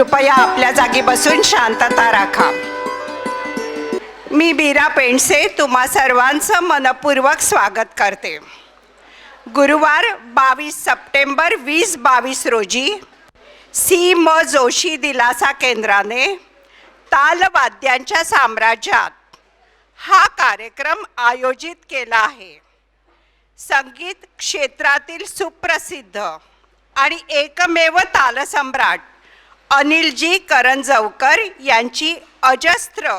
कृपया आपल्या जागी बसून शांतता राखा. मी बीरा पेंडसे तुम्हा सर्वांचं मनपूर्वक स्वागत करते. गुरुवार 22 सप्टेंबर 2022 रोजी सी म जोशी दिलासा केंद्राने तालवाद्यांच्या साम्राज्यात हा कार्यक्रम आयोजित केला आहे. संगीत क्षेत्रातील सुप्रसिद्ध आणि एकमेव तालसम्राट अनिलजी करंजवकर यांची अजस्त्र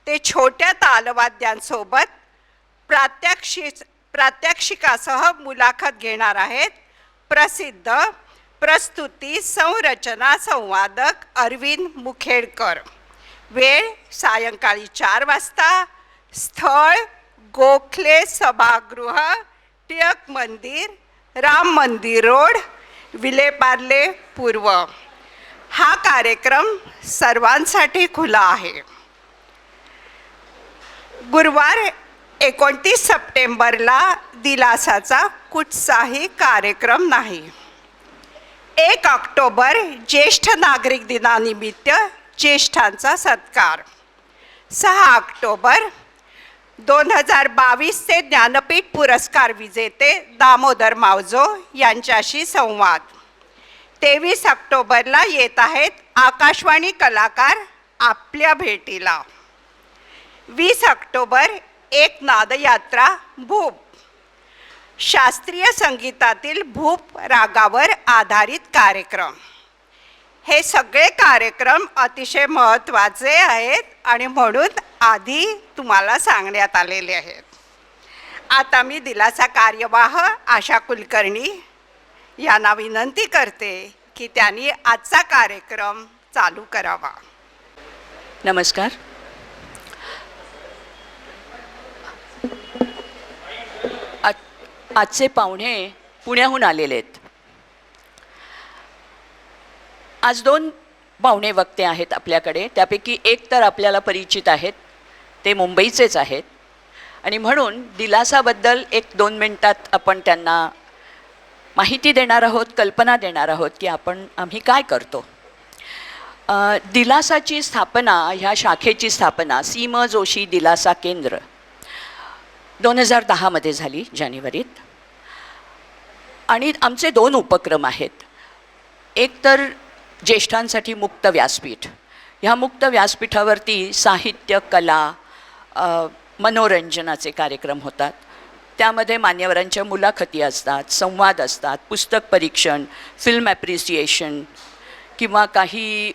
ते छोट्या तालवाद्यांसोबत प्रात्यक्षिकासह मुलाखत घेणार आहेत. प्रसिद्ध प्रस्तुती संरचना संवादक अरविंद मुखेडकर. वेळ सायंकाळी 4 वाजता. स्थळ गोखले सभागृह, टिळक मंदिर, राम मंदिर रोड, विलेपार्ले पूर्व. हा कार्यक्रम सर्वांसाठी खुला आहे. गुरुवार 29 सप्टेंबरला दिलासाचा कुठचाही कार्यक्रम नाही. 1 ऑक्टोबर ज्येष्ठ नागरिक दिनानिमित्त ज्येष्ठांचा सत्कार. 6 ऑक्टोबर 2022 चे ज्ञानपीठ पुरस्कार विजेते दामोदर मावजो यांच्याशी संवाद. 23 ऑक्टोबरला येत आहेत आकाशवाणी कलाकार आपल्या भेटीला. 20 ऑक्टोबर एक नादयात्रा भूप, शास्त्रीय संगीतातील भूप रागावर आधारित कार्यक्रम. हे सगळे कार्यक्रम अतिशय महत्त्वाचे आहेत आणि म्हणून आधी तुम्हाला सांगण्यात आलेले आहेत. आता मी दिलासा कार्यवाह आशा कुलकर्णी यांना विनंती करते की त्यांनी आजचा कार्यक्रम चालू करावा. नमस्कार. आजचे पाहुणे पुण्याहून आलेले आहेत. आज 2 पाहुणे वक्ते आहेत आपल्याकडे. त्यापैकी एक तर आपल्याला परिचित आहेत, ते मुंबईचेच आहेत आणि म्हणून दिलासाबद्दल 1-2 मिनिटात आपण त्यांना माहिती देणार आहोत, कल्पना देणार आहोत की आम्ही काय करतो. दिलासाची स्थापना, ह्या शाखेची स्थापना सी म जोशी दिलासा केंद्र 2010 मध्ये झाली, जानेवारीत. आणि आमचे 2 उपक्रम आहेत. एक तर ज्येष्ठांसाठी मुक्त व्यासपीठ. ह्या मुक्त व्यासपीठावरती साहित्य, कला, मनोरंजनाचे कार्यक्रम होतात. त्यामध्ये मान्यवरांच्या मुलाखती असतात, संवाद असतात, पुस्तक परीक्षण, फिल्म ॲप्रिसिएशन किंवा काही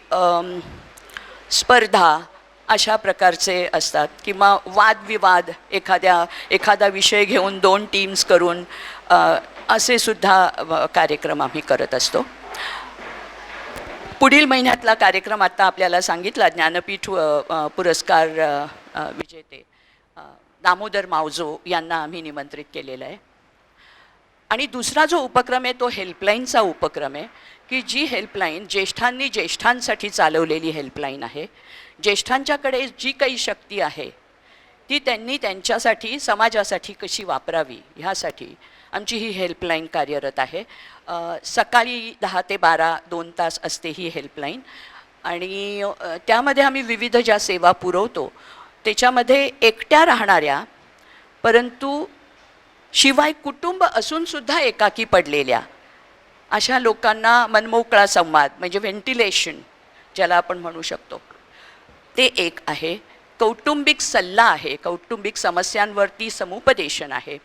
स्पर्धा अशा प्रकारचे असतात. किंवा वादविवाद, एखादा विषय घेऊन 2 टीम्स करून असे सुद्धा कार्यक्रम आम्ही करत असतो. पुढील महिन्यातला कार्यक्रम आता आपल्याला सांगितला, ज्ञानपीठ पुरस्कार विजेते दामोदर मावजो यांना आम्ही निमंत्रित केलेलं आहे. आणि दुसरा जो उपक्रम आहे तो हेल्पलाईनचा उपक्रम आहे, की जी हेल्पलाईन ज्येष्ठांनी ज्येष्ठांसाठी चालवलेली हेल्पलाईन आहे. ज्येष्ठांच्याकडे जी काही शक्ती आहे ती त्यांनी त्यांच्यासाठी, समाजासाठी कशी वापरावी ह्यासाठी आमची ही हेल्पलाईन कार्यरत आहे. सकाळी 10 ते 12 2 तास असते ही हेल्पलाईन. आणि त्यामध्ये आम्ही विविध ज्या सेवा पुरवतो त्याच्यामध्ये एकट्या राहणाऱ्या, परंतु शिवाय कुटुंब असूनसुद्धा एकाकी पडलेल्या अशा लोकांना मनमोकळा संवाद, म्हणजे व्हेंटिलेशन ज्याला आपण म्हणू शकतो, ते एक आहे. कौटुंबिक सल्ला आहे, कौटुंबिक समस्यांवरती समुपदेशन आहे.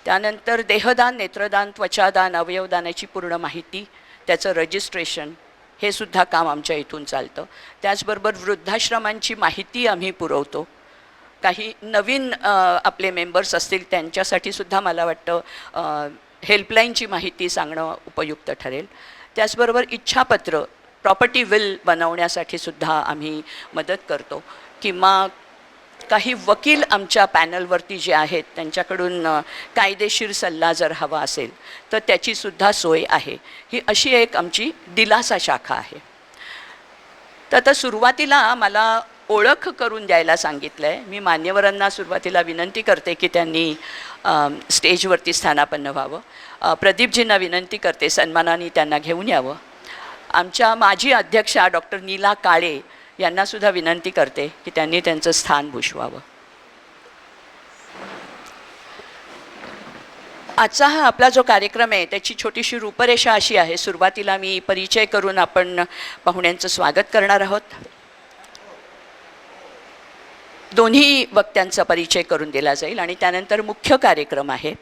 त्यानंतर देहदान, नेत्रदान, त्वचादान, अवयवदानाची पूर्ण माहिती, त्याचं रजिस्ट्रेशन, हे सुद्धा काम आमच्या इथून चालतं. त्याचबरोबर वृद्धाश्रमांची माहिती आम्ही पुरवतो. काही नवीन आपले मेंबर्स असतील त्यांच्यासाठी सुद्धा मला वाटतं हेल्पलाईनची माहिती सांगणं उपयुक्त ठरेल. त्याचबरोबर इच्छापत्र, प्रॉपर्टी विल बनवण्यासाठी सुद्धा आम्ही मदत करतो. किंवा काही वकील आमच्या पॅनलवरती जे आहेत त्यांच्याकडून कायदेशीर सल्ला जर हवा असेल तर त्याचीसुद्धा सोय आहे. ही अशी एक आमची दिलासा शाखा आहे. तर आता सुरुवातीला मला ओळख करून द्यायला सांगितलं आहे. मी मान्यवरांना सुरुवातीला विनंती करते की त्यांनी स्टेजवरती स्थानापन्न व्हावं. प्रदीपजींना विनंती करते सन्मानाने त्यांना घेऊन यावं. आमच्या माजी अध्यक्षा डॉक्टर नीला काळे यांनासुद्धा विनंती करते की त्यांनी त्यांचं स्थान भूषवावं. आजचा हा आपला जो कार्यक्रम आहे त्याची छोटीशी रूपरेषा अशी आहे. सुरुवातीला मी परिचय करून आपण पाहुण्यांचं स्वागत करणार आहोत. दोन्ही वक्त्यांचा परिचय करून दिला जाईल आणि त्यानंतर मुख्य कार्यक्रम आहे.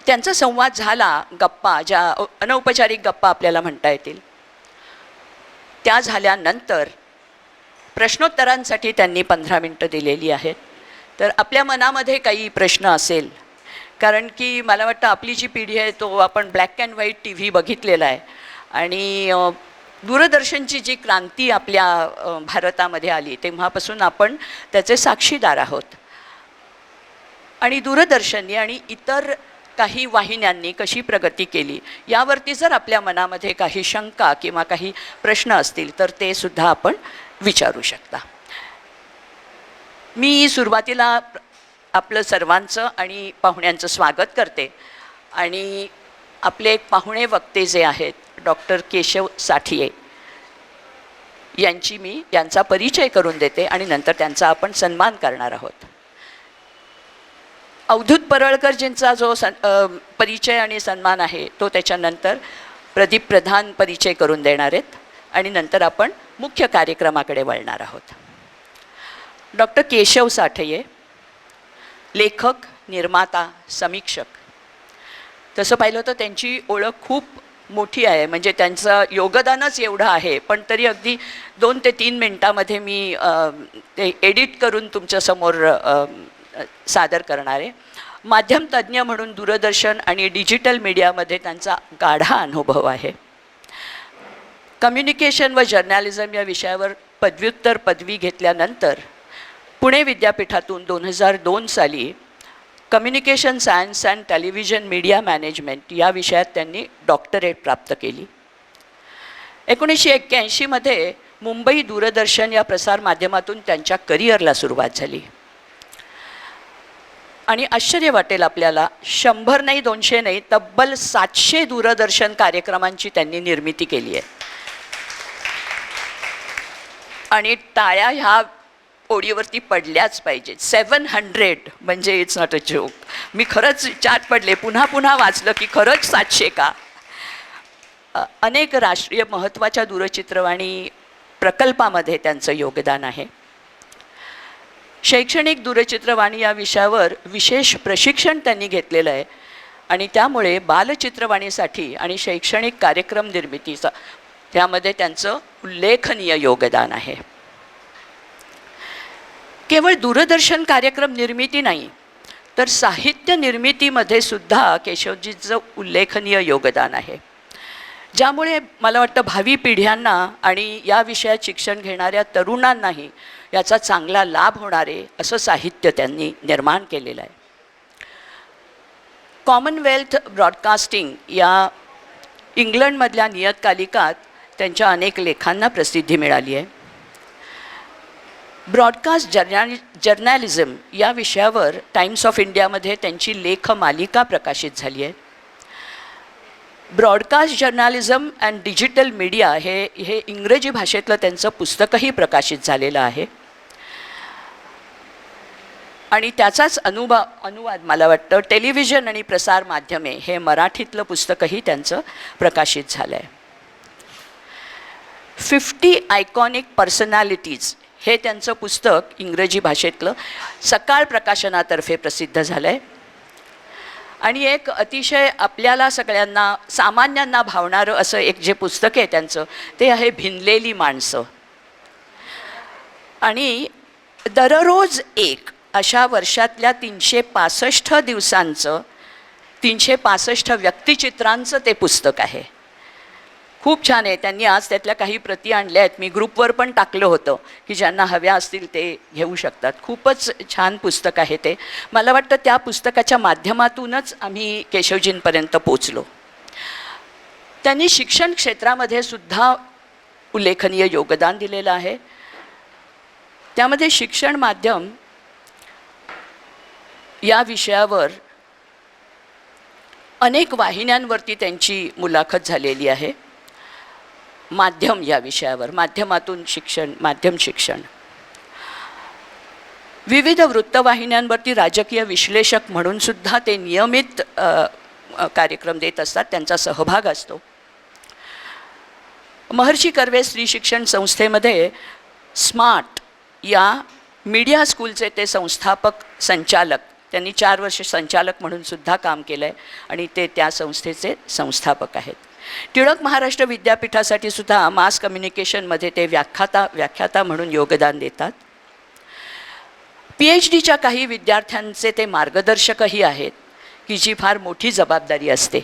त्यांचा संवाद झाला, गप्पा ज्या अनौपचारिक गप्पा आपल्याला म्हणता येतील त्या झाल्यानंतर प्रश्नोत्तरांसाठी त्यांनी 15 मिनटं दिलेली आहेत. तर आपल्या मनामध्ये काही प्रश्न असेल, कारण की मला वाटतं आपली जी पिढी आहे तो आपण black and white T V बघितलेला आहे आणि दूरदर्शनची जी क्रांती आपल्या भारतामध्ये आली तेव्हापासून आपण त्याचे साक्षीदार आहोत. आणि दूरदर्शनने आणि इतर काही वाहिन्यांनी कशी प्रगती केली यावरती जर आपल्या मनामध्ये काही शंका किंवा काही प्रश्न असतील तर ते सुद्धा आपण विचारू शकता. मी सुरुवातीला आपलं सर्वांचं आणि पाहुण्यांचं स्वागत करते आणि आपले एक पाहुणे वक्ते जे आहेत डॉक्टर केशव साठिये यांचा परिचय करून देते आणि नंतर त्यांचा आपण सन्मान करणार आहोत. अवधूत परळकरजींचा जो परिचय आणि सन्मान आहे तो त्याच्यानंतर प्रदीप प्रधान परिचय करून देणार आहेत आणि नंतर आपण मुख्य कार्यक्रमाकडे वळणार आहोत. डॉक्टर केशव साठिये लेखक, निर्माता, समीक्षक. तसं पाहिलं तर त्यांची ओळख खूप मोठी आहे, म्हणजे त्यांचं योगदानच एवढं आहे, पण तरी अगदी 2 ते 3 मिनटामध्ये मी ते एडिट करून तुमच्यासमोर सादर करणार आहे. माध्यम तज्ज्ञ म्हणून दूरदर्शन आणि डिजिटल मीडियामध्ये त्यांचा गाढा अनुभव आहे. कम्युनिकेशन व जर्नलिझम या विषयावर पदव्युत्तर पदवी घेतल्यानंतर पुणे विद्यापीठातून 2002 साली communication science and television media management या विषयात त्यांनी डॉक्टरेट प्राप्त केली. 1981 मध्ये मुंबई दूरदर्शन या प्रसारमाध्यमातून त्यांच्या करिअरला सुरुवात झाली. आणि आश्चर्य वाटेल आपल्याला, 100 नाही 200 नाही तब्बल 700 दूरदर्शन कार्यक्रमांची त्यांनी निर्मिती केली आहे. आणि टाळ्या ह्या ओळीवरती पडल्याच पाहिजेत. 700 म्हणजे इट्स नॉट अ जोक. मी खरंच चाट पडले, पुन्हा पुन्हा वाचलं की खरंच 700 का. अनेक राष्ट्रीय महत्त्वाच्या दूरचित्रवाणी प्रकल्पामध्ये त्यांचं योगदान आहे. शैक्षणिक दूरचित्रवाणी या विषयावर विशेष प्रशिक्षण त्यांनी घेतलेलं आहे आणि त्यामुळे बालचित्रवाणीसाठी आणि शैक्षणिक कार्यक्रम निर्मितीचा त्यामध्ये त्यांचं उल्लेखनीय योगदान आहे. केवळ दूरदर्शन कार्यक्रम निर्मिती नाही तर साहित्य निर्मितीमध्ये सुद्धा केशवजींचं उल्लेखनीय योगदान आहे, ज्यामुळे मला वाटतं भावी पिढ्यांना आणि या विषयात शिक्षण घेणाऱ्या तरुणांनाही याचा चांगला लाभ होणार आहे असं साहित्य त्यांनी निर्माण केलेलं आहे. कॉमनवेल्थ ब्रॉडकास्टिंग या इंग्लंडमधल्या नियतकालिकात त्यांच्या अनेक लेखांना प्रसिद्धी मिळाली आहे. ब्रॉडकास्ट जर्नलिझम या विषयावर टाइम्स ऑफ इंडियामध्ये त्यांची लेखमालिका प्रकाशित झाली आहे. Broadcast journalism and digital media हे इंग्रजी भाषेतलं त्यांचं पुस्तकही प्रकाशित झालेलं आहे आणि त्याचाच अनुवाद मला वाटतं टेलिव्हिजन आणि प्रसार माध्यमे हे मराठीतलं पुस्तकही त्यांचं प्रकाशित झालं आहे. 50 आयकॉनिक पर्सनॅलिटीज हे त्यांचं पुस्तक इंग्रजी भाषेतलं सकाळ प्रकाशनातर्फे प्रसिद्ध झालं आहे. आणि एक अतिशय आपल्याला सगळ्यांना सामान्यांना भावणारं असं एक जे पुस्तक आहे त्यांचं ते आहे भिनलेली माणसं. आणि दररोज एक अशा वर्षातल्या 365 दिवसांचं 365 व्यक्तिचित्रांचं ते पुस्तक आहे. खूप छान आहे. त्यांनी आज त्यातल्या काही प्रती आणल्या आहेत, मी ग्रुपवर पण टाकलं होतं की ज्यांना हव्या असतील ते घेऊ शकतात. खूपच छान पुस्तक आहे ते. मला वाटतं त्या पुस्तकाच्या माध्यमातूनच आम्ही केशवजींपर्यंत पोचलो. त्यांनी शिक्षण क्षेत्रामध्ये सुद्धा उल्लेखनीय योगदान दिलेलं आहे. त्यामध्ये शिक्षण माध्यम या विषयावर अनेक वाहिन्यांवरती त्यांची मुलाखत झालेली आहे. माध्यम या विषयावर, माध्यमातून शिक्षण, माध्यम शिक्षण. विविध वृत्तवाहिन्यांवरती राजकीय विश्लेषक म्हणून सुद्धा ते नियमित कार्यक्रम देत असतात, त्यांचा सहभाग असतो. महर्षी कर्वे स्त्री शिक्षण संस्थेमध्ये स्मार्ट या मीडिया स्कूलचे ते संस्थापक संचालक, त्यांनी 4 वर्ष संचालक म्हणून सुद्धा काम केलं आहे आणि ते त्या संस्थेचे संस्थापक आहेत. टिळक महाराष्ट्र विद्यापीठासाठी सुद्धा मास कम्युनिकेशनमध्ये ते व्याख्याता म्हणून योगदान देतात. PhDच्या काही विद्यार्थ्यांचे ते मार्गदर्शकही आहेत, की जी फार मोठी जबाबदारी असते.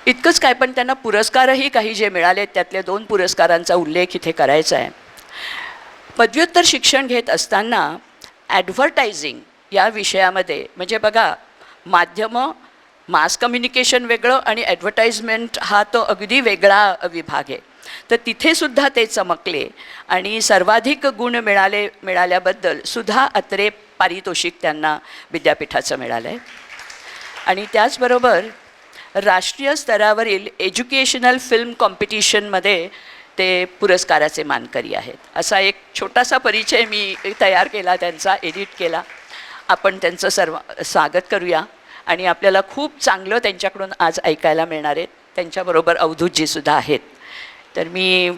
इतकंच काय, पण त्यांना पुरस्कारही काही जे मिळाले त्यातल्या 2 पुरस्कारांचा उल्लेख इथे करायचा आहे. पदव्युत्तर शिक्षण घेत असताना ॲडव्हर्टायझिंग या विषयामध्ये, म्हणजे बघा, माध्यमं, मास कम्युनिकेशन वेगळं आणि ॲडव्हर्टाइजमेंट हा तो अगदी वेगळा विभाग आहे. तर तिथे सुद्धा ते चमकले आणि सर्वाधिक गुण मिळाल्याबद्दल सुधा अत्रे पारितोषिक त्यांना विद्यापीठाचं मिळालं आहे. आणि त्याचबरोबर राष्ट्रीय स्तरावरील एज्युकेशनल फिल्म कॉम्पिटिशनमध्ये ते पुरस्काराचे मानकरी आहेत. असा एक छोटासा परिचय मी तयार केला, त्यांचा एडिट केला. आपण त्यांचं सर्व स्वागत करूया आणि आपल्याला खूप चांगलं त्यांच्याकडून आज ऐकायला मिळणार आहेत. त्यांच्याबरोबर अवधूतजीसुद्धा आहेत. तर मी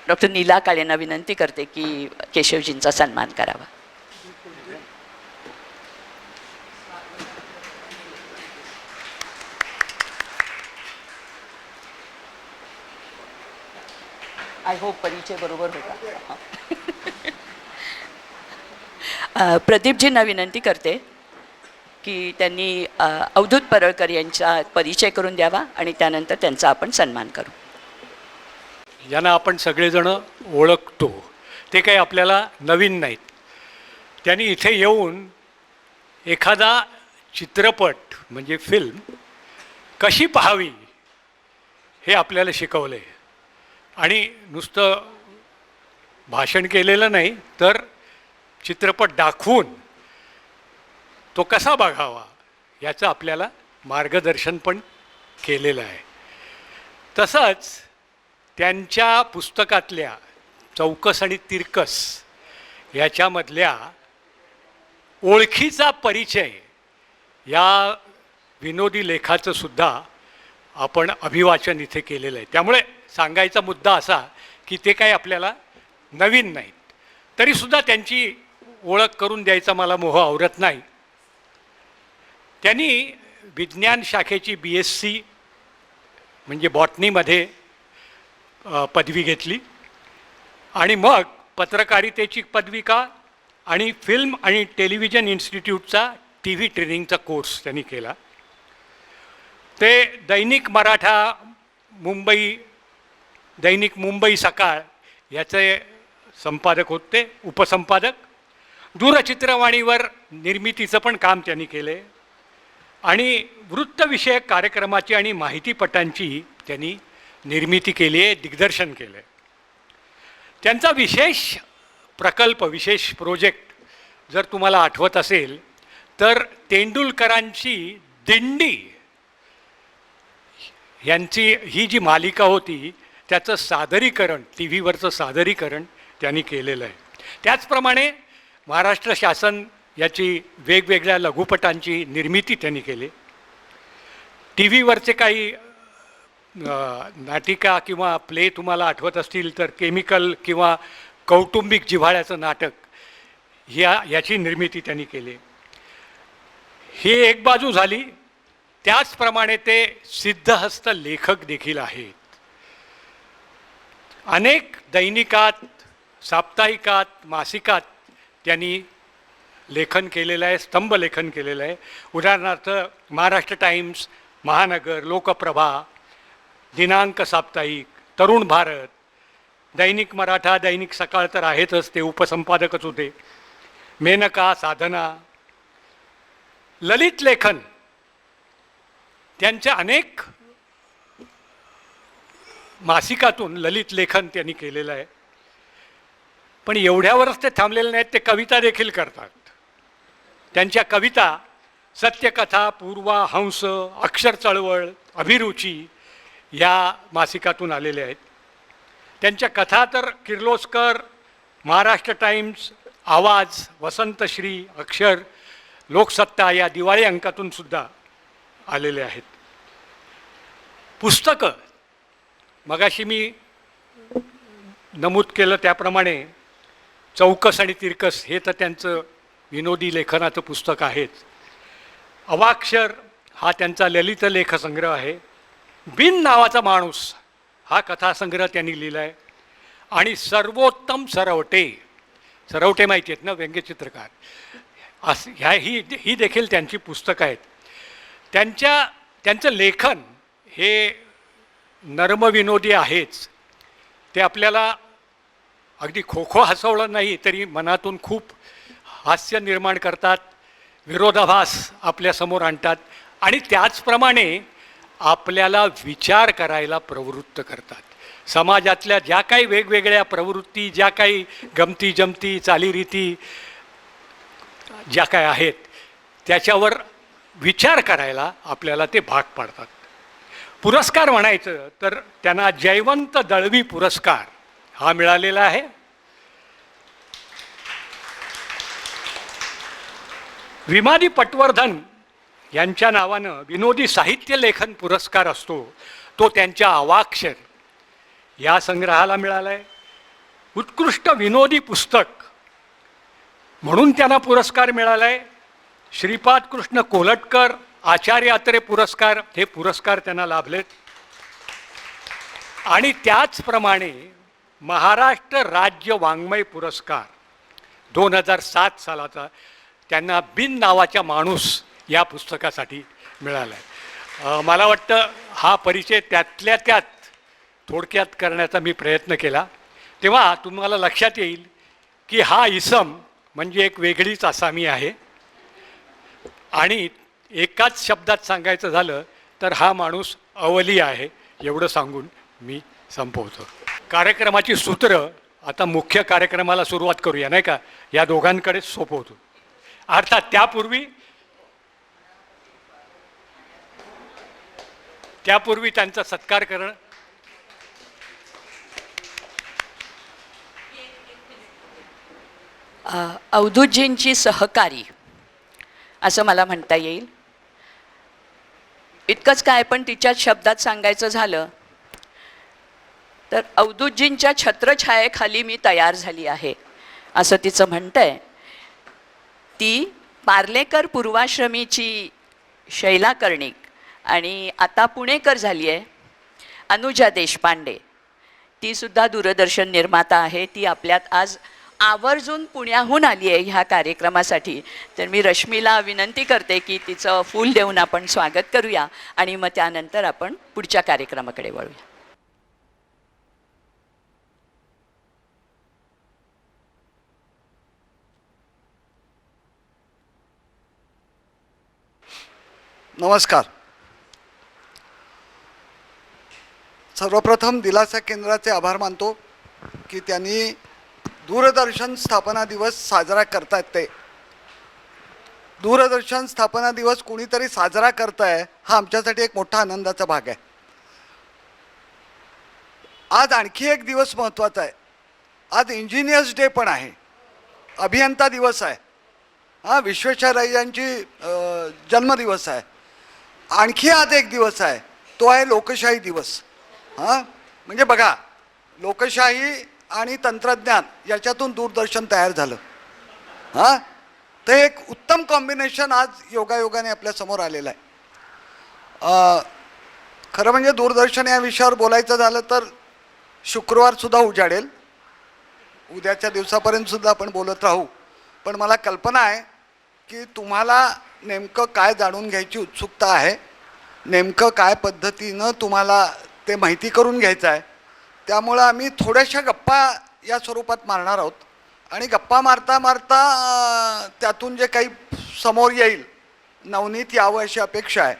डॉक्टर नीला काळेंना विनंती करते की केशवजींचा सन्मान करावा. आय होप परिचय बरोबर होता. प्रदीपजींना विनंती करते की त्यांनी अवधूत परळकर यांचा परिचय करून द्यावा आणि त्यानंतर त्यांचा आपण सन्मान करू. ज्यांना आपण सगळेजण ओळखतो ते काही आपल्याला नवीन नाहीत. त्यांनी इथे येऊन एखादा चित्रपट म्हणजे फिल्म कशी पाहावी हे आपल्याला शिकवलं आहे. आणि नुसतं भाषण केलेलं नाही, तर चित्रपट दाखवून तो कसा बघावा याचं आपल्याला मार्गदर्शन पण केलेलं आहे. तसंच त्यांच्या पुस्तकातल्या चौकस आणि तिरकस याच्यामधल्या ओळखीचा परिचय या विनोदी लेखाचं सुद्धा आपण अभिवाचन इथे केलेलं आहे. त्यामुळे सांगायचा मुद्दा असा की ते काही आपल्याला नवीन नाहीत, तरीसुद्धा त्यांची ओळख करून द्यायचा मला मोह आवरत नाही. त्यांनी विज्ञान शाखेची BSc म्हणजे बॉटनीमध्ये पदवी घेतली आणि मग पत्रकारितेची पदविका आणि फिल्म आणि टेलिव्हिजन इन्स्टिट्यूटचा TV ट्रेनिंगचा कोर्स त्यांनी केला. ते दैनिक मराठा, दैनिक मुंबई सकाळ याचे संपादक होते, उपसंपादक. दूरचित्रवाणीवर निर्मितीचं पण काम त्यांनी केले आणि वृत्तविषयक कार्यक्रमाची आणि माहितीपटांची त्यांनी निर्मिती केली आहे, दिग्दर्शन केलं आहे. त्यांचा विशेष प्रकल्प, विशेष प्रोजेक्ट जर तुम्हाला आठवत असेल तर तेंडुलकरांची दिंडी यांची ही जी मालिका होती त्याचं सादरीकरण, TV वरचं सादरीकरण त्यांनी केलेलं आहे. त्याचप्रमाणे महाराष्ट्र शासन याची वेगवेगळ्या लघुपटांची निर्मिती त्यांनी केली. TV वरचे काही नाटिका किंवा प्ले तुम्हाला आठवत असतील तर केमिकल किंवा कौटुंबिक जिव्हाळ्याचं नाटक याची निर्मिती त्यांनी केली. ही एक बाजू झाली. त्याचप्रमाणे ते सिद्धहस्त लेखक देखील आहेत. अनेक दैनिकात, साप्ताहिकात, मासिकात त्यांनी लेखन केलेलं आहे, स्तंभलेखन केलेलं आहे. उदाहरणार्थ महाराष्ट्र टाइम्स, महानगर, लोकप्रभा, दिनांक साप्ताहिक, तरुण भारत, दैनिक मराठा, दैनिक सकाळ तर आहेतच, ते उपसंपादकच होते, मेनका, साधना, ललित लेखन. त्यांच्या अनेक मासिकातून ललित लेखन त्यांनी केलेलं आहे. पण एवढ्यावरच ते थांबलेले नाहीत, ते कविता देखील करतात. त्यांच्या कविता सत्यकथा, पूर्वा, हंस, अक्षर चळवळ, अभिरुची या मासिकातून आलेले आहेत. त्यांच्या कथा तर किर्लोस्कर, महाराष्ट्र टाइम्स, आवाज, वसंतश्री, अक्षर, लोकसत्ता या दिवाळी अंकातून सुद्धा आलेले आहेत. पुस्तकं मगाशी मी नमूद केलं त्याप्रमाणे चौकस आणि तिरकस हे तर त्यांचं विनोदी लेखनाचं पुस्तक आहेच. अवाक्षर हा त्यांचा ललित लेखसंग्रह आहे. बिन नावाचा माणूस हा कथासंग्रह त्यांनी लिहिला आहे. आणि सर्वोत्तम सरवटे, सरवटे माहिती आहेत ना, व्यंग्यचित्रकार, ही देखील त्यांची पुस्तकं आहेत. त्यांचं लेखन हे नर्मविनोदी आहेच. ते आपल्याला अगदी खोखो हसवलं नाही तरी मनातून खूप हास्य निर्माण करतात, विरोधाभास आपल्यासमोर आणतात आणि त्याचप्रमाणे आपल्याला विचार करायला प्रवृत्त करतात. समाजातल्या ज्या काही वेगवेगळ्या प्रवृत्ती, ज्या काही गमती जमती, चालीरीती ज्या काय आहेत त्याच्यावर विचार करायला आपल्याला ते भाग पाडतात. पुरस्कार म्हणायचं तर त्यांना जयवंत दळवी पुरस्कार हा मिळालेला आहे. विमादी पटवर्धन यांच्या नावानं विनोदी साहित्य लेखन पुरस्कार असतो, तो त्यांच्या अवाक्षर या संग्रहाला मिळाला आहे. उत्कृष्ट विनोदी पुस्तक म्हणून त्यांना पुरस्कार मिळाला आहे. श्रीपाद कृष्ण कोलटकर आचार्य अत्रे पुरस्कार हे पुरस्कार त्यांना लाभलेत. आणि त्याचप्रमाणे महाराष्ट्र राज्य वाङ्मय पुरस्कार 2007 सालाचा त्यांना बिन नावाच्या माणूस या पुस्तकासाठी मिळाला आहे. मला वाटतं हा परिचय त्यातल्या त्यात थोडक्यात करण्याचा मी प्रयत्न केला, तेव्हा तुम्हाला लक्षात येईल की हा इसम म्हणजे एक वेगळीच आसामी आहे. आणि एकाच शब्दात सांगायचं झालं तर हा माणूस अवली आहे, एवढं सांगून मी संपवतो. कार्यक्रमाची सूत्र आता मुख्य कार्यक्रमाला सुरुवात करूया, नाही का, या दोघांकडेच सोपवतो. अर्थात त्यापूर्वी त्यांचा सत्कार करणं. अवधूतजींची सहकारी असं मला म्हणता येईल. इतकंच काय, पण तिच्याच शब्दात सांगायचं झालं तर अवधूतजींच्या छत्रछायेखाली मी तयार झाली आहे असं तिचं म्हणतंय. ती पार्लेकर पूर्वाश्रमीची शैला कर्णिक आणि आता पुणेकर झाली आहे अनुजा देशपांडे. तीसुद्धा दूरदर्शन निर्माता आहे. ती आपल्यात आज आवर्जून पुण्याहून आली आहे ह्या कार्यक्रमासाठी. तर मी रश्मीला विनंती करते की तिचं फूल देऊन आपण स्वागत करूया आणि मग त्यानंतर आपण पुढच्या कार्यक्रमाकडे वळूया. नमस्कार. सर्वप्रथम दिलासा केंद्राचे आभार मानतो की त्यांनी दूरदर्शन स्थापना दिवस साजरा करतायत. ते दूरदर्शन स्थापना दिवस कोणीतरी साजरा करताय हा आमच्यासाठी एक मोठा आनंदाचा भाग आहे. आज आणखी एक दिवस महत्त्वाचा आहे. आज इंजिनियर्स डे पण आहे, अभियंता दिवस आहे, विश्वेश्वरय्यांची जन्मदिवस आहे. आणखी आज एक दिवस आहे, तो आहे लोकशाही दिवस. म्हणजे बघा, लोकशाही आणि तंत्रज्ञान याच्यातून दूरदर्शन तयार झालं. तर एक उत्तम कॉम्बिनेशन आज योगायोगाने आपल्यासमोर आलेलं आहे. खरं म्हणजे दूरदर्शन या विषयावर बोलायचं झालं तर शुक्रवारसुद्धा उजाडेल, उद्याच्या दिवसापर्यंतसुद्धा आपण बोलत राहू. पण मला कल्पना आहे की तुम्हाला नेमकं काय जाणून घ्यायची उत्सुकता आहे, नेमकं काय पद्धतीनं तुम्हाला ते माहिती करून घ्यायचं आहे. त्यामुळं आम्ही थोड्याशा गप्पा या स्वरूपात मारणार आहोत आणि गप्पा मारता मारता त्यातून जे काही समोर येईल नवनीत यावं अशी अपेक्षा आहे.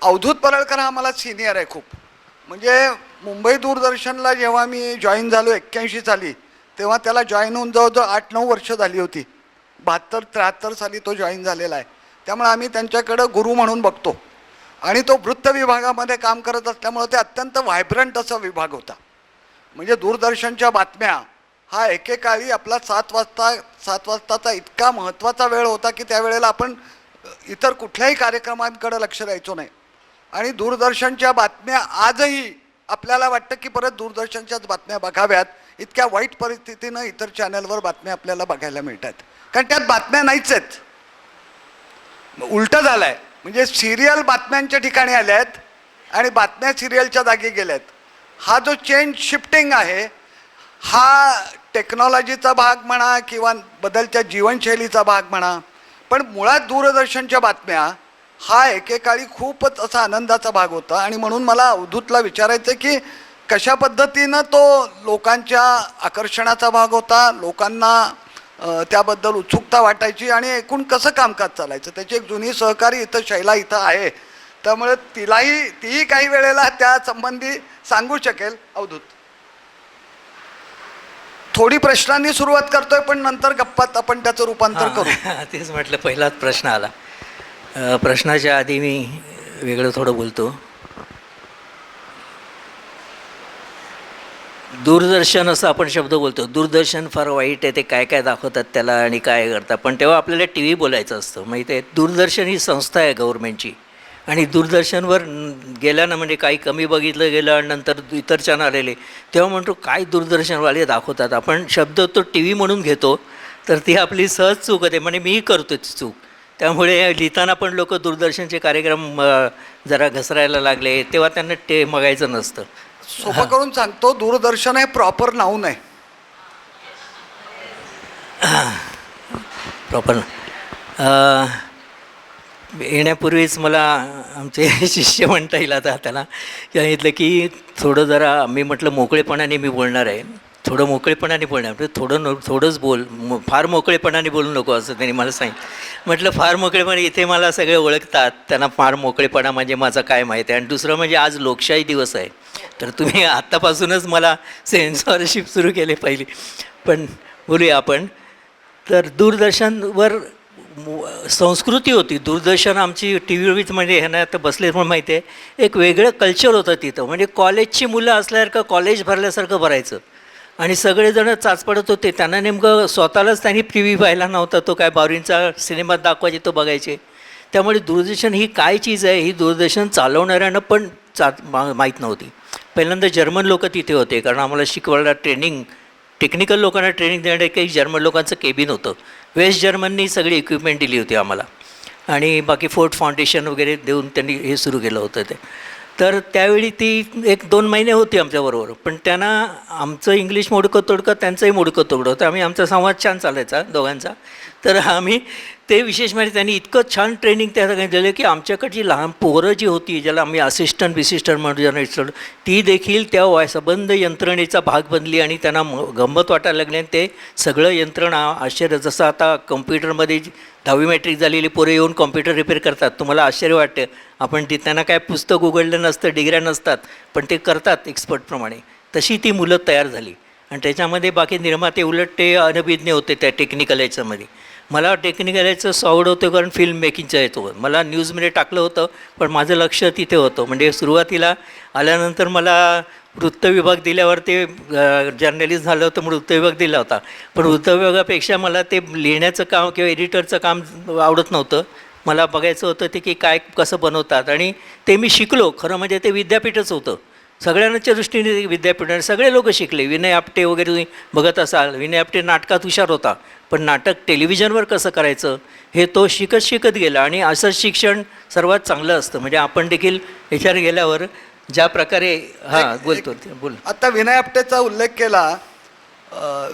अवधूत परळकर हा मला सिनियर आहे खूप. म्हणजे मुंबई दूरदर्शनला जेव्हा मी जॉईन झालो 81 साली, तेव्हा त्याला जॉईन होऊन जवळजवळ 8-9 वर्ष झाली होती. 72-73 साली तो जॉईन झालेला आहे. त्यामुळे आम्ही त्यांच्याकडं गुरु म्हणून बघतो. आणि तो वृत्त विभागामध्ये काम करत असल्यामुळं ते अत्यंत व्हायब्रंट असा विभाग होता. म्हणजे दूरदर्शनच्या बातम्या हा एकेकाळी आपला 7 वाजताचा इतका महत्त्वाचा वेळ होता की त्यावेळेला आपण इतर कुठल्याही कार्यक्रमांकडे लक्ष द्यायचो नाही. आणि दूरदर्शनच्या बातम्या आजही आपल्याला वाटतं की परत दूरदर्शनच्याच बातम्या बघाव्यात, इतक्या वाईट परिस्थितीनं इतर चॅनलवर बातम्या आपल्याला बघायला मिळतात, कारण त्यात बातम्या नाहीच आहेत. उलटं झालं आहे, म्हणजे सिरियल बातम्यांच्या ठिकाणी आल्या आहेत आणि बातम्या सिरियलच्या जागी गेल्या आहेत. हा जो चेंज शिफ्टिंग आहे हा टेक्नॉलॉजीचा भाग म्हणा किंवा बदलत्या जीवनशैलीचा भाग म्हणा, पण मुळात दूरदर्शनच्या बातम्या हा एकेकाळी खूपच असा आनंदाचा भाग होता. आणि म्हणून मला अवधूतला विचारायचं की कशा पद्धतीनं तो लोकांच्या आकर्षणाचा भाग होता, लोकांना त्याबद्दल उत्सुकता वाटायची आणि एकूण कसं कामकाज चालायचं. त्याची एक जुनी सहकारी इथं शैला इथं आहे, त्यामुळे तीही काही वेळेला त्या संबंधी सांगू शकेल. अवधूत, थोडी प्रश्नांनी सुरुवात करतोय पण नंतर गप्पात आपण त्याचं रूपांतर करू. तेच म्हटलं, पहिलाच प्रश्न आला. प्रश्नाच्या आधी मी वेगळं थोडं बोलतो. दूरदर्शन असं आपण शब्द बोलतो, दूरदर्शन फार वाईट आहे, ते काय काय दाखवतात त्याला आणि काय करतात, पण तेव्हा आपल्याला टी व्ही बोलायचं असतं. माहिती आहे, दूरदर्शन ही संस्था आहे गव्हर्नमेंटची, आणि दूरदर्शनवर गेल्यानं म्हणजे काही कमी बघितलं गेलं आणि नंतर इतर चॅनल आलेले, तेव्हा म्हणतो काय दूरदर्शनवाले दाखवतात. आपण शब्द तो टी व्ही म्हणून घेतो, तर ती आपली सहज चूक होते. म्हणजे मीही करतो ती चूक. त्यामुळे लिहिताना पण लोक दूरदर्शनचे कार्यक्रम जरा घसरायला लागले, तेव्हा त्यांना ते बघायचं नसतं. सोपं करून सांगतो, दूरदर्शन हे प्रॉपर नाव आहे. प्रॉपर येण्यापूर्वीच मला आमचे शिष्य म्हणता येईल आता त्याला सांगितलं की थोडं जरा, मी म्हटलं मोकळेपणाने मी बोलणार आहे, थोडं मोकळेपणाने बोलणार, म्हणजे थोडंच बोल, फार मोकळेपणाने बोलू नको असं त्यांनी मला सांगितलं. म्हटलं फार मोकळेपणे, इथे मला सगळे ओळखतात, त्यांना फार मोकळेपणा म्हणजे माझं काय माहिती आहे. आणि दुसरं म्हणजे आज लोकशाही दिवस आहे, तर तुम्ही आत्तापासूनच मला सेन्सॉरशिप सुरू केली पहिली. पण बोलूया आपण. तर दूरदर्शनवर संस्कृती होती. दूरदर्शन आमची टी व्हीच म्हणजे ह्यांना आता बसले पण माहिती आहे, एक वेगळं कल्चर होतं तिथं. म्हणजे कॉलेजची मुलं असल्यासारखं कॉलेज भरल्यासारखं भरायचं आणि सगळेजण चाचपडत होते. त्यांना नेमकं स्वतःलाच त्यांनी टी व्ही पाहिला नव्हता, तो काय बावरींचा सिनेमात दाखवायचे तो बघायचे. त्यामुळे दूरदर्शन ही काय चीज आहे ही दूरदर्शन चालवणाऱ्यांना पण माहीत नव्हती. पहिल्यांदा जर्मन लोक तिथे होते, कारण आम्हाला शिकवायला टेक्निकल लोकांना ट्रेनिंग देण्यासाठी काही जर्मन लोकांचं केबिन होतं. वेस्ट जर्मननी सगळी इक्विपमेंट दिली होती आम्हाला, आणि बाकी फोर्ट फाउंडेशन वगैरे देऊन त्यांनी हे सुरू केलं होतं ते. तर त्यावेळी ती 1-2 महिने होती आमच्याबरोबर, पण त्यांना आमचं इंग्लिश मोडकं तोडकं, त्यांचंही मोडकं तोडकं होतं. आम्ही आमचा संवाद छान चालायचा दोघांचा. तर आम्ही ते विशेष म्हणजे त्यांनी इतकं छान ट्रेनिंग त्या सगळ्यांनी दिलं की आमच्याकडची लहान पोरं जी होती, ज्याला आम्ही असिस्टंट म्हणून ती देखील त्या संबंध यंत्रणेचा भाग बनली आणि त्यांना गंमत वाटायला लागली. आणि ते सगळं यंत्रणा आश्चर्य, जसं आता कम्प्युटरमध्ये 10वी मॅट्रिक झालेली पोरं येऊन कॉम्प्युटर रिपेअर करतात, तुम्हाला आश्चर्य वाटतं. आपण त्यांना काय पुस्तक उघडलं नसतं, डिग्र्या नसतात, पण ते करतात एक्सपर्टप्रमाणे. तशी ती मुलं तयार झाली. आणि त्याच्यामध्ये बाकी निर्माते उलट ते अनभिज्ञ होते त्या टेक्निकल याच्यामध्ये. मला टेक्निकल याचं सवड होतं, कारण फिल्म मेकिंगचं येतो. मला न्यूजमध्ये टाकलं होतं, पण माझं लक्ष तिथे होतं. म्हणजे सुरुवातीला आल्यानंतर मला वृत्त विभाग दिल्यावर ते जर्नलिस्ट झालं होतं, म्हणून वृत्त विभाग दिला होता. पण वृत्त विभागापेक्षा मला ते लिहिण्याचं काम किंवा एडिटरचं काम आवडत नव्हतं. मला बघायचं होतं ते की काय कसं बनवतात, आणि ते मी शिकलो. खरं म्हणजे ते विद्यापीठच होतं, सगळ्यांच्या दृष्टीने विद्यापीठाने सगळे लोक शिकले. विनय आपटे वगैरे तुम्ही बघत असाल, विनय आपटे नाटकात हुशार होता, पण नाटक टेलिव्हिजनवर कसं करायचं हे तो शिकत गेला. आणि असं शिक्षण सर्वात चांगलं असतं. म्हणजे आपण देखील ह्याच्यावर गेल्यावर ज्या प्रकारे बोल. आता विनय आपटेचा उल्लेख केला.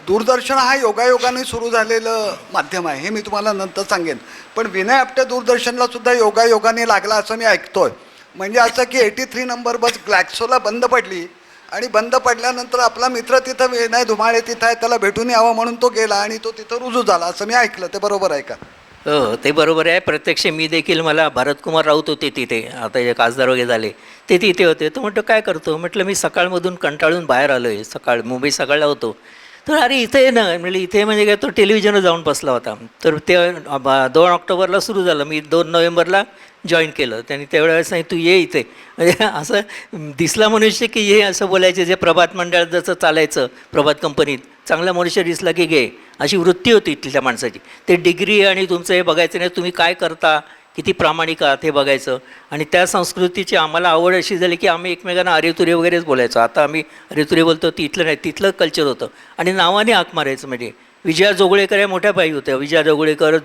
दूरदर्शन हा योगायोगाने सुरू झालेलं माध्यम आहे, हे मी तुम्हाला नंतर सांगेन. पण विनय आपटे दूरदर्शनला सुद्धा योगायोगाने लागला असं मी ऐकतोय. म्हणजे असं की 83 नंबर बस ग्लॅक्सोला बंद पडली, आणि बंद पडल्यानंतर आपला मित्र तिथं विनय धुमाळे तिथं आहे, त्याला भेटून यावं म्हणून तो गेला आणि तो तिथं रुजू झाला, असं मी ऐकलं. ते बरोबर आहे का? हो, ते बरोबर आहे. प्रत्यक्ष मी देखील, मला भारतकुमार राऊत होते तिथे, आता जे खासदार वगैरे झाले ते तिथे होते. तो म्हटलं काय करतो, म्हटलं मी सकाळमधून कंटाळून बाहेर आलो आहे, मुंबई सकाळला होतो. तर अरे इथे ना, म्हणजे इथे म्हणजे काय, तो टेलिव्हिजनवर जाऊन बसला होता. तर ते 2 ऑक्टोबरला सुरू झालं, मी 2 नोव्हेंबरला जॉईन केलं. त्यांनी त्यावेळेस नाही तू ये इथे, म्हणजे असं दिसला मनुष्य की ये असं बोलायचे. जे प्रभात मंडळात जसं चालायचं, प्रभात कंपनीत चांगला मनुष्य दिसला की घे, अशी वृत्ती होती तिथल्या माणसाची. ते डिग्री आणि तुमचं हे बघायचं नाही, तुम्ही काय करता, किती प्रामाणिक आहात हे बघायचं. आणि त्या संस्कृतीची आम्हाला आवड अशी झाली की आम्ही एकमेकांना अरेतुरे वगैरेच बोलायचो. आता आम्ही अरेतुरे बोलतो, तिथलं नाही, तिथलं कल्चर होतं. आणि नावाने हाक मारायचं. म्हणजे विजया जोगळेकर या मोठ्या बाई होत्या, विजया जोगळेकर,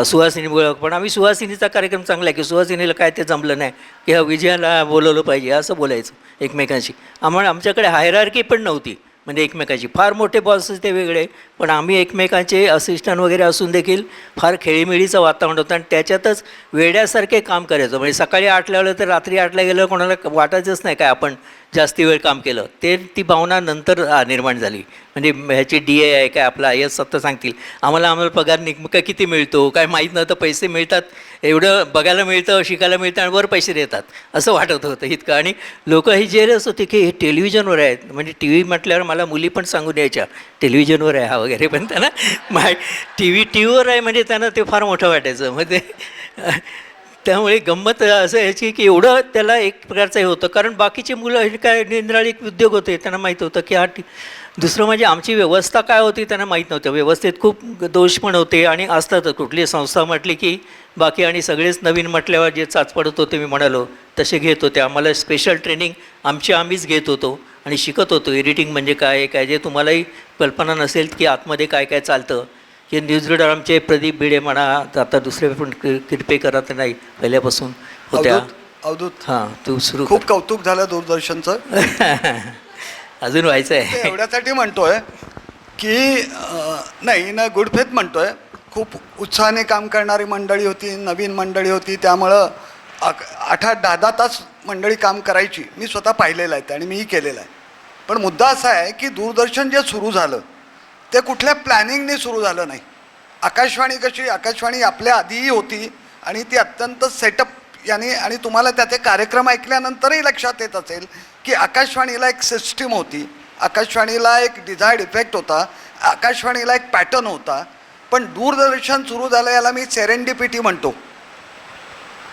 सुहासिनी बोलक. पण आम्ही सुहासिनीचा कार्यक्रम चांगला आहे की सुहासिनीला काय ते जमलं नाही की ह्या विजयाला बोलवलं पाहिजे असं बोलायचं एकमेकांशी. आमच्याकडे हायरार्की पण नव्हती, म्हणजे एकमेकांची. फार मोठे बॉसेस ते वेगळे, पण आम्ही एकमेकांचे असिस्टंट वगैरे असून देखील फार खेळीमेळीचं वातावरण होतं. आणि त्याच्यातच वेड्यासारखे काम करायचं. म्हणजे सकाळी 8ला आलं तर रात्री 8ला गेलं कोणाला वाटायचंच नाही काय आपण जास्ती वेळ काम केलं. ती भावना नंतर निर्माण झाली. म्हणजे ह्याची DA आहे काय, आपला IAS सत्ता सांगतील आम्हाला पगार नेमका किती मिळतो काय माहीत नव्हतं. पैसे मिळतात, एवढं बघायला मिळतं, शिकायला मिळतं आणि वर पैसे देतात असं वाटत होतं इतकं. आणि लोक ही जेरस होते की हे टेलिव्हिजनवर आहेत. म्हणजे TV म्हटल्यावर मला मुली पण सांगून यायच्या टेलिव्हिजनवर आहे हा वगैरे. पण त्यांना टीव्हीवर आहे म्हणजे त्यांना ते फार मोठं वाटायचं. मग ते त्यामुळे गंमत असं यायची की एवढं त्याला एक प्रकारचं हे होतं. कारण बाकीची मुलं हे काय निंद्राळी उद्योग होते, त्यांना माहीत होतं की हा दुसरं म्हणजे आमची व्यवस्था काय होती त्यांना माहीत नव्हतं. व्यवस्थेत खूप दोष पण होते आणि असतातच. कुठली संस्था म्हटली की बाकी आणि सगळेच नवीन म्हटल्यावर जे चाचपडत होते मी म्हणालो तसे घेत होते. आम्हाला स्पेशल ट्रेनिंग आम्हीच घेत होतो आणि शिकत होतो. एडिटिंग म्हणजे काय काय जे तुम्हालाही कल्पना नसेल की आतमध्ये काय काय चालतं. की न्यूज रीडर आमचे प्रदीप भिडे म्हणा, आता दुसरे पण किरपेकर आता नाही, पहिल्यापासून होत्या. अवधूत हां, तू सुरू. खूप कौतुक झालं दूरदर्शनचं. अजून व्हायचं ते आहे. एवढ्यासाठी म्हणतोय की नाही ना, गुड फेथ म्हणतोय. खूप उत्साहाने काम करणारी मंडळी होती, नवीन मंडळी होती. त्यामुळं 8-10 तास मंडळी काम करायची. मी स्वतः पाहिलेलं आहे आणि मीही केलेलं आहे. पण मुद्दा असा आहे की दूरदर्शन जे सुरू झालं ते कुठल्या प्लॅनिंगने सुरू झालं नाही. आकाशवाणी कशी, आकाशवाणी आपल्या आधीही होती आणि ती अत्यंत सेटअप याने, आणि तुम्हाला त्याचे कार्यक्रम ऐकल्यानंतरही लक्षात येत असेल की आकाशवाणीला एक सिस्टीम होती, आकाशवाणीला एक डिझायर्ड इफेक्ट होता, आकाशवाणीला एक पॅटर्न होता. पण दूरदर्शन सुरू झालं याला मी सेरेंडिपिटी म्हणतो.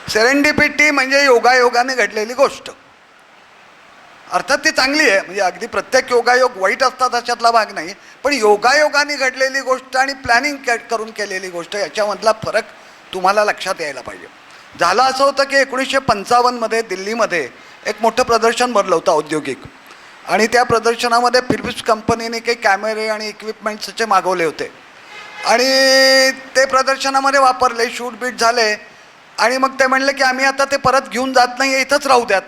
सेरेंडिपिटी म्हणजे योगायोगाने घडलेली गोष्ट. अर्थात ती चांगली आहे, म्हणजे अगदी प्रत्येक योगायोग वाईट असतात अशातला भाग नाही. पण योगायोगाने घडलेली गोष्ट आणि प्लॅनिंग करून केलेली गोष्ट याच्यामधला फरक तुम्हाला लक्षात यायला पाहिजे. झालं असं होतं की 1955मध्ये दिल्लीमध्ये एक मोठं प्रदर्शन भरलं होतं औद्योगिक. आणि त्या प्रदर्शनामध्ये फिलिप्स कंपनीने काही कॅमेरे आणि इक्विपमेंट्स असे मागवले होते आणि ते प्रदर्शनामध्ये वापरले, शूट बीट झाले. आणि मग ते म्हणले की आम्ही आता ते परत घेऊन जात नाही, इथंच राहू द्यात,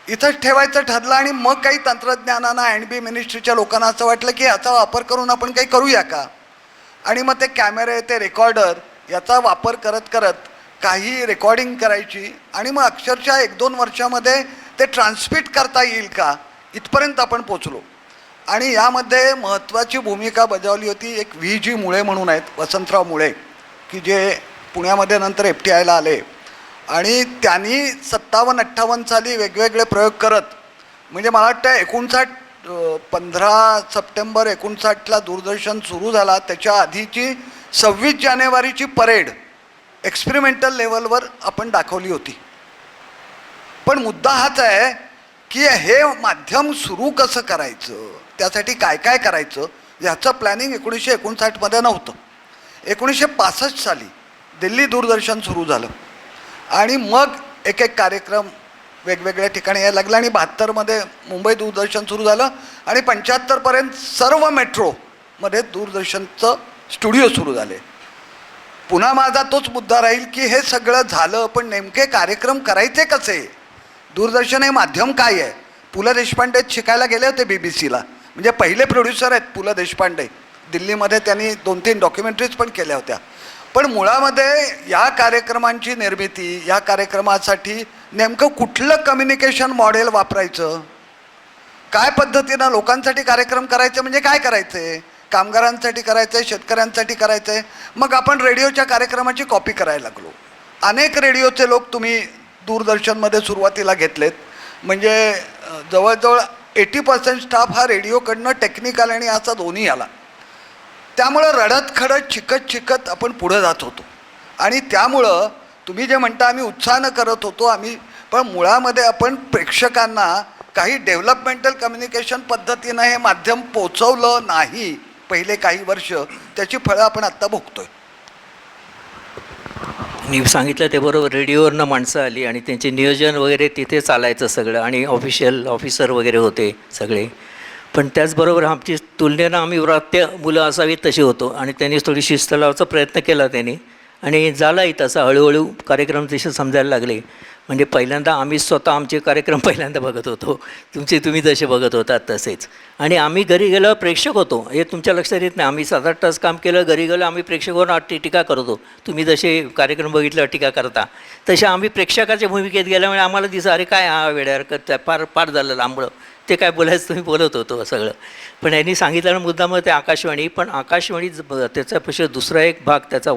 इथंच ठेवायचं ठरलं. आणि मग काही तंत्रज्ञानानं NB मिनिस्ट्रीच्या लोकांना असं वाटलं की याचा वापर करून आपण काही करूया का. आणि मग ते कॅमेरे, ते रेकॉर्डर याचा वापर करत करत काही रेकॉर्डिंग करायची आणि मग अक्षरशः 1-2 वर्षामध्ये ते ट्रान्समिट करता येईल का इथपर्यंत आपण पोचलो. आणि यामध्ये महत्त्वाची भूमिका बजावली होती एक VG मुळे म्हणून आहेत, वसंतराव मुळे, की जे पुण्यामध्ये नंतर FTIला आले. आणि त्यांनी 57-58 साली वेगवेगळे प्रयोग करत, म्हणजे मला वाटतं 15 सप्टेंबर 59ला दूरदर्शन सुरू झाला. त्याच्या आधीची 26 जानेवारीची परेड एक्सपेरिमेंटल लेवलवर आपण दाखवली होती. पण मुद्दा हाच आहे की हे माध्यम सुरू कसं करायचं, त्यासाठी काय काय करायचं याचं प्लॅनिंग 1959मध्ये नव्हतं. 1965 साली दिल्ली दूरदर्शन सुरू झालं आणि मग एक कार्यक्रम वेगवेगळ्या ठिकाणी यायला लागला. आणि 72मध्ये मुंबई दूरदर्शन सुरू झालं आणि 75पर्यंत सर्व मेट्रोमध्ये दूरदर्शनचं स्टुडिओ सुरू झाले. पुन्हा माझा तोच मुद्दा राहील की हे सगळं झालं, पण नेमके कार्यक्रम करायचे कसे. दूरदर्शन हे माध्यम काय आहे. पु ल देशपांडे शिकायला गेले होते BBCला, म्हणजे पहिले प्रोड्युसर आहेत पु ल देशपांडे. दिल्लीमध्ये त्यांनी 2-3 डॉक्युमेंटरीज पण केल्या होत्या. पण मुळामध्ये या कार्यक्रमांची निर्मिती, या कार्यक्रमासाठी नेमकं कुठलं कम्युनिकेशन मॉडेल वापरायचं, काय पद्धतीनं लोकांसाठी कार्यक्रम करायचे, म्हणजे काय करायचं आहे, कामगारांसाठी करायचं आहे, शेतकऱ्यांसाठी करायचं आहे. मग आपण रेडिओच्या कार्यक्रमाची कॉपी करायला लागलो. अनेक रेडिओचे लोक तुम्ही दूरदर्शनमध्ये सुरुवातीला घेतलेत. म्हणजे जवळजवळ 80% स्टाफ हा रेडिओकडनं टेक्निकल आणि असा दोन्ही आला. त्यामुळं रडत खडत शिकत शिकत आपण पुढं जात होतो. आणि त्यामुळं तुम्ही जे म्हणता आम्ही उत्साहानं करत होतो आम्ही, पण मुळामध्ये आपण प्रेक्षकांना काही डेव्हलपमेंटल कम्युनिकेशन पद्धतीनं हे माध्यम पोचवलं नाही पहिले काही वर्ष, त्याची फळं आपण आत्ता भोगतोय. मी सांगितलं ते बरोबर, रेडिओवरनं माणसं आली आणि त्यांचे नियोजन वगैरे तिथे चालायचं सगळं आणि ऑफिसर वगैरे होते सगळे. पण त्याचबरोबर आमची तुलनेनं आम्ही व्रात्य मुलं असावीत तशी होतो आणि त्यांनी थोडी शिस्त लावायचा प्रयत्न केला त्यांनी आणि झालाही तसा. हळूहळू कार्यक्रम तसे समजायला लागले. म्हणजे पहिल्यांदा आम्ही स्वतः आमचे कार्यक्रम पहिल्यांदा बघत होतो, तुम्ही जसे बघत होतात तसेच. आणि आम्ही घरी गेल्यावर प्रेक्षक होतो, हे तुमच्या लक्षात येत नाही. आम्ही 7-8 तास काम केलं, घरी गेलो आम्ही प्रेक्षकावर टीका करतो. तुम्ही जसे कार्यक्रम बघितल्यावर टीका करता तसे आम्ही प्रेक्षकाच्या भूमिकेत गेल्यामुळे आम्हाला दिसं अरे काय हा वेड्यासारखं फार झालं लांबळं, ते काय बोलायचं तुम्ही बोलत होतो सगळं. पण यांनी सांगितलं मुद्दा मग ते आकाशवाणी, पण आकाशवाणी त्याच्यापेक्षा दुसरा एक भाग त्याचा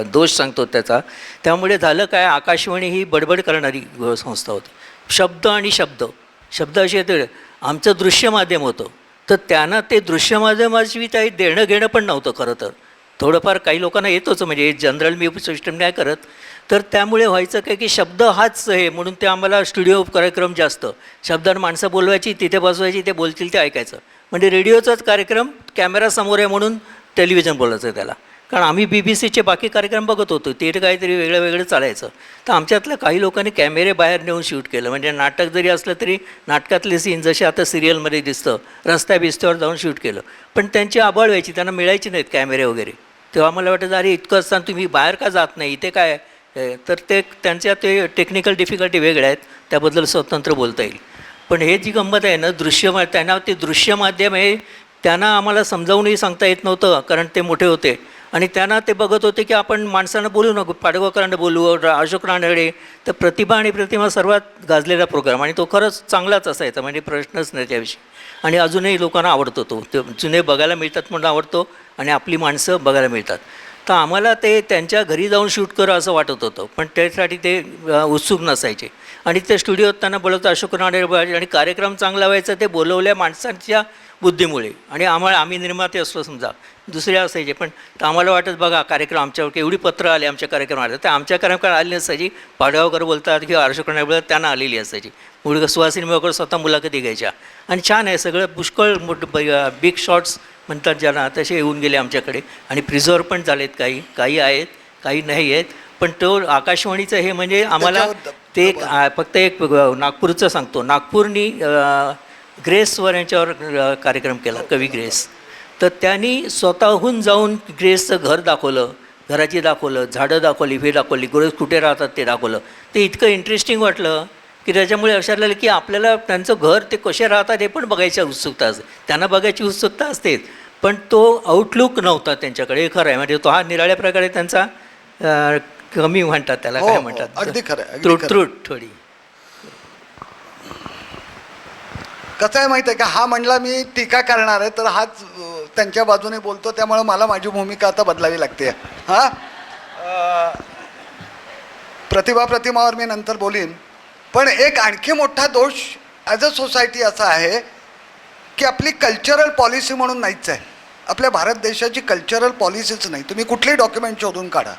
दोष सांगतो त्याचा. त्यामुळे झालं काय, आकाशवाणी ही बडबड करणारी संस्था होती. शब्द आणि शब्द असे येते. आमचं दृश्य माध्यम होतं, तर त्यांना ते दृश्य माध्यमाची काही देणं घेणं पण नव्हतं खरं तर. थोडंफार काही लोकांना येतोच, म्हणजे जनरल मी सिस्टम नाही करत. तर त्यामुळे व्हायचं काय की शब्द हाच आहे म्हणून ते आम्हाला स्टुडिओ कार्यक्रम जास्त शब्दांना माणसं बोलवायची, तिथे बसवायची, ते बोलतील ते ऐकायचं. म्हणजे रेडिओचाच कार्यक्रम कॅमेरा समोर आहे म्हणून टेलिव्हिजन बोलायचं त्याला. कारण आम्ही BBC बाकी कार्यक्रम बघत होतो, ते काहीतरी वेगळं चालायचं. तर आमच्यातल्या काही लोकांनी कॅमेरे बाहेर नेऊन शूट केलं. म्हणजे नाटक जरी असलं तरी नाटकातले सीन जसे आता सिरियलमध्ये दिसतं, रस्त्यावर जाऊन शूट केलं. पण त्यांची आबाळ व्हायची, त्यांना मिळायची नाहीत कॅमेरे वगैरे. तेव्हा मला वाटायचं अरे इतकं असताना तुम्ही बाहेर का जात नाही, इथे काय. तर ते त्यांच्या ते टेक्निकल डिफिकल्टी वेगळ्या आहेत, त्याबद्दल स्वतंत्र बोलता येईल. पण हे जी गंमत आहे ना, त्यांना ते दृश्य माध्यम आहे, त्यांना आम्हाला समजावूनही सांगता येत नव्हतं कारण ते मोठे होते. आणि त्यांना ते बघत होते की आपण माणसांना बोलू नको, पाडगावकरांना बोलू, अशोक रानडे. तर प्रतिभा सर्वात गाजलेला प्रोग्राम आणि तो खरंच चांगलाच असायचा, म्हणजे प्रश्नच नाही त्याविषयी. आणि अजूनही लोकांना आवडतो तो जुने बघायला मिळतात म्हणून आवडतो आणि आपली माणसं बघायला मिळतात. तर आम्हाला ते त्यांच्या घरी जाऊन शूट करा असं वाटत होतं, पण त्यासाठी ते उत्सुक नसायचे. आणि ते स्टुडिओत त्यांना बोलवतं अशोक रानडे आणि कार्यक्रम चांगला व्हायचा ते बोलवल्या माणसांच्या बुद्धीमुळे. आणि आम्ही निर्माते असलो समजा, दुसरे असायचे. पण आम्हाला वाटत बघा कार्यक्रम आमच्यावर एवढी पत्र आले आमच्या कार्यक्रमाला, तर आमच्या कार्यक्रमाला आली नसायची. पाडगावकर बोलतात किंवा अशोक रानडे बोलतात, त्यांना आलेली असायची. मुलगा सुहासिनी मोहोळकर स्वतः मुलाखती घ्यायच्या. आणि छान आहे सगळं, पुष्कळ बिग शॉट्स म्हणतात ज्यांना, तसे येऊन गेले आमच्याकडे. आणि प्रिझर्व पण झालेत, काही आहेत, काही नाही आहेत. पण तो आकाशवाणीचं हे म्हणजे आम्हाला ते फक्त एक नागपूरचं सांगतो. नागपूरनी ग्रेसवर यांच्यावर कार्यक्रम केला, कवी ग्रेस. तर त्यांनी स्वतःहून जाऊन ग्रेसचं घर दाखवलं, घराची दाखवलं, झाडं दाखवली, हे दाखवली, ग्रेस कुठे राहतात ते दाखवलं. ते इतकं इंटरेस्टिंग वाटलं की त्याच्यामुळे असं झालं की आपल्याला त्यांचं घर ते कसे राहतात हे पण बघायची उत्सुकता असते. त्यांना बघायची उत्सुकता असतेच, पण तो आउटलुक नव्हता त्यांच्याकडे. हे खरं आहे, म्हणजे तो हा निराळ्या प्रकारे त्यांचा कमी म्हणतात त्याला, काय म्हणतात, अगदी खरं, त्रुट थोडी. कसं आहे माहीत आहे का, हा म्हणला मी टीका करणार आहे तर हाच त्यांच्या बाजूने बोलतो, त्यामुळे मला माझी भूमिका आता बदलावी लागते. हां, प्रतिमावर मी नंतर बोलीन. पण एक आणखी मोठा दोष ॲज अ सोसायटी असा आहे की आपली कल्चरल पॉलिसी म्हणून नाहीच आहे. आपल्या भारत देशाची कल्चरल पॉलिसीच नाही. तुम्ही कुठलीही डॉक्युमेंट शोधून काढा,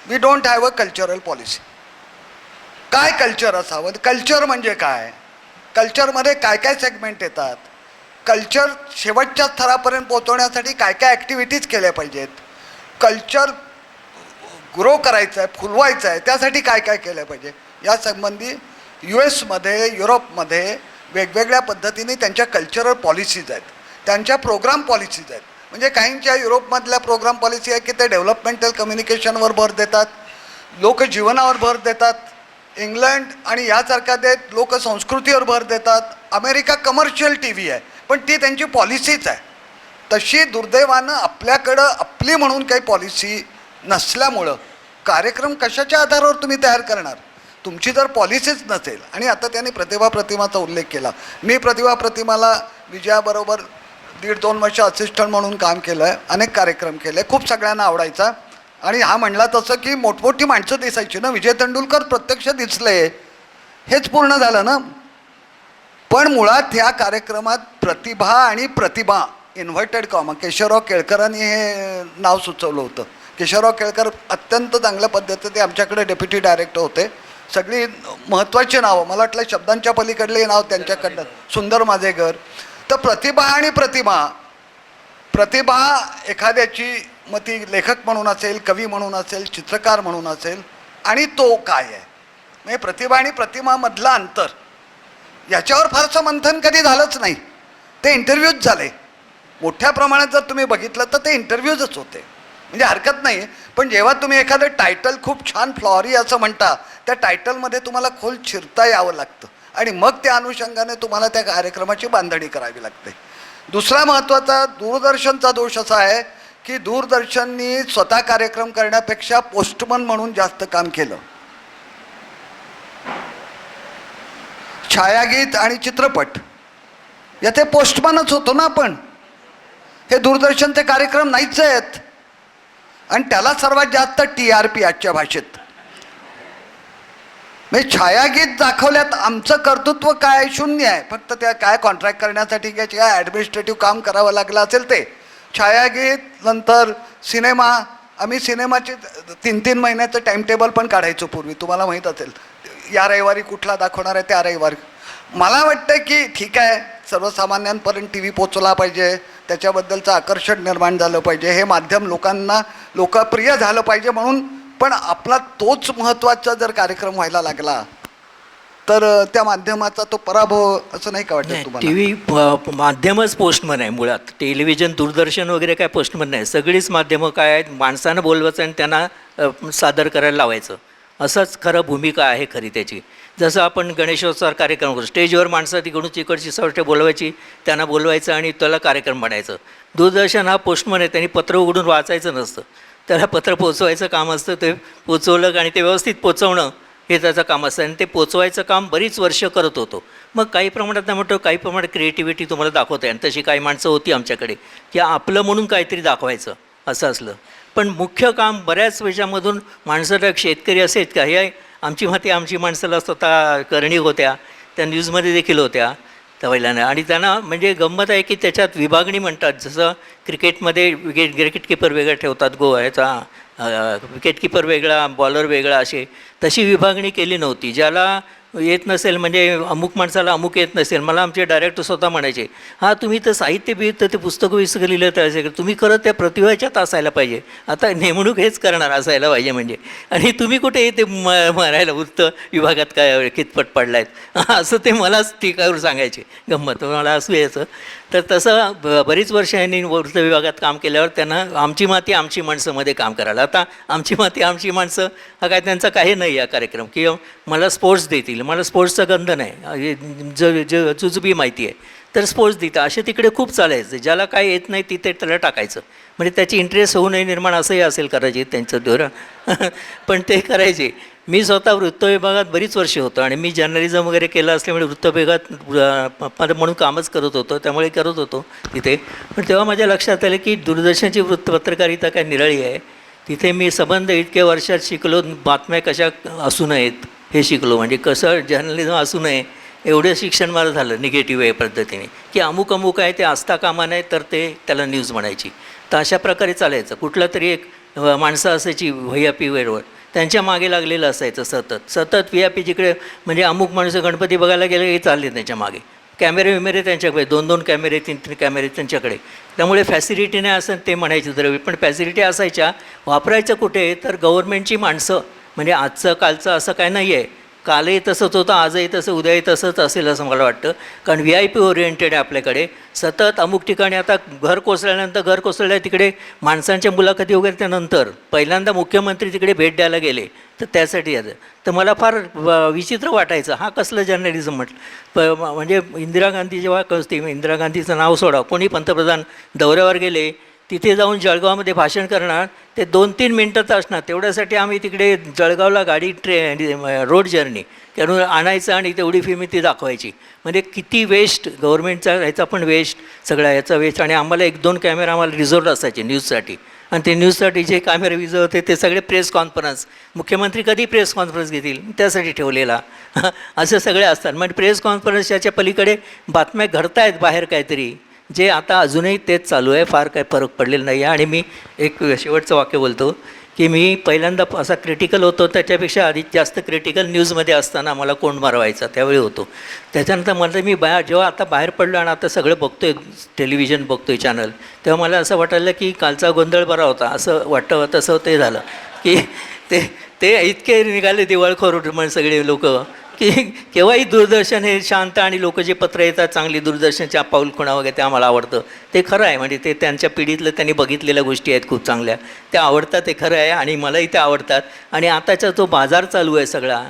we don't have a cultural policy. काय कल्चर असावं, कल्चर म्हणजे काय, कल्चरमध्ये काय काय सेगमेंट येतात, कल्चर शेवटच्या स्तरापर्यंत पोहोचवण्यासाठी काय काय ॲक्टिव्हिटीज केल्या पाहिजेत, कल्चर ग्रो करायचं आहे, फुलवायचं आहे, त्यासाठी काय काय केलं पाहिजे, या संबंधी US मध्ये, युरोपमध्ये वेगवेगळ्या पद्धतीने त्यांच्या कल्चरल पॉलिसीज आहेत, त्यांच्या प्रोग्राम पॉलिसीज आहेत. म्हणजे काहींच्या युरोपमधल्या प्रोग्राम पॉलिसी आहे की ते डेव्हलपमेंटल कम्युनिकेशनवर भर देतात, लोकजीवनावर भर देतात. इंग्लंड आणि यासारख्या देत लोकसंस्कृतीवर भर देतात. अमेरिका कमर्शियल TV आहे, पण ती त्यांची पॉलिसीच आहे. तशी दुर्दैवानं आपल्याकडं आपली म्हणून काही पॉलिसी नसल्यामुळं कार्यक्रम कशाच्या आधारावर तुम्ही तयार करणार, तुमची जर पॉलिसीच नसेल. आणि आता त्यांनी प्रतिमाचा उल्लेख केला. मी प्रतिमाला विजयाबरोबर 1.5-2 वर्ष असिस्टंट म्हणून काम केलं आहे, अनेक कार्यक्रम केले, खूप सगळ्यांना आवडायचा. आणि हा म्हणला तसं की मोठमोठी माणसं दिसायची ना, विजय तेंडुलकर प्रत्यक्ष दिसले, हेच पूर्ण झालं ना. पण मुळात ह्या कार्यक्रमात प्रतिभा इन्व्हर्टेड कॉमा, केशवराव केळकरांनी हे नाव सुचवलं होतं. केशवराव केळकर अत्यंत चांगल्या पद्धतीने आमच्याकडे डेप्युटी डायरेक्टर होते. सगळी महत्त्वाची नावं, मला वाटलं शब्दांच्या पलीकडले नाव त्यांच्याकडनं, सुंदर माझे घर. तर प्रतिभा आणि प्रतिभा एखाद्याची मग ती लेखक म्हणून असेल, कवी म्हणून असेल, चित्रकार म्हणून असेल, आणि तो काय आहे म्हणजे प्रतिभा आणि प्रतिमामधलं अंतर, याच्यावर फारसं मंथन कधी झालंच नाही. ते इंटरव्ह्यूज झाले मोठ्या प्रमाणात. जर तुम्ही बघितलं तर ते इंटरव्ह्यूजच होते, म्हणजे हरकत नाही. पण जेव्हा तुम्ही एखादं टायटल खूप छान फ्लॉरी असं म्हणता, त्या टायटलमध्ये तुम्हाला खोल शिरता यावं लागतं आणि मग त्या अनुषंगाने तुम्हाला त्या कार्यक्रमाची बांधणी करावी लागते. दुसरा महत्त्वाचा दूरदर्शनचा दोष असा आहे की दूरदर्शननी स्वतः कार्यक्रम करण्यापेक्षा पोस्टमन म्हणून जास्त काम केलं. छायागीत आणि चित्रपट याचे पोस्टमनच होतो ना आपण. हे दूरदर्शनचे कार्यक्रम नाहीच आहेत आणि त्याला सर्वात जास्त TRP आजच्या भाषेत. म्हणजे छायागीत दाखवल्यात आमचं कर्तृत्व काय, शून्य आहे. फक्त त्या काय कॉन्ट्रॅक्ट करण्यासाठी काय ॲडमिनिस्ट्रेटिव्ह काम करावं लागलं असेल ते. छायागीत, नंतर सिनेमा. आम्ही सिनेमाचे 3-3 महिन्याचं टाईमटेबल पण काढायचो पूर्वी, तुम्हाला माहीत असेल. या रविवारी कुठला दाखवणार आहे, त्या रविवारी. मला वाटतं की ठीक आहे, सर्वसामान्यांपर्यंत TV पोचवला पाहिजे, त्याच्याबद्दलचं आकर्षण निर्माण झालं पाहिजे, हे माध्यम लोकांना लोकप्रिय झालं पाहिजे म्हणून. पण आपला तोच महत्त्वाचा जर कार्यक्रम व्हायला लागला तर त्या माध्यमाचा तो पराभव असं नाही का वाटत तुम्हाला? TV माध्यमच पोस्टमन आहे मुळात. टेलिव्हिजन, दूरदर्शन वगैरे काय पोस्टमन नाही. सगळीच माध्यमं काय आहेत, माणसानं बोलवायचं आणि त्यांना सादर करायला लावायचं, असंच खरं भूमिका आहे खरी त्याची. जसं आपण गणेशोत्सव कार्यक्रम करतो, स्टेजवर माणसं तिकडून तिकडची सवष्ट बोलवायची, त्यांना बोलवायचं आणि त्याला कार्यक्रम बनायचं. दूरदर्शन हा पोस्टमन आहे, त्यांनी पत्र उघडून वाचायचं नसतं, त्याला पत्र पोचवायचं काम असतं. ते पोचवलं आणि ते व्यवस्थित पोचवणं हे त्याचं काम असतं आणि ते पोचवायचं काम बरीच वर्ष करत होतो. मग काही प्रमाणात नाही म्हणतो, काही प्रमाणात क्रिएटिव्हिटी तुम्हाला दाखवता येईल. तशी काही माणसं होती आमच्याकडे की आपलं म्हणून काहीतरी दाखवायचं असं असलं. पण मुख्य काम बऱ्याच वेळामधून माणसाला, शेतकरी असेल का, हे आमची माणसाला स्वतः करणी होत्या, त्या न्यूजमध्ये देखील होत्या पहिल्यांदा. आणि त्यांना म्हणजे गंमत आहे की त्याच्यात विभागणी म्हणतात. जसं क्रिकेटमध्ये विकेट कीपर वेगळं ठेवतात, विकेट कीपर वेगळा, बॉलर वेगळा, असे तशी विभागणी केली नव्हती. ज्याला येत नसेल, म्हणजे अमुक माणसाला अमुक येत नसेल, मला आमचे डायरेक्टर स्वतः म्हणायचे, हां तुम्ही तर साहित्य तर ते पुस्तकं विस्तकं लिहिलं तर असेल, तुम्ही खरं त्या प्रतिभाच्यात असायला पाहिजे. आता नेमणूक हेच करणार असायला पाहिजे म्हणजे, आणि तुम्ही कुठे ते मारायला वृत्त विभागात काय कितपट पडला आहेत असं ते मलाच टीकावर सांगायचे. गंमत मला असू यायचं. तर तसं बरीच वर्ष यांनी वृत्त विभागात काम केल्यावर त्यांना आमची माती आमची माणसंमध्ये काम करायला. आता आमची माती आमची माणसं हा काय त्यांचा काही नाही या कार्यक्रम, की मला स्पोर्ट्स देतील, मला स्पोर्ट्सचा गंध नाही, जुजबी माहिती आहे तर स्पोर्ट्स देतं, असे तिकडे खूप चालायचं. ज्याला काय येत नाही तिथे त्याला टाकायचं, म्हणजे त्याची इंटरेस्ट होऊ नये निर्माण, असंही असेल कदाचित त्यांचं धोरण पण ते करायचे. मी स्वतः वृत्त विभागात बरीच वर्षे होतो आणि मी जर्नलिझम वगैरे केलं असल्यामुळे वृत्त विभागात म्हणून कामच करत होतो, त्यामुळे करत होतो तिथे. पण तेव्हा माझ्या लक्षात आलं की दूरदर्शनची पत्रकारिता काय निराळी आहे. तिथे मी संबंध इतक्या वर्षात शिकलो, बातम्या कशा असू नयेत हे शिकलो, म्हणजे कसं जर्नलिझम असू नये एवढं शिक्षण मला झालं निगेटिव्ह या पद्धतीने, की अमुक आहे ते असता कामा नये तर ते त्याला न्यूज म्हणायची. तर अशा प्रकारे चालायचं. कुठलं तरी एक माणसं असायची व्ही वेळवर, त्यांच्या मागे लागलेलं असायचं सतत व्ही जिकडे, म्हणजे अमुक माणसं गणपती बघायला गेले हे चालले त्यांच्या मागे, कॅमेरे त्यांच्याकडे 2-2 कॅमेरे 3-3 कॅमेरे त्यांच्याकडे. त्यामुळे फॅसिलिटी नाही असं ते म्हणायचे द्रवी, पण फॅसिलिटी असायच्या. वापरायचं कुठे तर गव्हर्नमेंटची माणसं, म्हणजे आजचं कालचं असं काय नाही आहे, कालही तसंच होतं, आजही तसं, उद्याही तसंच असेल असं मला वाटतं. कारण VIP ओरिएंटेड आहे आपल्याकडे. सतत अमुक ठिकाणी आता घर कोसळल्या तिकडे माणसांच्या मुलाखती वगैरे, त्यानंतर पहिल्यांदा मुख्यमंत्री तिकडे भेट द्यायला गेले तर त्यासाठी यायचं. तर मला फार विचित्र वाटायचं, हा कसलं जर्नलिझम म्हटलं. म्हणजे इंदिरा गांधी जेव्हा इंदिरा गांधीचं नाव सोडा, कोणी पंतप्रधान दौऱ्यावर गेले तिथे जाऊन जळगावमध्ये भाषण करणार, ते 2-3 मिनटाचं असणार. तेवढ्यासाठी आम्ही तिकडे जळगावला गाडी रोड जर्नी करून आणायचं आणि तेवढी फी मी ती दाखवायची. म्हणजे किती वेस्ट, गव्हर्नमेंटचा ह्याचा पण वेस्ट, सगळा ह्याचा वेस्ट. आणि आम्हाला 1-2 कॅमेरा आम्हाला रिझर्व्ड असायचे न्यूजसाठी, आणि ते न्यूजसाठी जे कॅमेरे रिझर्व होते ते सगळे प्रेस कॉन्फरन्स, मुख्यमंत्री कधी प्रेस कॉन्फरन्स घेतील त्यासाठी ठेवलेला असं सगळे असतात. म्हणजे प्रेस कॉन्फरन्सच्या पलीकडे बातम्या घडतायत बाहेर काहीतरी, जे आता अजूनही तेच चालू आहे, फार काही फरक पडलेला नाही आहे. आणि मी एक शेवटचं वाक्य बोलतो की मी पहिल्यांदा असा क्रिटिकल होतो, त्याच्यापेक्षा आधी जास्त क्रिटिकल न्यूजमध्ये असताना मला कोण मारवायचा त्यावेळी होतो. त्याच्यानंतर मला मी जेव्हा आता बाहेर पडलो आणि आता सगळं बघतो आहे, टेलिव्हिजन बघतो आहे चॅनल, तेव्हा मला असं वाटायला की कालचा गोंधळ बरा होता असं वाटतं. तसं ते झालं की ते इतके निघाले दिवाळखोर म्हणून सगळे लोक की केव्हाही दूरदर्शन हे शांत आणि लोक जे पत्र येतात चांगली दूरदर्शनच्या पाऊलखुणा वगैरे ते आम्हाला आवडतं. ते खरं आहे, म्हणजे ते त्यांच्या पिढीतलं त्यांनी बघितलेल्या गोष्टी आहेत खूप चांगल्या, त्या आवडतात, ते खरं आहे आणि मलाही त्या आवडतात. आणि आताचा जो बाजार चालू आहे सगळा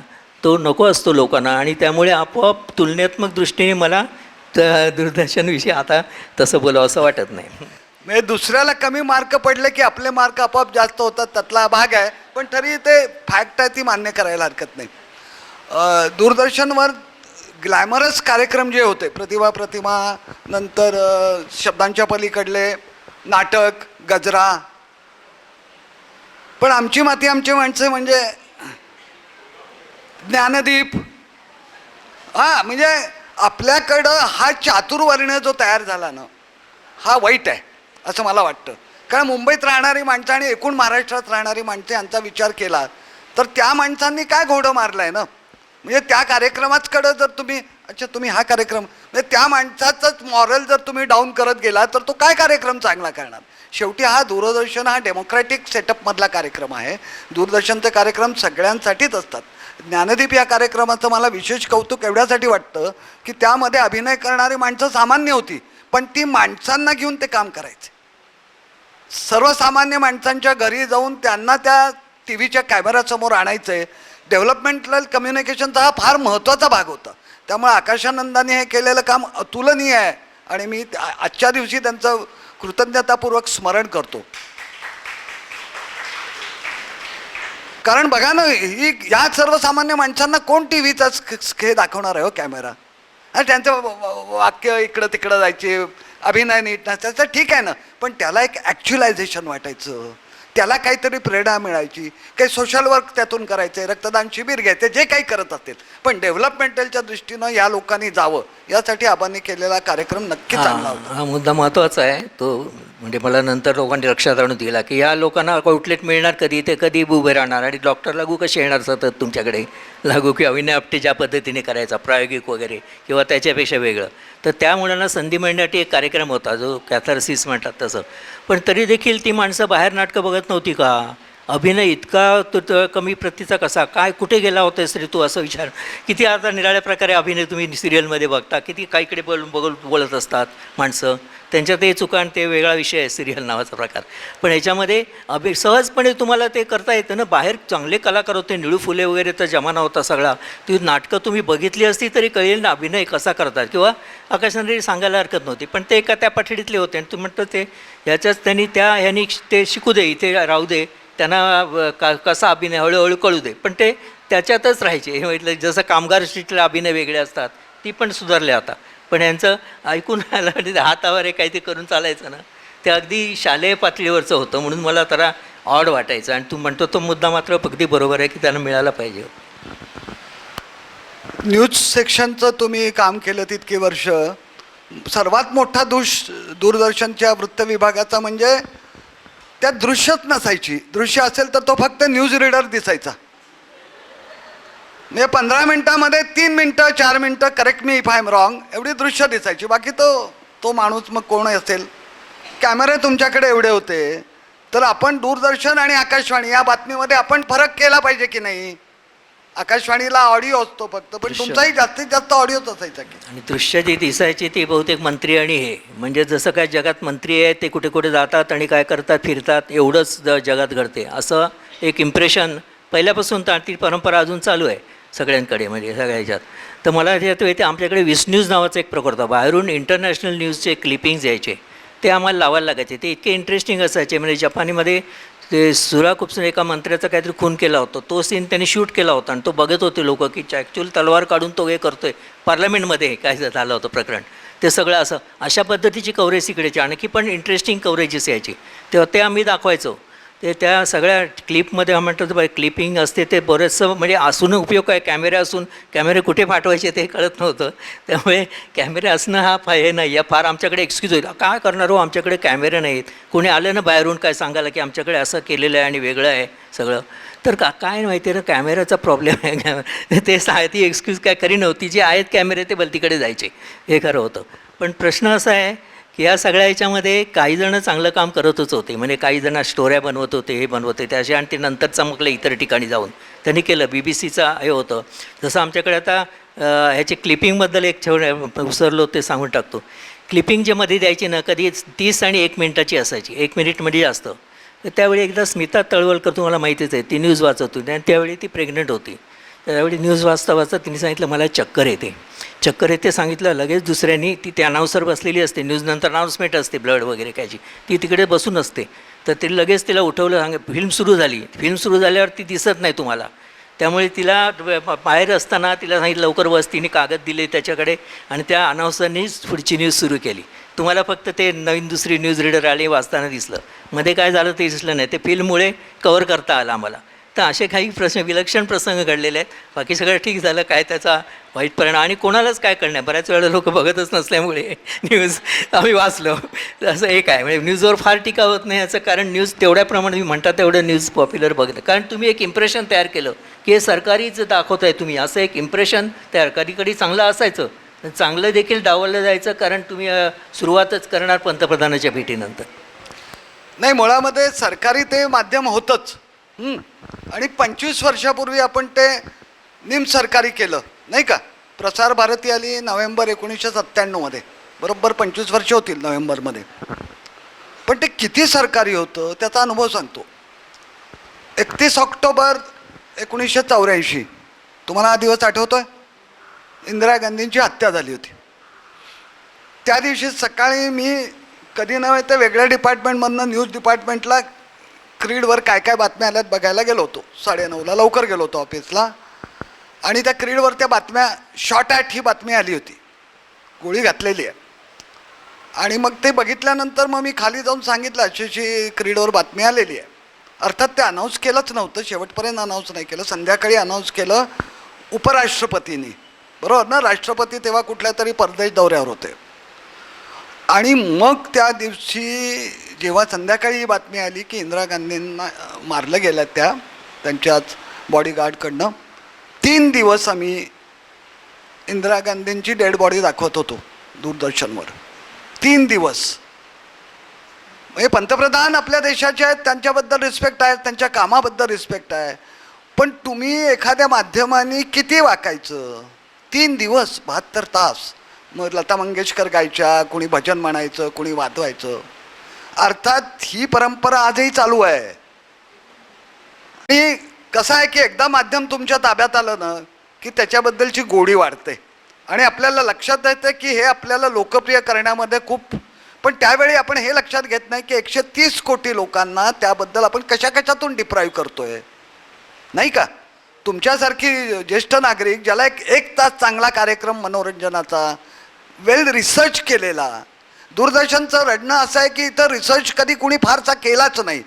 तो नको असतो लोकांना, आणि त्यामुळे आपोआप तुलनात्मक दृष्टीने मला दूरदर्शनविषयी आता तसं बोलावं असं वाटत नाही. म्हणजे दुसऱ्याला कमी मार्क पडले की आपले मार्क आपोआप जास्त होतात, त्यातला हा भाग आहे. पण तरी ते फॅक्ट आहे, ती मान्य करायला हरकत नाही. दूरदर्शनवर ग्लॅमरस कार्यक्रम जे होते, प्रतिमा नंतर शब्दांच्या पलीकडले, नाटक, गजरा, पण आमची माती आमची माणसं म्हणजे ज्ञानदीप, म्हणजे आपल्याकडं हा चातुर्वर्ण जो तयार झाला ना, हा वाईट आहे असं मला वाटतं. कारण मुंबईत राहणारी माणसं आणि एकूण महाराष्ट्रात राहणारी माणसं यांचा विचार केला तर त्या माणसांनी काय घोडं मारलं आहे ना. म्हणजे त्या कार्यक्रमाचकडं जर तुम्ही हा कार्यक्रम, म्हणजे त्या माणसाचंच मॉरल जर तुम्ही डाऊन करत गेला तर तो काय कार्यक्रम चांगला करणार. शेवटी हा दूरदर्शन हा डेमोक्रॅटिक सेटअपमधला कार्यक्रम आहे. दूरदर्शनचे कार्यक्रम सगळ्यांसाठीच असतात. ज्ञानदीप या कार्यक्रमाचं मला विशेष कौतुक एवढ्यासाठी वाटतं की त्यामध्ये अभिनय करणारी माणसं सामान्य होती, पण ती माणसांना घेऊन ते काम करायचे. सर्वसामान्य माणसांच्या घरी जाऊन त्यांना त्या टी व्हीच्या कॅमेऱ्यासमोर आणायचं आहे. डेव्हलपमेंटल कम्युनिकेशनचा हा फार महत्त्वाचा भाग होता. त्यामुळे आकाशानंदाने हे केलेलं काम अतुलनीय आहे आणि मी आजच्या दिवशी त्यांचं कृतज्ञतापूर्वक स्मरण करतो. कारण बघा ना, या सर्वसामान्य माणसांना कोण टी व्हीचा हे दाखवणार आहे हो, कॅमेरा. आणि त्यांचं वाक्य इकडं तिकडं जायचे, अभिनय नीट नसायचं, ठीक आहे ना, पण त्याला एक ॲक्च्युलायझेशन वाटायचं, त्याला काहीतरी प्रेरणा मिळायची, काही सोशल वर्क त्यातून करायचे, रक्तदान शिबिर घ्यायचे, जे काही करत असतील. पण डेव्हलपमेंटलच्या दृष्टीनं या लोकांनी जावं यासाठी आबांनी केलेला कार्यक्रम नक्की चांगला होता. हा मुद्दा महत्त्वाचा आहे तो. म्हणजे मला नंतर लोकांनी लक्षात आणून दिला की या लोकांना आउटलेट मिळणार कधी, ते कधी उभे राहणार, आणि डॉक्टर लागू कसे येणार सतत तुमच्याकडे, लागू की अभिनय आपटे ज्या पद्धतीने करायचा प्रायोगिक वगैरे किंवा त्याच्यापेक्षा वेगळं. तर त्या मुलांना संधी मिळण्यासाठी एक कार्यक्रम होता जो कॅथार्सिस म्हणतात तसं. पण तरी देखील ती माणसं बाहेर नाटकं बघत नव्हती का. अभिनय इतका तो कमी प्रतीचा कसा काय, कुठे गेला होतास रे तू, असं विचार. किती आता निराळ्या प्रकारे अभिनय तुम्ही सिरियलमध्ये बघता, किती काहीकडे बोलत असतात माणसं, त्यांच्यात ते चुका आणि ते वेगळा विषय आहे सिरियल नावाचा प्रकार. पण ह्याच्यामध्ये सहजपणे तुम्हाला ते करता येतं ना. बाहेर चांगले कलाकार होते, निळू फुले वगैरे तर जमाना होता सगळा. ती नाटकं तुम्ही बघितली असती तरी कळेल ना अभिनय कसा करतात, किंवा आकाशनंदी सांगायला हरकत नव्हती. पण ते एका त्या पाठडीतले होते आणि तुम्ही म्हणतं ते ह्याच्याच त्यांनी ह्यांनी ते शिकू दे, इथे राहू दे, त्यांना कसा अभिनय हळूहळू कळू दे, पण ते त्याच्यातच राहायचे. हे म्हटलं जसं कामगार स्ट्रीटला अभिनय वेगळे असतात, ती पण सुधारले आता. पण यांचं ऐकून आलं म्हणजे हातावर काही ते करून चालायचं ना, ते अगदी शालेय पातळीवरचं होतं. म्हणून मला जरा ऑड वाटायचं. आणि तू म्हणतो तो मुद्दा मात्र अगदी बरोबर आहे की त्यांना मिळाला पाहिजे. न्यूज सेक्शनचं तुम्ही काम केलं तितकी वर्ष. सर्वात मोठा दोष दूरदर्शनच्या वृत्त विभागाचा म्हणजे त्यात दृश्यच नसायची. दृश्य असेल तर तो फक्त न्यूज रीडर दिसायचा. म्हणजे 15 मिनटामध्ये 3 मिनटं 4 मिनटं, correct me if I am wrong, एवढी दृश्य दिसायची. बाकी तो माणूस मग कोण असेल. कॅमेरे तुमच्याकडे एवढे होते तर आपण दूरदर्शन आणि आकाशवाणी या बातमीमध्ये आपण फरक केला पाहिजे की नाही. आकाशवाणीला ऑडिओ असतो फक्त, पण तुमचाही जास्तीत जास्त ऑडिओच असायचा की. आणि दृश्य जी दिसायची ती बहुतेक मंत्री आणि हे म्हणजे जसं काय जगात मंत्री आहेत ते कुठे कुठे जातात आणि काय करतात फिरतात एवढंच जगात घडते असं एक इम्प्रेशन पहिल्यापासून ती परंपरा अजून चालू आहे सगळ्यांकडे, म्हणजे सगळ्या ह्याच्यात. तर मला येतो ते आमच्याकडे विस न्यूज नावाचा एक प्रकार होता. बाहेरून इंटरनॅशनल न्यूजचे क्लिपिंग्स यायचे, ते आम्हाला लावायला लागायचे. ते इतके इंटरेस्टिंग असायचे. म्हणजे जपानीमध्ये ते सुराकुपसून एका मंत्र्याचा काहीतरी खून केला होता, तो सीन त्यांनी शूट केला होता आणि तो बघत होते लोक की ॲक्च्युअल तलवार काढून तो हे करतोय. पार्लमेंटमध्ये काय झालं होतं प्रकरण, ते सगळं असं अशा पद्धतीची कव्हरेज इकडेची. आणखी पण इंटरेस्टिंग कव्हरेजेस यायची तेव्हा ते आम्ही दाखवायचो. ते त्या सगळ्या क्लिपमध्ये म्हणतात क्लिपिंग असते ते बरंचसं म्हणजे असून उपयोग आहे, कॅमेरे असून कॅमेरे कुठे पाठवायचे ते कळत नव्हतं. त्यामुळे कॅमेरे असणं हा हे नाही आहे, फार आमच्याकडे एक्सक्यूज होईल, काय करणार हो आमच्याकडे कॅमेरे नाहीत, कोणी आलं ना बाहेरून काय सांगायला की आमच्याकडे असं केलेलं आहे आणि वेगळं आहे सगळं, तर काय माहिती आहे ना कॅमेऱ्याचा प्रॉब्लेम आहे. ते ती एक्सक्यूज काय खरी नव्हती, जे आहेत कॅमेरे ते भलतीकडे जायचे, हे खरं होतं. पण प्रश्न असा आहे की या सगळ्या याच्यामध्ये काही जण चांगलं काम करतच होते, म्हणजे काही जण स्टोऱ्या बनवत होते, हे बनवत होते असे, आणि ते नंतर चमकलं इतर ठिकाणी जाऊन त्यांनी केलं. BBC हे होतं. जसं आमच्याकडे आता ह्याचे क्लिपिंगबद्दल एक उसरलो ते सांगून टाकतो. क्लिपिंग जे मध्ये द्यायची ना कधी 30 आणि 1 मिनिटाची असायची, 1 मिनिट म्हणजे जास्त. तर त्यावेळी एकदा स्मिता तळवलकर तुम्हाला माहितीच आहे, ती न्यूज वाचत होती आणि त्यावेळी ती प्रेग्नंट होती. त्यावेळी न्यूज वाचता वाचता तिने सांगितलं मला चक्कर येते सांगितलं. लगेच दुसऱ्यांनी ती अनाऊन्सर बसलेली असते, न्यूजनंतर अनाऊन्समेंट असते ब्लड वगैरे कायची, ती तिकडे बसून असते. तर ते लगेच तिला उठवलं, फिल्म सुरू झाल्यावर ती दिसत नाही तुम्हाला, त्यामुळे तिला बाहेर असताना तिला सांगितलं लवकर बस. तिने कागद दिले त्याच्याकडे आणि त्या अनाऊन्सरनीच पुढची न्यूज सुरू केली. तुम्हाला फक्त ते नवीन दुसरी न्यूज रीडर आली वाचताना दिसलं, मध्ये काय झालं ते दिसलं नाही. ते फिल्ममुळे कवर करता आलं आम्हाला. तर असे काही विलक्षण प्रसंग घडलेले आहेत. बाकी सगळं ठीक झालं, काय त्याचा वाईट परिणाम आणि कोणालाच काय कळणार, बऱ्याच वेळा लोक बघतच नसल्यामुळे न्यूज आम्ही वाचलो, असं एक आहे. म्हणजे न्यूजवर फार टीका होत नाही याचं कारण न्यूज तेवढ्या प्रमाणात मी म्हणता तेवढं न्यूज पॉप्युलर बघतं. कारण तुम्ही एक इम्प्रेशन तयार केलं की हे सरकारीच दाखवत आहे तुम्ही, असं एक इम्प्रेशन तयार. कधी चांगलं असायचं, चांगलं देखील डावललं जायचं, कारण तुम्ही सुरुवातच करणार पंतप्रधानाच्या भेटीनंतर. नाही, मुळामध्ये सरकारी ते माध्यम होतंच. आणि 25 वर्षापूर्वी आपण ते निमसरकारी केलं नाही का. प्रसार भारती आली नोव्हेंबर 1997 बरोबर 25 वर्ष होतील नोव्हेंबरमध्ये. पण ते किती सरकारी होतं त्याचा अनुभव सांगतो. 31 ऑक्टोबर 1984 तुम्हाला हा दिवस आठवतोय? इंदिरा गांधींची हत्या झाली होती. त्या दिवशी सकाळी मी कधी नव्हे तर वेगळ्या डिपार्टमेंटमधनं न्यूज डिपार्टमेंटला क्रीडवर काय काय बातम्या आल्यात बघायला गेलो होतो. 9:30 लवकर गेलो होतो ऑफिसला. आणि त्या क्रीडवर त्या बातम्या शॉर्ट ॲट ही बातमी आली होती, गोळी घातलेली आहे. आणि मग ते बघितल्यानंतर मग मी खाली जाऊन सांगितलं अशी क्रीडवर बातमी आलेली आहे. अर्थात ते अनाऊन्स केलंच नव्हतं, शेवटपर्यंत अनाऊन्स नाही केलं, संध्याकाळी अनाऊन्स केलं उपराष्ट्रपतींनी, बरोबर ना. राष्ट्रपती तेव्हा कुठल्या तरी परदेश दौऱ्यावर होते. आणि मग त्या दिवशी जेव्हा संध्याकाळी ही बातमी आली की इंदिरा गांधींना मारलं गेलं त्यांच्याच बॉडीगार्डकडनं, 3 दिवस आम्ही इंदिरा गांधींची डेड बॉडी दाखवत होतो दूरदर्शनवर. 3 दिवस. म्हणजे पंतप्रधान आपल्या देशाचे आहेत, त्यांच्याबद्दल रिस्पेक्ट आहे, त्यांच्या कामाबद्दल रिस्पेक्ट आहे. पण तुम्ही एखाद्या माध्यमाने किती वाकायचं? 3 दिवस 72 तास. मग लता मंगेशकर गायच्या, कोणी भजन म्हणायचं, कोणी वाजवायचं. अर्थात ही परंपरा आजही चालू आहे. आणि कसं आहे की एकदा माध्यम तुमच्या ताब्यात आलं ना की त्याच्याबद्दलची गोडी वाढते आणि आपल्याला लक्षात येतं की हे आपल्याला लोकप्रिय करण्यामध्ये खूप. पण त्यावेळी आपण हे लक्षात घेत नाही की 130 कोटी लोकांना त्याबद्दल आपण कशातून डिप्राईव्ह करतोय, नाही का. तुमच्यासारखी ज्येष्ठ नागरिक ज्याला एक तास चांगला कार्यक्रम मनोरंजनाचा वेल रिसर्च केलेला. दूरदर्शनचं रडणं असं आहे की इथं रिसर्च कधी कुणी फारसा केलाच नाही.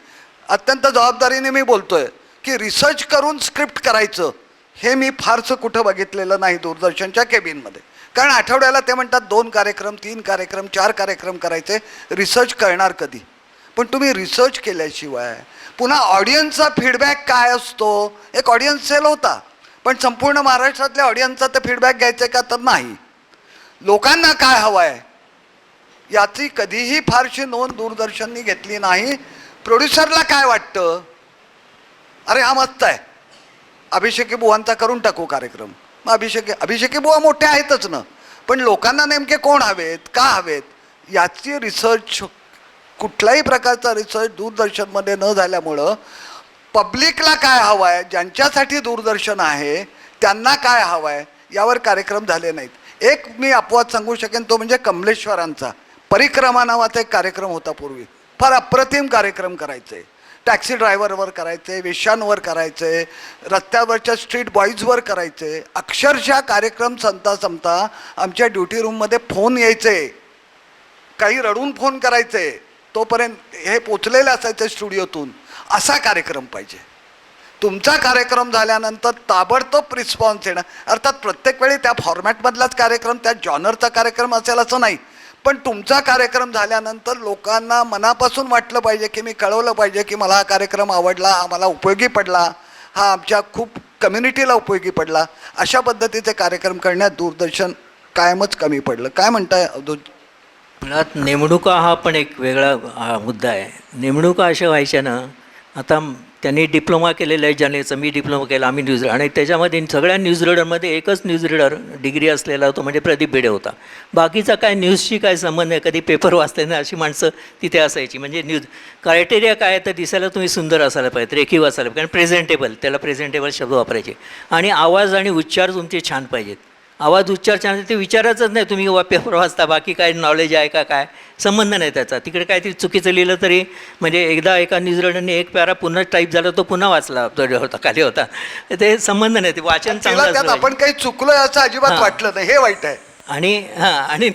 अत्यंत जबाबदारीने मी बोलतोय की रिसर्च करून स्क्रिप्ट करायचं हे मी फारसं कुठं बघितलेलं नाही दूरदर्शनच्या केबिनमध्ये. कारण आठवड्याला ते म्हणतात 2 कार्यक्रम 3 कार्यक्रम 4 कार्यक्रम करायचे, रिसर्च करणार कधी. पण तुम्ही रिसर्च केल्याशिवाय पुन्हा ऑडियन्सचा फीडबॅक काय असतो. एक ऑडियन्स सेल होता, पण संपूर्ण महाराष्ट्रातल्या ऑडियन्सचा तर फीडबॅक घ्यायचा आहे का तर नाही. लोकांना काय हवं आहे याची कधीही फारशी नोंद दूरदर्शननी घेतली नाही. प्रोड्युसरला काय वाटतं, अरे हा मस्त आहे, अभिषेकी बुवांचा करून टाकू कार्यक्रम. मग अभिषेकी बुवा मोठे आहेतच ना, पण लोकांना नेमके कोण हवेत, का हवेत याची रिसर्च, कुठल्याही प्रकारचा रिसर्च दूरदर्शनमध्ये न झाल्यामुळं पब्लिकला काय हवं आहे, ज्यांच्यासाठी दूरदर्शन आहे त्यांना काय हवं आहे यावर कार्यक्रम झाले नाहीत. एक मी अपवाद सांगू शकेन, तो म्हणजे कमलेश्वरांचा परिक्रमा नावाचा एक कार्यक्रम होता पूर्वी. फार अप्रतिम कार्यक्रम करायचे. टॅक्सी ड्रायव्हरवर करायचे, वेश्यांवर करायचे, रस्त्यावरच्या स्ट्रीट बॉईजवर करायचे. अक्षरशः कार्यक्रम संपता आमच्या ड्युटी रूममध्ये फोन यायचे, काही रडून फोन करायचे, तोपर्यंत हे पोचलेले असायचे स्टुडिओतून. असा कार्यक्रम पाहिजे. तुमचा कार्यक्रम झाल्यानंतर ताबडतोब रिस्पॉन्स येणं, अर्थात प्रत्येक वेळी त्या फॉर्मॅटमधलाच कार्यक्रम, त्या जॉनरचा कार्यक्रम असेल असं नाही, पण तुमचा कार्यक्रम झाल्यानंतर लोकांना मनापासून वाटलं पाहिजे की मी कळवलं पाहिजे की मला हा कार्यक्रम आवडला, हा मला उपयोगी पडला, हा आमच्या खूप कम्युनिटीला उपयोगी पडला. अशा पद्धतीचे कार्यक्रम करण्यात दूरदर्शन कायमच कमी पडलं. काय म्हणताय अवधूत? मुळात नेमणुका हा पण एक वेगळा मुद्दा आहे. नेमणुका अशा व्हायच्या ना, आता त्यांनी डिप्लोमा केलेलं आहे, ज्यानेचं मी डिप्लोमा केला, आम्ही न्यूज आणि त्याच्यामध्ये सगळ्या न्यूज रीडरमध्ये एकच न्यूज रीडर डिग्री असलेला होता, म्हणजे प्रदीप भिडे होता. बाकीचा काय न्यूजशी काय संबंध आहे, कधी पेपर वाचले नाही अशी माणसं तिथे असायची. म्हणजे न्यूज क्रायटेरिया काय आहे, तर दिसायला तुम्ही सुंदर असायला पाहिजे, रेखीव असायला पाहिजे, कारण प्रेझेंटेबल, त्याला प्रेझेंटेबल शब्द वापरायचे, आणि आवाज आणि उच्चार तुमचे छान पाहिजेत. आवाज उच्चार छान, ते विचारायचंच नाही तुम्ही पेपर वाचता, बाकी काय नॉलेज आहे का, काय संबंध नाही त्याचा. तिकडे काहीतरी चुकीचं लिहिलं तरी, म्हणजे एकदा एका न्यूजरीडरने एक पॅरा पुन्हा टाईप झाला, तो पुन्हा वाचला होता, खाली होता, ते संबंध नाही, ते वाचन चांगलं त्यात असलं आपण काही चुकलोय असं अजिबात हां. वाटलं नाही, हे वाईट आहे. आणि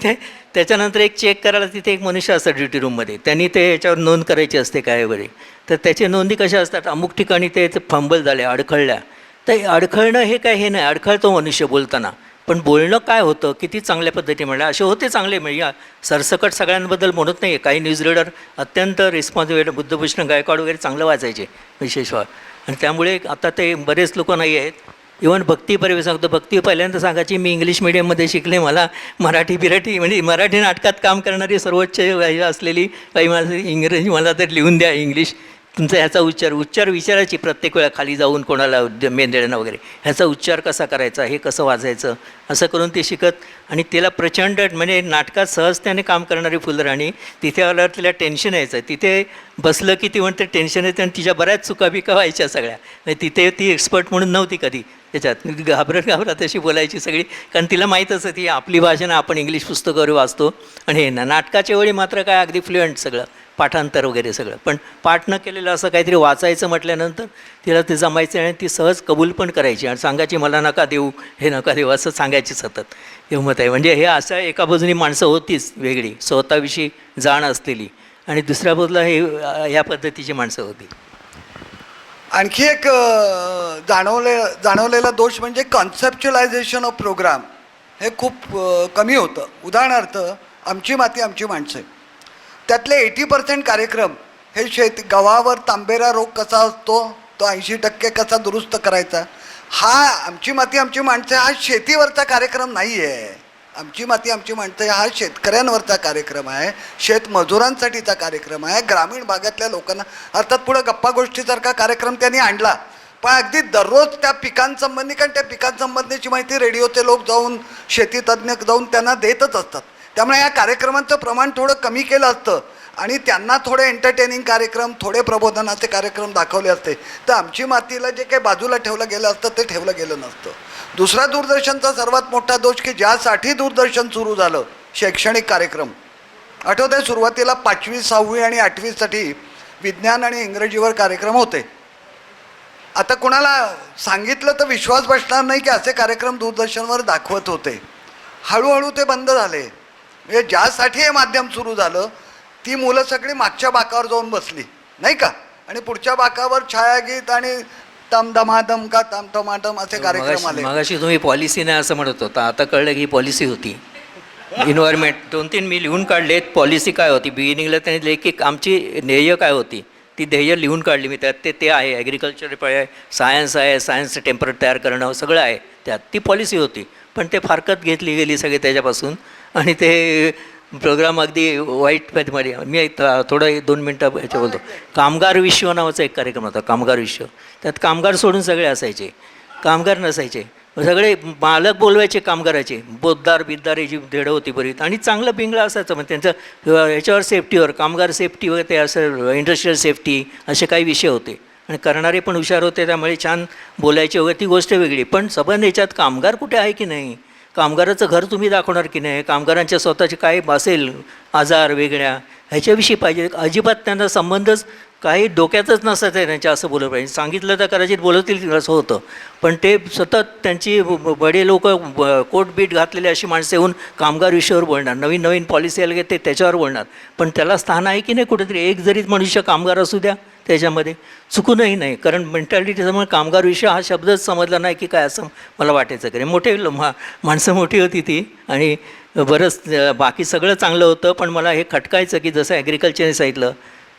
त्याच्यानंतर एक चेक करायला तिथे एक मनुष्य असतं ड्युटी रूममध्ये, त्यांनी ते याच्यावर नोंद करायची असते काय वगैरे. तर त्याची नोंदी कशा असतात, अमुक ठिकाणी ते फंबल झाले, अडखळल्या, तर अडखळणं हे काय हे नाही, अडखळतो मनुष्य बोलताना, पण बोलणं काय होतं, किती चांगल्या पद्धतीने म्हणलं, असे होते चांगले. म्हणजे सरसकट सगळ्यांबद्दल म्हणत नाही आहे, काही न्यूज रीडर अत्यंत रिस्पॉन्सिबल, बुद्धभूषण गायकवाड वगैरे चांगलं वाचायचे विशेष. आणि त्यामुळे आता ते बरेच लोक नाही आहेत. इव्हन भक्ती परिवे सांगतो, भक्ती पहिल्यांदा सांगायची मी इंग्लिश मिडियममध्ये शिकले, मला मराठी म्हणजे मराठी नाटकात काम करणारी सर्वोच्च असलेली काही माझं इंग्रजी मला तर लिहून द्या, इंग्लिश तुमचा ह्याचा उच्चार विचारायची प्रत्येक वेळा खाली जाऊन कोणाला मेंदळणं वगैरे, ह्याचा उच्चार कसा करायचा, हे कसं वाजायचं, असं करून ते शिकत. आणि तिला प्रचंड म्हणजे नाटकात सहजतेने काम करणारी फुलराणी, तिथे आल्यावर तिला टेन्शन यायचं, तिथे बसलं की ती म्हणते टेन्शन येते, आणि तिच्या बऱ्याच चुकाबिका व्हायच्या सगळ्या. तिथे ती एक्सपर्ट म्हणून नव्हती कधी त्याच्यात, घाबरत अशी बोलायची सगळी, कारण तिला माहीत असं ती आपली भाषा ना, आपण इंग्लिश पुस्तकावर वाचतो, आणि हे ना नाटकाच्या वेळी मात्र काय अगदी फ्लुएंट सगळं, पाठांतर वगैरे सगळं. पण पाठ न केलेलं असं काहीतरी वाचायचं म्हटल्यानंतर तिला ते जमायचं, आणि ती सहज कबूल पण करायची, आणि सांगायची मला नका देऊ, हे नका देऊ, असं सांगायची सतत. हिंमत आहे. म्हणजे हे असं एका बाजूनी माणसं होतीच वेगळी, स्वतःविषयी जाण असलेली, आणि दुसऱ्या बाजूला हे या पद्धतीची माणसं होती. आणखी एक जाणवलेला दोष म्हणजे कॉन्सेप्च्युलायझेशन ऑफ प्रोग्राम हे खूप कमी होतं. उदाहरणार्थ आमची माती आमची माणसं, त्यातले 80% कार्यक्रम हे गव्हावर तांबेरा रोग कसा असतो तो 80% कसा दुरुस्त करायचा, हा आमची माती आमची माणसं हा शेतीवरचा कार्यक्रम नाही आहे. आमची माती आमची माणसं हा शेतकऱ्यांवरचा कार्यक्रम आहे, शेतमजुरांसाठीचा कार्यक्रम आहे, ग्रामीण भागातल्या लोकांना. अर्थात पुढं गप्पा गोष्टीसारखा कार्यक्रम त्यांनी आणला, पण अगदी दररोज त्या पिकांसंबंधी, कारण त्या पिकांसंबंधीची माहिती रेडिओचे लोक जाऊन, शेतीतज्ञ जाऊन त्यांना देतच असतात. त्यामुळे या कार्यक्रमांचं प्रमाण थोडं कमी केलं असतं, आणि त्यांना थोडे एंटरटेनिंग कार्यक्रम, थोडे प्रबोधनाचे कार्यक्रम दाखवले असते, तर आमची मातीला जे काही बाजूला ठेवलं गेलं असतं ते ठेवलं गेलं नसतं. दुसरा दूरदर्शनचा सर्वात मोठा दोष की ज्यासाठी दूरदर्शन सुरू झालं, शैक्षणिक कार्यक्रम. आठवत आहे सुरुवातीला 5वी 6वी आणि 8वीसाठी विज्ञान आणि इंग्रजीवर कार्यक्रम होते. आता कुणाला सांगितलं तर विश्वास बसणार नाही की असे कार्यक्रम दूरदर्शनवर दाखवत होते. हळूहळू ते बंद झाले. म्हणजे ज्यासाठी हे माध्यम सुरू झालं ती मुलं सगळी मागच्या बाकावर जाऊन बसली, नाही का, आणि पुढच्या बाकावर छायागीत आणि तम दमादम का तम टमाटम असे कार्यक्रम आले. मगाशी तुम्ही पॉलिसी नाही असं म्हणत होता, आता कळलं की ही पॉलिसी होती. इन्व्हायरमेंट 2-3 मी लिहून काढलेत, पॉलिसी काय होती. बिगिनिंगला त्यांनी लिहिले की आमची ध्येय काय होती, ती ध्येय लिहून काढली मी त्यात. ते आहे ॲग्रिकल्चर आहे, सायन्सचं टेम्परेट तयार करणं सगळं आहे त्यात. ती पॉलिसी होती, पण ते फारकत घेतली गेली सगळे त्याच्यापासून, आणि ते प्रोग्राम अगदी वाईटमध्ये. मी थोडं 2 मिनटं ह्याच्या बोलतो. कामगार विश्व नावाचा एक कार्यक्रम होता, कामगार विश्व. त्यात कामगार सोडून सगळे असायचे, कामगार नसायचे, सगळे मालक बोलवायचे कामगाराचे, बोद्दार बिद्दार धेडं होती बरीच, आणि चांगलं पिंगळं असायचं. मग त्यांचं ह्याच्यावर सेफ्टीवर, कामगार सेफ्टी वगैरे ते असं इंडस्ट्रियल सेफ्टी असे काही विषय होते, आणि करणारे पण हुशार होते, त्यामुळे छान बोलायचे वगैरे, ती गोष्ट वेगळी. पण सबंध याच्यात कामगार कुठे आहे की नाही, कामगाराचं घर तुम्ही दाखवणार की नाही, कामगारांच्या स्वतःचे काय असेल आजार वेगळ्या ह्याच्याविषयी पाहिजे. अजिबात त्यांना संबंधच काही डोक्यातच नसायचं त्यांच्या असं बोलत पाहिजे. सांगितलं तर कदाचित बोलतील असं होतं, पण ते सतत त्यांची बडे लोक कोट बीट घातलेले अशी माणसं येऊन कामगार विषयावर बोलणार, नवीन नवीन पॉलिसी आली ते त्याच्यावर बोलणार. पण त्याला स्थान आहे की नाही कुठेतरी? एक जरी मनुष्य कामगार असू द्या त्याच्यामध्ये, चुकूनही नाही. कारण मेंटॅलिटी त्याच्यामुळे कामगार विषय हा शब्दच समजला नाही की काय असं मला वाटायचं. की मोठे माणसं मोठी होती ती आणि बरंच बाकी सगळं चांगलं होतं, पण मला हे खटकायचं की जसं ॲग्रिकल्चरने सांगितलं,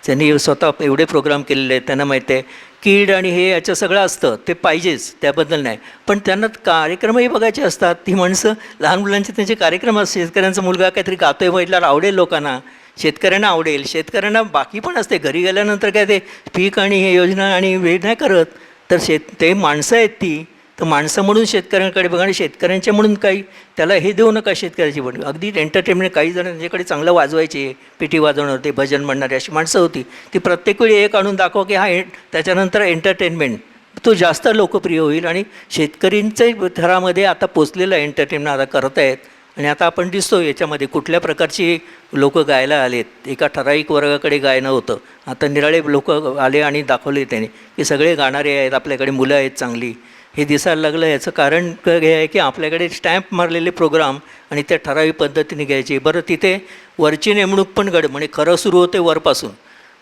त्यांनी स्वतः एवढे प्रोग्राम केलेले आहेत, त्यांना माहिती आहे कीड आणि हे याचं सगळं असतं, ते पाहिजेच, त्याबद्दल नाही. पण त्यांना कार्यक्रमही बघायचे असतात. ती माणसं लहान मुलांचे त्यांचे कार्यक्रम असतात. शेतकऱ्यांचा मुलगा काहीतरी गातोय म्हटल्यावर आवडेल लोकांना, शेतकऱ्यांना आवडेल. शेतकऱ्यांना बाकी पण असते, घरी गेल्यानंतर काय ते पीक आणि हे योजना आणि हे नाही करत. तर ते माणसं आहेत ती, तर माणसं म्हणून शेतकऱ्यांकडे बघा आणि शेतकऱ्यांच्या म्हणून काही त्याला हे देऊ नका शेतकऱ्याची. पण अगदी एंटरटेनमेंट, काही जण त्यांच्याकडे चांगलं वाजवायचे, पिटी वाजवणार ते, भजन म्हणणारे अशी माणसं होती. ती प्रत्येक वेळी एक आणून दाखव की त्याच्यानंतर एंटरटेनमेंट तो जास्त लोकप्रिय होईल. आणि शेतकऱ्यांच्या थरामध्ये आता पोचलेलं एंटरटेनमेंट आता करत आहेत. आणि आता आपण दिसतो याच्यामध्ये कुठल्या प्रकारची लोक गायला आलेत. एका ठराविक वर्गाकडे गायनं होतं, आता निराळे लोक आले आणि दाखवले त्याने की सगळे गाणारे आहेत, आपल्याकडे मुलं आहेत चांगली, हे दिसायला लागलं. याचं कारण हे आहे की आपल्याकडे स्टॅम्प मारलेले प्रोग्राम आणि त्या ठराविक पद्धतीने घ्यायचे. बरं, तिथे वरची नेमणूक पण म्हणजे खरं सुरू होते वरपासून.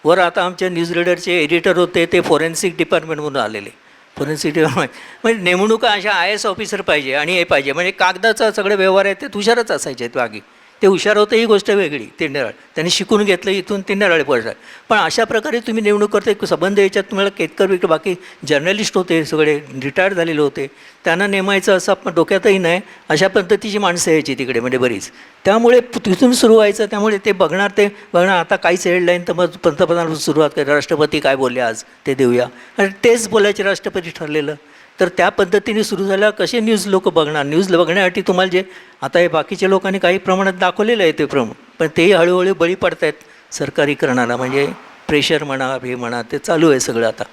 वर आता आमच्या न्यूज रीडरचे एडिटर होते ते फॉरेन्सिक डिपार्टमेंटमधून आलेले. फॉरेन्सिक डिपार्टमेंट म्हणजे नेमणुका अशा IAS ऑफिसर पाहिजे आणि हे पाहिजे, म्हणजे कागदाचा सगळे व्यवहार आहेत ते हुशारच असायचे आहेत. बाकी ते हुशार होते ही गोष्ट वेगळी, ते निराळ त्यांनी शिकून घेतलं इथून, ते निराळे पडतात. पण अशा प्रकारे तुम्ही नेमणूक करता संबंध याच्यात तुम्हाला केतकर बिटकर बाकी जर्नलिस्ट होते, सगळे रिटायर्ड झालेले होते, त्यांना नेमायचं असं आपण डोक्यातही नाही. अशा पद्धतीची माणसं यायची तिकडे म्हणजे बरीच. त्यामुळे तिथून सुरू व्हायचं. त्यामुळे ते बघणार आता काहीच हेडलाईन तर मग पंतप्रधान सुरुवात कर, राष्ट्रपती काय बोलले आज ते देऊया, आणि तेच बोलायचे राष्ट्रपती ठरलेलं. तर त्या पद्धतीने सुरू झाल्यावर कसे न्यूज लोक बघणार? न्यूज बघण्यासाठी तुम्हाला जे आता हे बाकीच्या लोकांनी काही प्रमाणात दाखवलेलं आहे ते पण तेही हळूहळू बळी पडत आहेत सरकारीकरणाला. म्हणजे प्रेशर म्हणा, हे म्हणा, ते चालू आहे सगळं आता.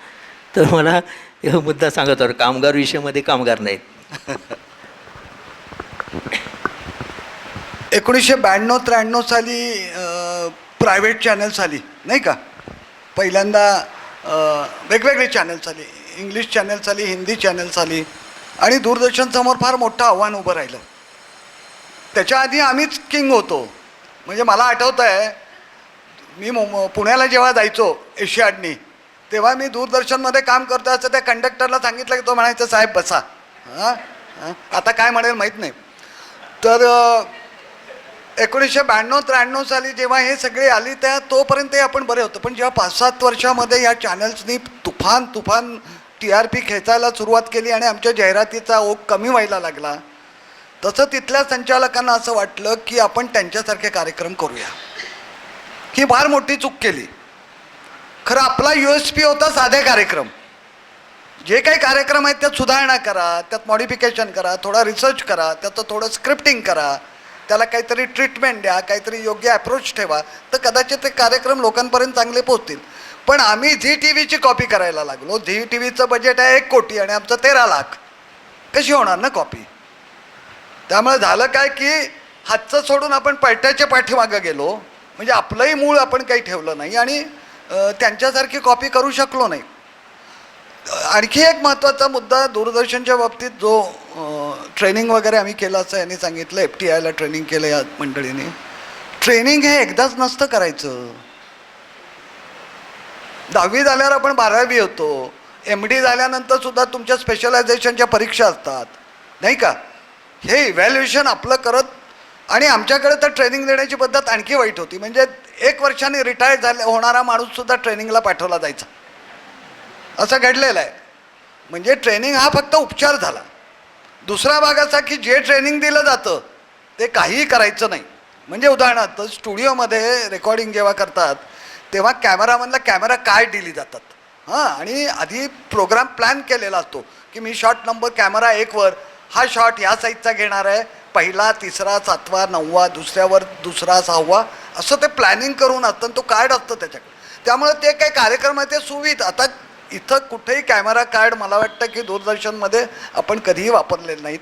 तर मला हा मुद्दा सांगत होता, कामगार विषयामध्ये कामगार नाहीत. 1992-93 साली प्रायव्हेट चॅनल्स आली नाही का? पहिल्यांदा वेगवेगळे चॅनल्स आली, इंग्लिश चॅनल्स आली, हिंदी चॅनल्स आली, आणि दूरदर्शनसमोर फार मोठं आव्हान उभं राहिलं. त्याच्या आधी आम्हीच किंग होतो. म्हणजे मला आठवतं आहे, मी पुण्याला जेव्हा जायचो एशियाडनी, तेव्हा मी दूरदर्शनमध्ये काम करतो असं त्या कंडक्टरला सांगितलं की तो म्हणायचं साहेब बसा. आता काय म्हणेल माहीत नाही. तर 1992-93 साली जेव्हा हे सगळे आली तोपर्यंतही आपण बरे होतो. पण जेव्हा 5-7 वर्षामध्ये या चॅनल्सनी तुफान TRP खेचायला सुरुवात केली आणि आमच्या जाहिरातीचा ओघ कमी व्हायला लागला, तसं तिथल्या संचालकांना असं वाटलं की आपण त्यांच्यासारखे कार्यक्रम करूया. ही फार मोठी चूक केली. खरं आपला USP होता साधे कार्यक्रम. जे काही कार्यक्रम आहेत त्यात सुधारणा करा, त्यात मॉडिफिकेशन करा, थोडा रिसर्च करा, त्याचं थोडं स्क्रिप्टिंग करा, त्याला काहीतरी ट्रीटमेंट द्या, काहीतरी योग्य अप्रोच ठेवा, तर कदाचित ते कार्यक्रम लोकांपर्यंत चांगले पोहोचतील. पण आम्ही झी TVची कॉपी करायला लागलो. झी TVचं बजेट आहे 1 कोटी आणि आमचं 13 लाख. कशी होणार ना कॉपी? त्यामुळे झालं काय की हातचं सोडून आपण पलट्याच्या पाठीमागं गेलो. म्हणजे आपलंही मूळ आपण काही ठेवलं नाही आणि त्यांच्यासारखी कॉपी करू शकलो नाही. आणखी एक महत्त्वाचा मुद्दा दूरदर्शनच्या बाबतीत, जो ट्रेनिंग वगैरे आम्ही केलं असं यांनी सांगितलं, FTIला ट्रेनिंग केलं या मंडळीने. ट्रेनिंग हे एकदाच नसतं करायचं. 10वी झाल्यावर आपण 12वी होतो. MD झाल्यानंतर सुद्धा तुमच्या स्पेशलायझेशनच्या परीक्षा असतात नाही का? हे इव्हॅल्युएशन आपलं करत, आणि आमच्याकडे तर ट्रेनिंग देण्याची पद्धत आणखी वाईट होती. म्हणजे 1 वर्षाने रिटायर होणारा माणूससुद्धा ट्रेनिंगला पाठवला जायचा, असं घडलेलं आहे. म्हणजे ट्रेनिंग हा फक्त उपचार झाला. दुसरा भाग असा की जे ट्रेनिंग दिलं जातं ते काहीही करायचं नाही. म्हणजे उदाहरणार्थ स्टुडिओमध्ये रेकॉर्डिंग जेव्हा करतात तेव्हा कॅमेरामॅनला कॅमेरा कार्ड दिली जातात. आणि आधी प्रोग्राम प्लॅन केलेला असतो की मी शॉट नंबर कॅमेरा 1वर हा शॉट ह्या साईजचा घेणार आहे, पहिला, तिसरा, 7वा, 9वा, दुसऱ्यावर 2रा, 6वा, असं ते प्लॅनिंग करून असतं. तो कार्ड असतं त्याच्याकडे. त्यामुळे ते काही कार्यक्रम आहे ते सुविध. आता इथं कुठेही कॅमेरा कार्ड मला वाटतं की दूरदर्शनमध्ये आपण कधीही वापरलेले नाहीत.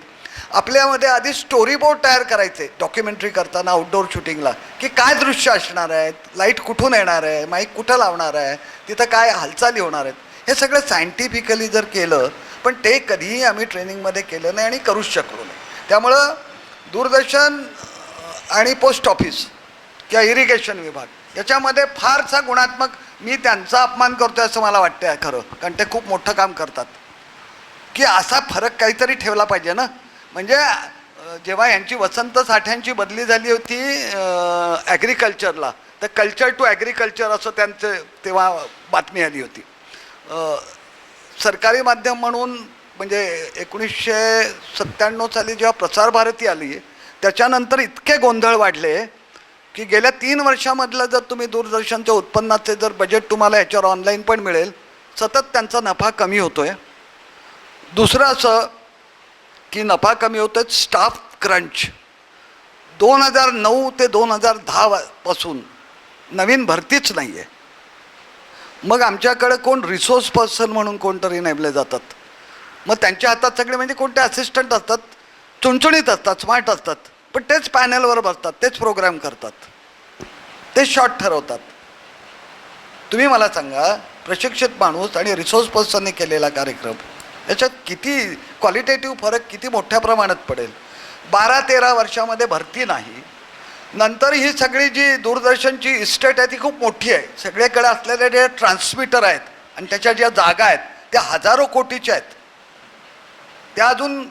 आपल्यामध्ये आधी स्टोरी बोर्ड तयार करायचे डॉक्युमेंटरी करताना आउटडोअर शूटिंगला, की काय दृश्य असणार आहेत, लाईट कुठून येणार आहे, माईक कुठं लावणार आहे, तिथं काय हालचाली होणार आहेत, हे सगळं सायंटिफिकली जर केलं, पण ते कधीही आम्ही ट्रेनिंगमध्ये केलं नाही आणि करूच शकलो नाही. त्यामुळं दूरदर्शन आणि पोस्ट ऑफिस किंवा इरिगेशन विभाग याच्यामध्ये फारसा गुणात्मक, मी त्यांचा अपमान करतो असं मला वाटतं आहे खरं, कारण ते खूप मोठं काम करतात, की असा फरक काहीतरी ठेवला पाहिजे ना. म्हणजे जेव्हा यांची वसंत साठ्यांची बदली झाली होती ॲग्रिकल्चरला, तर कल्चर टू ॲग्रिकल्चर असं त्यांचं तेव्हा बातमी आली होती. सरकारी माध्यम म्हणून म्हणजे 1997 साली जेव्हा प्रसार भारती आली, त्याच्यानंतर इतके गोंधळ वाढले की गेल्या 3 वर्षामधलं जर तुम्ही दूरदर्शनच्या उत्पन्नाचे जर बजेट तुम्हाला याच्यावर ऑनलाईन पण मिळेल, सतत त्यांचा नफा कमी होतो आहे. दुसरं असं की नफा कमी होतो आहे, स्टाफ क्रंच. 2009 ते 2010 पासून नवीन भरतीच नाही आहे. मग आमच्याकडे कोण रिसोर्स पर्सन म्हणून कोणतरी नेमले जातात, मग त्यांच्या हातात सगळे म्हणजे कोणते असिस्टंट असतात, चुणचुणीत असतात, स्मार्ट असतात, पण तेच पॅनलवर बसतात, तेच प्रोग्राम करतात, तेच शॉट ठरवतात. तुम्ही मला सांगा, प्रशिक्षित माणूस आणि रिसोर्स पर्सनने केलेला कार्यक्रम याच्यात किती क्वालिटेटिव्ह फरक किती मोठ्या प्रमाणात पडेल. 12-13 वर्षामध्ये भरती नाही. नंतर ही सगळी जी दूरदर्शनची इस्टेट आहे ती खूप मोठी आहे. सगळीकडे असलेले जे ट्रान्समीटर आहेत आणि त्याच्या ज्या जागा आहेत त्या हजारो कोटीच्या आहेत. त्या अजून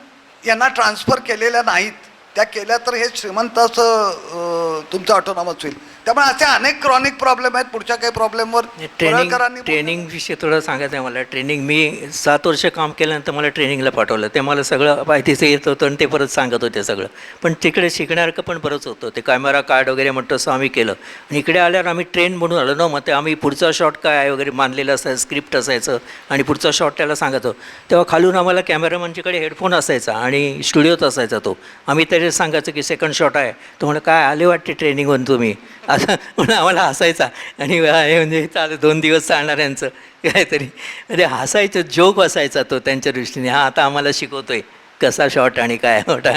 यांना ट्रान्सफर केलेल्या नाहीत. त्या केल्या तर हे श्रीमंत असं तुमचं ऑटोनॉमस होईल. त्यामुळे असे अनेक क्रॉनिक प्रॉब्लेम आहेत. पुढच्या काही प्रॉब्लेमवर ट्रेनिंग विषयी थोडं सांगायचं आहे मला. ट्रेनिंग मी 7 वर्ष काम केल्यानंतर मला ट्रेनिंगला पाठवलं. ते मला सगळं माहितीचं येत होतं आणि ते परत सांगत होते सगळं. पण तिकडे शिकण्यासारखं पण बरंच होतं. ते कॅमेरा कार्ड वगैरे म्हणतो तसं आम्ही केलं. आणि इकडे आल्यावर आम्ही ट्रेन म्हणून आलो ना, मग ते आम्ही पुढचा शॉट काय आहे वगैरे मानलेलं असायचं, स्क्रिप्ट असायचं आणि पुढचा शॉट त्याला सांगायचो. तेव्हा खालून आम्हाला कॅमेरामनच्याकडे हेडफोन असायचा आणि स्टुडिओत असायचा तो. आम्ही त्याच्यात सांगायचं की सेकंड शॉट आहे. तो म्हणा काय आले वाटते ट्रेनिंगवरून तुम्ही, असं म्हणून आम्हाला हसायचा. आणि हे म्हणजे चालेल 2 दिवस चालणार यांचं काहीतरी म्हणजे हसायचं, जोक असायचा तो त्यांच्या दृष्टीने. हा आता आम्हाला शिकवतो आहे कसा शॉट आणि काय मोठा,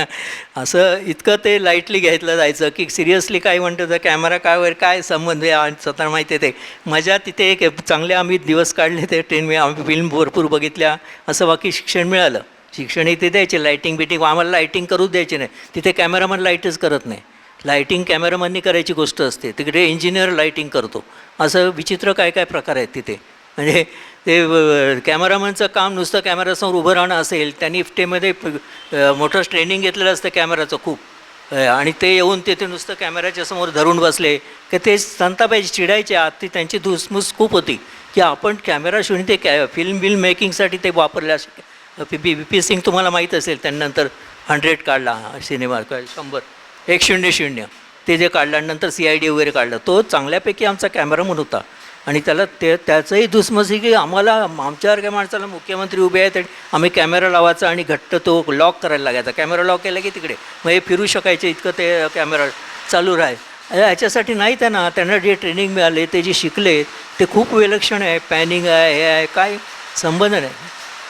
असं इतकं ते लाईटली घेतलं जायचं की सिरियसली काय म्हणतं तर कॅमेरा काय वगैरे काय संबंध आहे स्वतः माहिती आहे. ते मजा तिथे एक चांगले आम्ही दिवस काढले ते ट्रेन. आम्ही फिल्म भरपूर बघितल्या. असं बाकी शिक्षण मिळालं. शिक्षण इथे द्यायचे, लाईटिंग बिटिंग आम्हाला लाईटिंग करूच द्यायचे नाही. तिथे कॅमेरामन लाईटच करत नाही. लाईटिंग कॅमेरामननी करायची गोष्ट असते. तिकडे इंजिनियर लाईटिंग करतो. असं विचित्र काय काय प्रकार आहेत तिथे. म्हणजे ते कॅमेरामनचं काम नुसतं कॅमेरासमोर उभं राहणं असेल. त्यांनी इफ्टेमध्ये मोठं ट्रेनिंग घेतलेलं असतं कॅमेराचं खूप. आणि ते येऊन तिथे नुसतं कॅमेऱ्याच्या समोर धरून बसले की ते संतापायचे, चिडायचे. आत ती त्यांची धुसमुस खूप होती की आपण कॅमेरा शिवून ते फिल्म मेकिंगसाठी ते वापरल्या. VP सिंग तुम्हाला माहीत असेल. त्यानंतर 100 काढला सिनेमा, 100 100 ते जे काढल्यानंतर CID वगैरे काढलं. तो चांगल्यापैकी आमचा कॅमेरामन होता. आणि त्याला त्याचंही दुसमसी की आम्हाला आमच्यासारख्या माणसाला मुख्यमंत्री उभे आहेत आणि आम्ही कॅमेरा लावायचा आणि घट्ट तो लॉक करायला लागायचा. कॅमेरा लॉक केला की तिकडे मग हे फिरू शकायचे इतकं ते कॅमेरा चालू राहाय. याच्यासाठी नाही त्यांना जे ट्रेनिंग मिळाले ते जे शिकले ते खूप विलक्षण आहे. पॅनिंग आहे, हे आहे, काय संबंध नाही.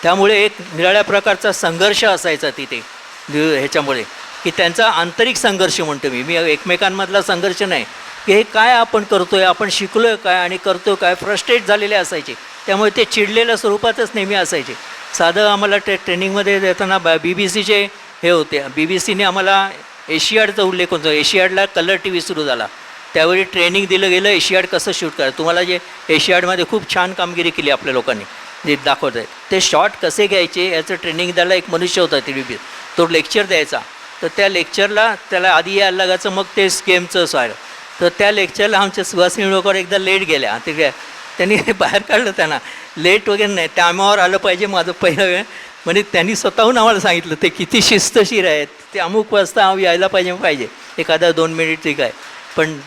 त्यामुळे एक निराळ्या प्रकारचा संघर्ष असायचा तिथे ह्याच्यामुळे की त्यांचा आंतरिक संघर्ष म्हणतो मी एकमेकांमधला संघर्ष नाही की हे काय आपण करतो आहे, आपण शिकलो आहे काय आणि करतो काय. फ्रस्ट्रेट झालेले असायचे. त्यामुळे ते चिडलेल्या स्वरूपातच नेहमी असायचे. साधं आम्हाला ट्रेनिंगमध्ये देताना BBCचे हे होते. BBCने आम्हाला एशियाडचा उल्लेख होतो. एशियाडला कलर TV सुरू झाला. त्यावेळी ट्रेनिंग दिलं गेलं एशियाड कसं शूट करा. तुम्हाला जे एशियाडमध्ये खूप छान कामगिरी केली आपल्या लोकांनी जे दाखवत आहेत ते शॉट कसे घ्यायचे याचं ट्रेनिंग द्यायला एक मनुष्य होता TV. तो लेक्चर द्यायचा. तर त्या लेक्चरला त्याला आधी यायला लागायचं, मग ते गेमचं व्हायला. तर त्या लेक्चरला आमच्या सुहासिनी लोकांवर एकदा लेट गेल्या. ते त्यांनी बाहेर काढलं. त्यांना लेट वगैरे नाही, टायमावर आलं पाहिजे माझं पहिलं वेळ. म्हणजे त्यांनी स्वतःहून आम्हाला सांगितलं ते किती शिस्तशीर आहेत. ते अमुक वाजता यायला पाहिजे एखादा 2 मिनिट ठीक आहे, पण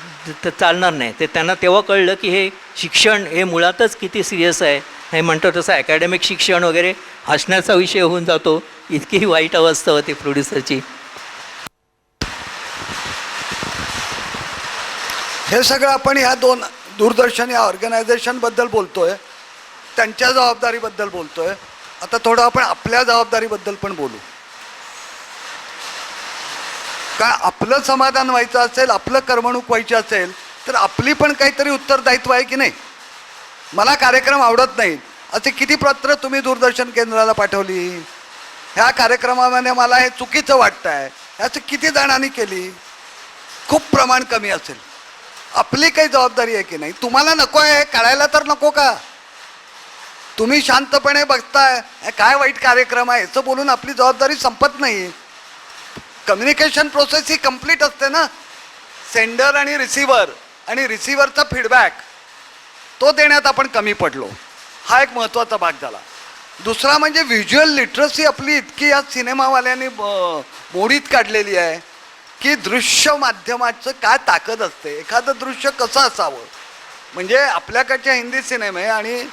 ते चालणार नाही. ते त्यांना तेव्हा कळलं की हे शिक्षण हे मुळातच किती सिरियस आहे. हे म्हणतो तसं अकॅडमिक शिक्षण वगैरे हसण्याचा विषय होऊन जातो. इतकी वाईट अवस्था होती प्रोड्युसरची. हे सगळं आपण ह्या 2 दूरदर्शन या ऑर्गनायझेशनबद्दल बोलतो आहे, त्यांच्या जबाबदारीबद्दल बोलतो आहे. आता थोडं आपण आपल्या जबाबदारीबद्दल पण बोलू. का आपलं समाधान व्हायचं असेल, आपलं करमणूक व्हायची असेल तर आपली पण काहीतरी उत्तरदायित्व आहे की नाही. मला कार्यक्रम आवडत नाहीत असे किती पत्र तुम्ही दूरदर्शन केंद्राला पाठवली. ह्या कार्यक्रमामध्ये मला हे चुकीचं वाटतं आहे ह्याचं किती जणांनी केली. खूप प्रमाण कमी असेल. आपली काही जबाबदारी आहे की नाही. तुम्हाला नको आहे कळायला तर नको का. तुम्ही शांतपणे बघताय हे काय वाईट कार्यक्रम आहे याचं बोलून आपली जबाबदारी संपत नाही. कम्युनिकेशन प्रोसेस ही कंप्लीट असते ना. सेंडर आणि रिसिव्हरचा फीडबॅक तो देण्यात आपण कमी पडलो. हा एक महत्त्वाचा भाग झाला. दुसरा म्हणजे व्हिज्युअल लिटरसी आपली इतकी या सिनेमावाल्यांनी मोडीत काढलेली आहे की दृश्य माध्यमाचं काय ताकद असते. एखादं दृश्य कसं असावं. म्हणजे आपल्याकडचे हिंदी सिनेमे आणि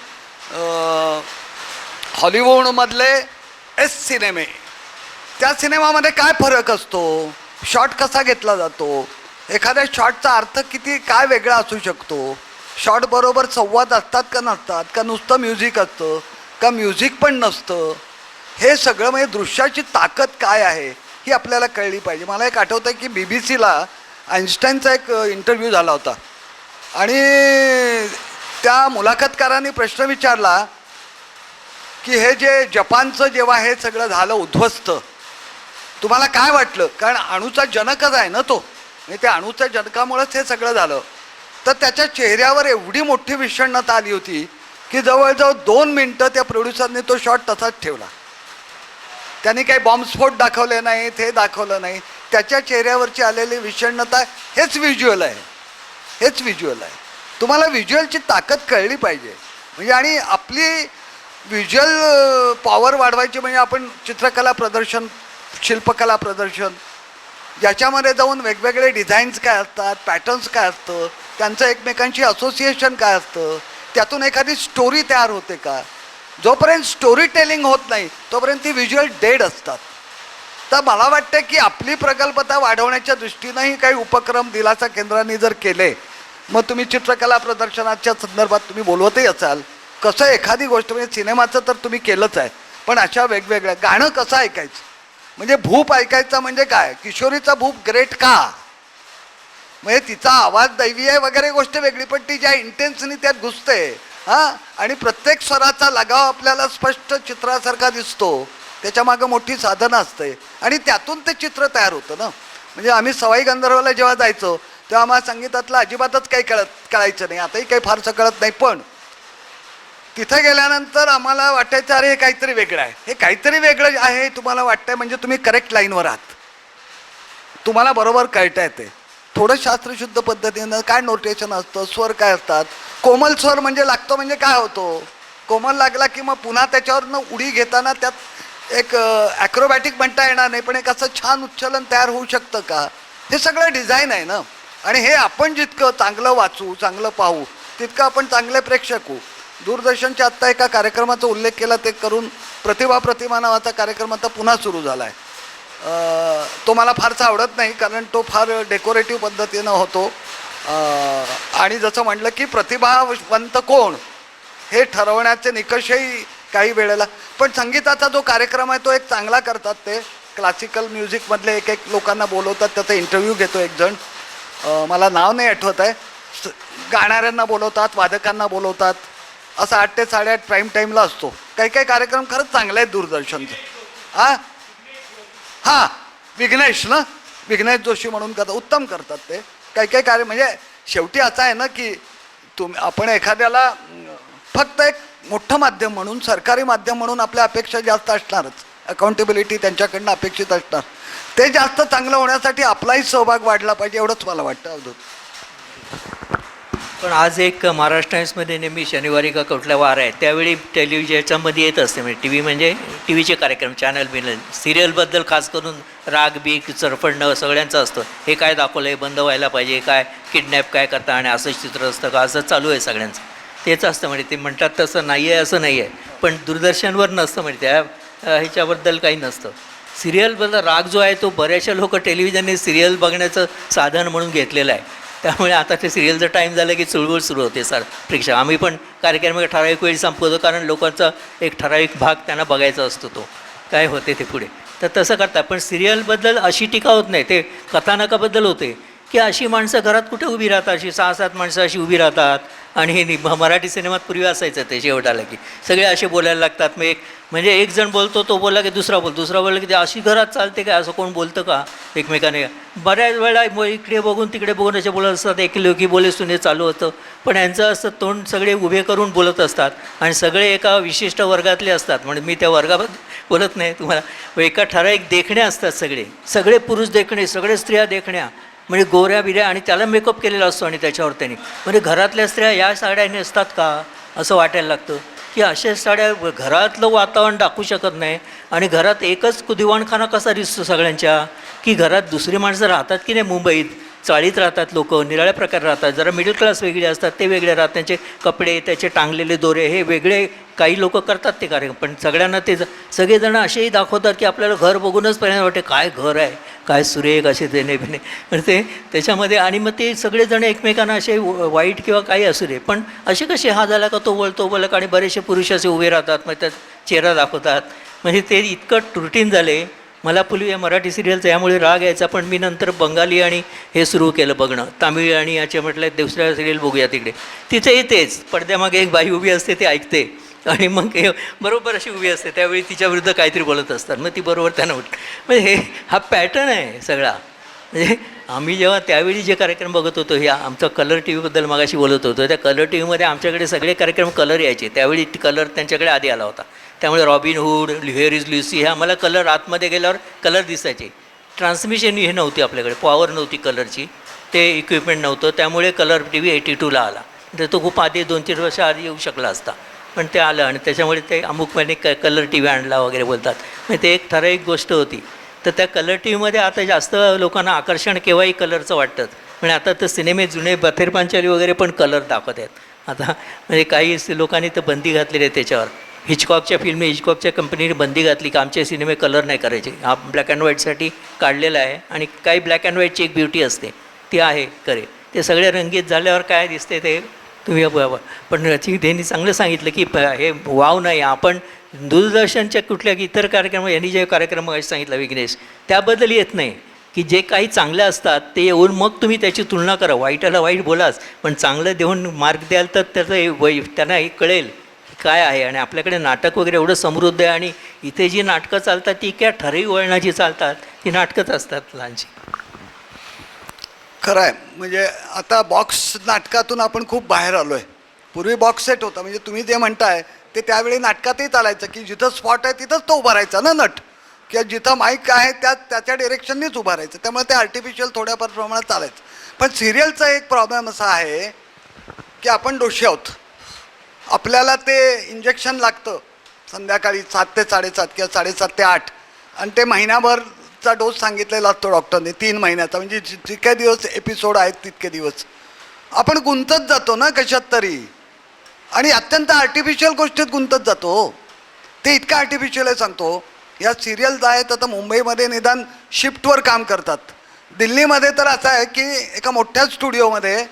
हॉलिवूडमधले सिनेमे त्या सिनेमामध्ये काय फरक असतो. शॉट कसा घेतला जातो. एखाद्या शॉटचा अर्थ किती काय वेगळा असू शकतो. शॉट बरोबर संवाद असतात का नसतात. का नुसतं म्युझिक असतं का म्युझिक पण नसतं. हे सगळं म्हणजे दृश्याची ताकद काय आहे ही आपल्याला कळली पाहिजे. मला एक आठवतं की BBC-ला आईन्स्टाईनचा एक इंटरव्ह्यू झाला होता आणि त्या मुलाखतकारांनी प्रश्न विचारला की हे जे जपानचं जेव्हा हे सगळं झालं उद्ध्वस्त तुम्हाला काय वाटलं. कारण अणूचा जनकच आहे ना तो. म्हणजे त्या अणूच्या जनकामुळेच हे सगळं झालं. तर त्याच्या चेहऱ्यावर एवढी मोठी विषण्णता आली होती की जवळजवळ 2 मिनटं त्या प्रोड्युसरने तो शॉट तसाच ठेवला. त्यांनी काही बॉम्बस्फोट दाखवले नाहीत हे दाखवलं नाही. त्याच्या चेहऱ्यावरची आलेली विषण्णता हेच व्हिज्युअल आहे. हेच व्हिज्युअल आहे. तुम्हाला व्हिज्युअलची ताकद कळली पाहिजे. म्हणजे आणि आपली व्हिज्युअल पॉवर वाढवायची म्हणजे आपण चित्रकला प्रदर्शन शिल्पकला प्रदर्शन याच्यामध्ये जाऊन वेगवेगळे डिझाईन्स काय असतात पॅटर्न्स काय असतं त्यांचं एकमेकांशी असोसिएशन काय असतं त्यातून एखादी स्टोरी तयार होते का. जोपर्यंत स्टोरी टेलिंग होत नाही तोपर्यंत ती व्हिज्युअल डेड असतात. तर मला वाटतं की आपली प्रगल्भता वाढवण्याच्या दृष्टीनंही काही उपक्रम दिलासा केंद्राने जर केले मग तुम्ही चित्रकला प्रदर्शनाच्या संदर्भात तुम्ही बोलवतही असाल. कसं एखादी गोष्ट म्हणजे सिनेमाचं तर तुम्ही केलंच आहे पण अशा वेगवेगळ्या गाणं कसं ऐकायचं म्हणजे भूप ऐकायचा म्हणजे काय. किशोरीचा भूप ग्रेट का म्हणजे तिचा आवाज दैवी आहे वगैरे गोष्ट वेगळी पण ती ज्या इंटेन्सनी त्यात घुसते हां आणि प्रत्येक स्वराचा लगाव आपल्याला स्पष्ट चित्रासारखा दिसतो. त्याच्यामागं मोठी साधनं असते आणि त्यातून ते चित्र तयार होतं ना. म्हणजे आम्ही सवाई गंधर्वला जेव्हा जायचो तेव्हा आम्हाला संगीतातलं अजिबातच काही कळायचं नाही. आताही काही फारसं कळत नाही पण तिथं गेल्यानंतर आम्हाला वाटायचं अरे हे काहीतरी वेगळं आहे. हे काहीतरी वेगळं आहे हे तुम्हाला वाटतंय म्हणजे तुम्ही करेक्ट लाईनवर आहात. तुम्हाला बरोबर कळतं आहे ते. थोडं शास्त्रशुद्ध पद्धतीनं काय नोटेशन असतं स्वर काय असतात. कोमल स्वर म्हणजे लागतो म्हणजे काय होतो. कोमल लागला की मग पुन्हा त्याच्यावरनं उडी घेताना त्यात एक ॲक्रोबॅटिक म्हणता येणार नाही पण एक असं छान उच्चालन तयार होऊ शकतं का. हे सगळं डिझाईन आहे ना. आणि हे आपण जितकं चांगलं वाचू चांगलं पाहू तितकं आपण चांगले प्रेक्षक होऊ. दूरदर्शनच्या आत्ता एका कार्यक्रमाचा उल्लेख केला ते करून प्रतिभा नावाचा कार्यक्रम आता पुन्हा सुरू झाला आहे. तो मला फारसा आवडत नाही कारण तो फार डेकोरेटिव्ह पद्धतीनं होतो आणि जसं म्हटलं की प्रतिभावंत कोण हे ठरवण्याचे निकषही काही वेळेला पण संगीताचा जो कार्यक्रम आहे तो एक चांगला करतात. ते क्लासिकल म्युझिकमधले एक लोकांना बोलवतात त्याचा इंटरव्ह्यू घेतो एक जण मला नाव नाही आठवत आहे. गाणाऱ्यांना बोलवतात वादकांना बोलवतात असं 8 ते 8:30 प्राईम टाईमला असतो. काही काही कार्यक्रम खरंच चांगले आहेत दूरदर्शनचे. हां विघ्नेश ना विघ्नेश जोशी म्हणून करतात उत्तम करतात ते. काही काही कार्य म्हणजे शेवटी असं आहे ना की आपण एखाद्याला फक्त एक मोठं माध्यम म्हणून सरकारी माध्यम म्हणून आपल्या अपेक्षा जास्त असणारच. अकाउंटेबिलिटी त्यांच्याकडनं अपेक्षित असणार. ते जास्त चांगलं होण्यासाठी आपलाही सहभाग वाढला पाहिजे एवढंच मला वाटतं अवधूत. पण आज एक महाराष्ट्र टाइम्समध्ये नेहमी शनिवारी का कुठल्या वार आहे त्यावेळी टेलिव्हिजनमध्ये येत असते म्हणजे टी व्ही म्हणजे टी व्हीचे कार्यक्रम चॅनल बिनल सिरियलबद्दल खास करून राग बीक चरफडणं सगळ्यांचं असतं. हे काय दाखवलं आहे बंद व्हायला पाहिजे काय किडनॅप काय करता आणि असंच चित्र असतं का असं चालू आहे सगळ्यांचं. तेच असतं म्हणजे ते म्हणतात तसं नाही आहे असं नाही आहे पण दूरदर्शनवर नसतं म्हणजे त्या ह्याच्याबद्दल काही नसतं. सिरियलबद्दल राग जो आहे तो बऱ्याचशा लोक टेलिव्हिजनने सिरियल बघण्याचं साधन म्हणून घेतलेलं आहे. त्यामुळे आता ते सिरियलचं टाईम झालं की चुळबुळ सुरू होते सर प्रेक्षक. आम्ही पण कार्यक्रम ठराविक वेळी संपवतो कारण लोकांचा एक ठराविक भाग त्यांना बघायचा असतो तो काय होते ते पुढे. तर तसं करतात. पण सिरियलबद्दल अशी टीका होत नाही, ते कथानकाबद्दल होते की अशी माणसं घरात कुठे उभी राहतात, अशी 6-7 माणसं अशी उभी राहतात. आणि हे मराठी सिनेमात पूर्वी असायचं ते शेवटाला की सगळे असे बोलायला लागतात. मग म्हणजे एक जण बोलतो, तो बोलला की दुसरा बोलला की ते अशी घरात चालते काय, असं कोण बोलतं का एकमेकाने. बऱ्याच वेळा इकडे बघून तिकडे बघून असे बोलत असतात, एकलोकी बोले सुने चालू होतं. पण यांचं असं तोंड सगळे उभे करून बोलत असतात आणि सगळे एका विशिष्ट वर्गातले असतात. म्हणजे मी त्या वर्गाबद्दल बोलत नाही तुम्हाला. एका ठराविक देखण्या असतात, सगळे पुरुष देखणे, सगळे स्त्रिया देखण्या, म्हणजे गोऱ्या बिऱ्या, आणि त्याला मेकअप केलेला असतो. आणि त्याच्यावर त्यांनी म्हणजे घरातल्या स्त्रिया या साड्या नेसतात का असं वाटायला लागतं की अशा साड्या घरातलं वातावरण दाखवू शकत नाही. आणि घरात एकच दिवाणखाना कसा दिसतो सगळ्यांच्या, की घरात दुसरी माणसं राहतात की नाही. मुंबईत चाळीत राहतात लोक, निराळ्या प्रकारे राहतात. जरा मिडल क्लास वेगळे असतात, ते वेगळे राहतात, त्यांचे कपडे, त्याचे टांगलेले दोरे हे वेगळे. काही लोक करतात ते कार्यक्रम, पण सगळ्यांना ते सगळेजण असेही दाखवतात की आपल्याला घर बघूनच पहिल्यांदा वाटते काय घर आहे, काय सुरेख असे देणे बिणे. पण ते त्याच्यामध्ये, आणि मग ते सगळेजण एकमेकांना असे वाईट किंवा काही असू दे, पण असे कसे हा झाला का तो बोलक, आणि बरेचसे पुरुष असे उभे राहतात, मग त्यात चेहरा दाखवतात. म्हणजे ते इतकं रुटीन झाले. मला पूर्वी या मराठी सिरियलचा यामुळे राग यायचा, पण मी नंतर बंगाली आणि हे सुरू केलं बघणं, तामिळ आणि याचे म्हटलं दुसऱ्या सिरियल बघूया तिकडे. तिथेही तेच, पडद्यामागे एक बाई उभी असते, ते ऐकते आणि मग हे बरोबर अशी उभी असते, त्यावेळी तिच्याविरुद्ध काहीतरी बोलत असतात, मग ती बरोबर त्यांना उठ. म्हणजे हा पॅटर्न आहे सगळा. म्हणजे आम्ही जेव्हा त्यावेळी जे कार्यक्रम बघत होतो, ह्या आमचा कलर टी व्हीबद्दल मगाशी बोलत होतो, त्या कलर टी व्हीमध्ये आमच्याकडे सगळे कार्यक्रम कलर यायचे. त्यावेळी कलर त्यांच्याकडे आधी आला होता, त्यामुळे robin hood, hair is Lucy, हे आम्हाला कलर आतमध्ये गेल्यावर कलर दिसायचे. ट्रान्समिशन हे नव्हती आपल्याकडे, पॉवर नव्हती कलरची, ते इक्विपमेंट नव्हतं, त्यामुळे कलर टी व्ही 82ला आला. तर तो खूप आधी 2-3 वर्ष आधी येऊ शकला असता, पण ते आलं. आणि त्याच्यामुळे ते अमुक महिने कलर टी व्ही आणला वगैरे बोलतात. म्हणजे ते एक ठराविक गोष्ट होती. तर त्या कलर टी व्हीमध्ये आता जास्त लोकांना आकर्षण केव्हाही कलरचं वाटतं. म्हणजे आता तर सिनेमे जुने बथेर पांचाली वगैरे पण कलर दाखवत आहेत आता. म्हणजे काही लोकांनी तर बंदी घातलेली आहे त्याच्यावर. हिचकॉकच्या फिल्मी, हिचकॉकच्या कंपनीने बंदी घातली की आमचे सिनेमे कलर नाही करायचे. हा ब्लॅक अँड व्हाईटसाठी काढलेला आहे. आणि काही ब्लॅक अँड व्हाईटची एक ब्युटी असते, ती आहे करे. ते सगळे रंगीत झाल्यावर काय दिसते ते तुम्ही पण त्यांनी चांगलं सांगितलं की हे वाव नाही. आपण दूरदर्शनच्या कुठल्या इतर कार्यक्रम, यांनी जे कार्यक्रम सांगितलं विघ्नेश, त्याबद्दल येत नाही की जे काही चांगले असतात ते येऊन मग तुम्ही त्याची तुलना करा. वाईटाला वाईट बोलाच, पण चांगलं देऊन मार्क द्याल तर त्याचं त्यांना हे कळेल काय आहे. आणि आपल्याकडे नाटक वगैरे एवढं समृद्ध आहे, आणि इथे जी नाटकं चालतात ती काय ठराविक वळणाची चालतात, ती नाटकंच असतात लहानशी. खरं आहे. म्हणजे आता बॉक्स नाटकातून आपण खूप बाहेर आलो आहे. पूर्वी बॉक्स सेट होता, म्हणजे तुम्ही जे म्हणताय ते त्यावेळी नाटकातही चालायचं की जिथं स्पॉट आहे तिथंच तो उभा राहायचा ना नट, किंवा जिथं माईक आहे त्याच्या डिरेक्शननीच उभा राहायचं. त्यामुळे ते आर्टिफिशियल थोड्याफार प्रमाणात चालायचं. पण सिरियलचा एक प्रॉब्लेम असा आहे की आपण दोषी आहोत. आपल्याला ते इंजेक्शन लागतं संध्याकाळी 7 ते 7:30 किंवा 7:30 ते 8, आणि ते महिनाभरचा डोस सांगितलेला असतो डॉक्टरने, 3 महिन्याचा. म्हणजे जितके दिवस एपिसोड आहेत तितके दिवस आपण गुंतत जातो ना कशात तरी, आणि अत्यंत आर्टिफिशियल गोष्टीत गुंतत जातो. ते इतकं आर्टिफिशियल आहे सांगतो. या सिरियल्स आहेत आता मुंबईमध्ये निदान शिफ्टवर काम करतात. दिल्लीमध्ये तर असं आहे की एका मोठ्या स्टुडिओमध्ये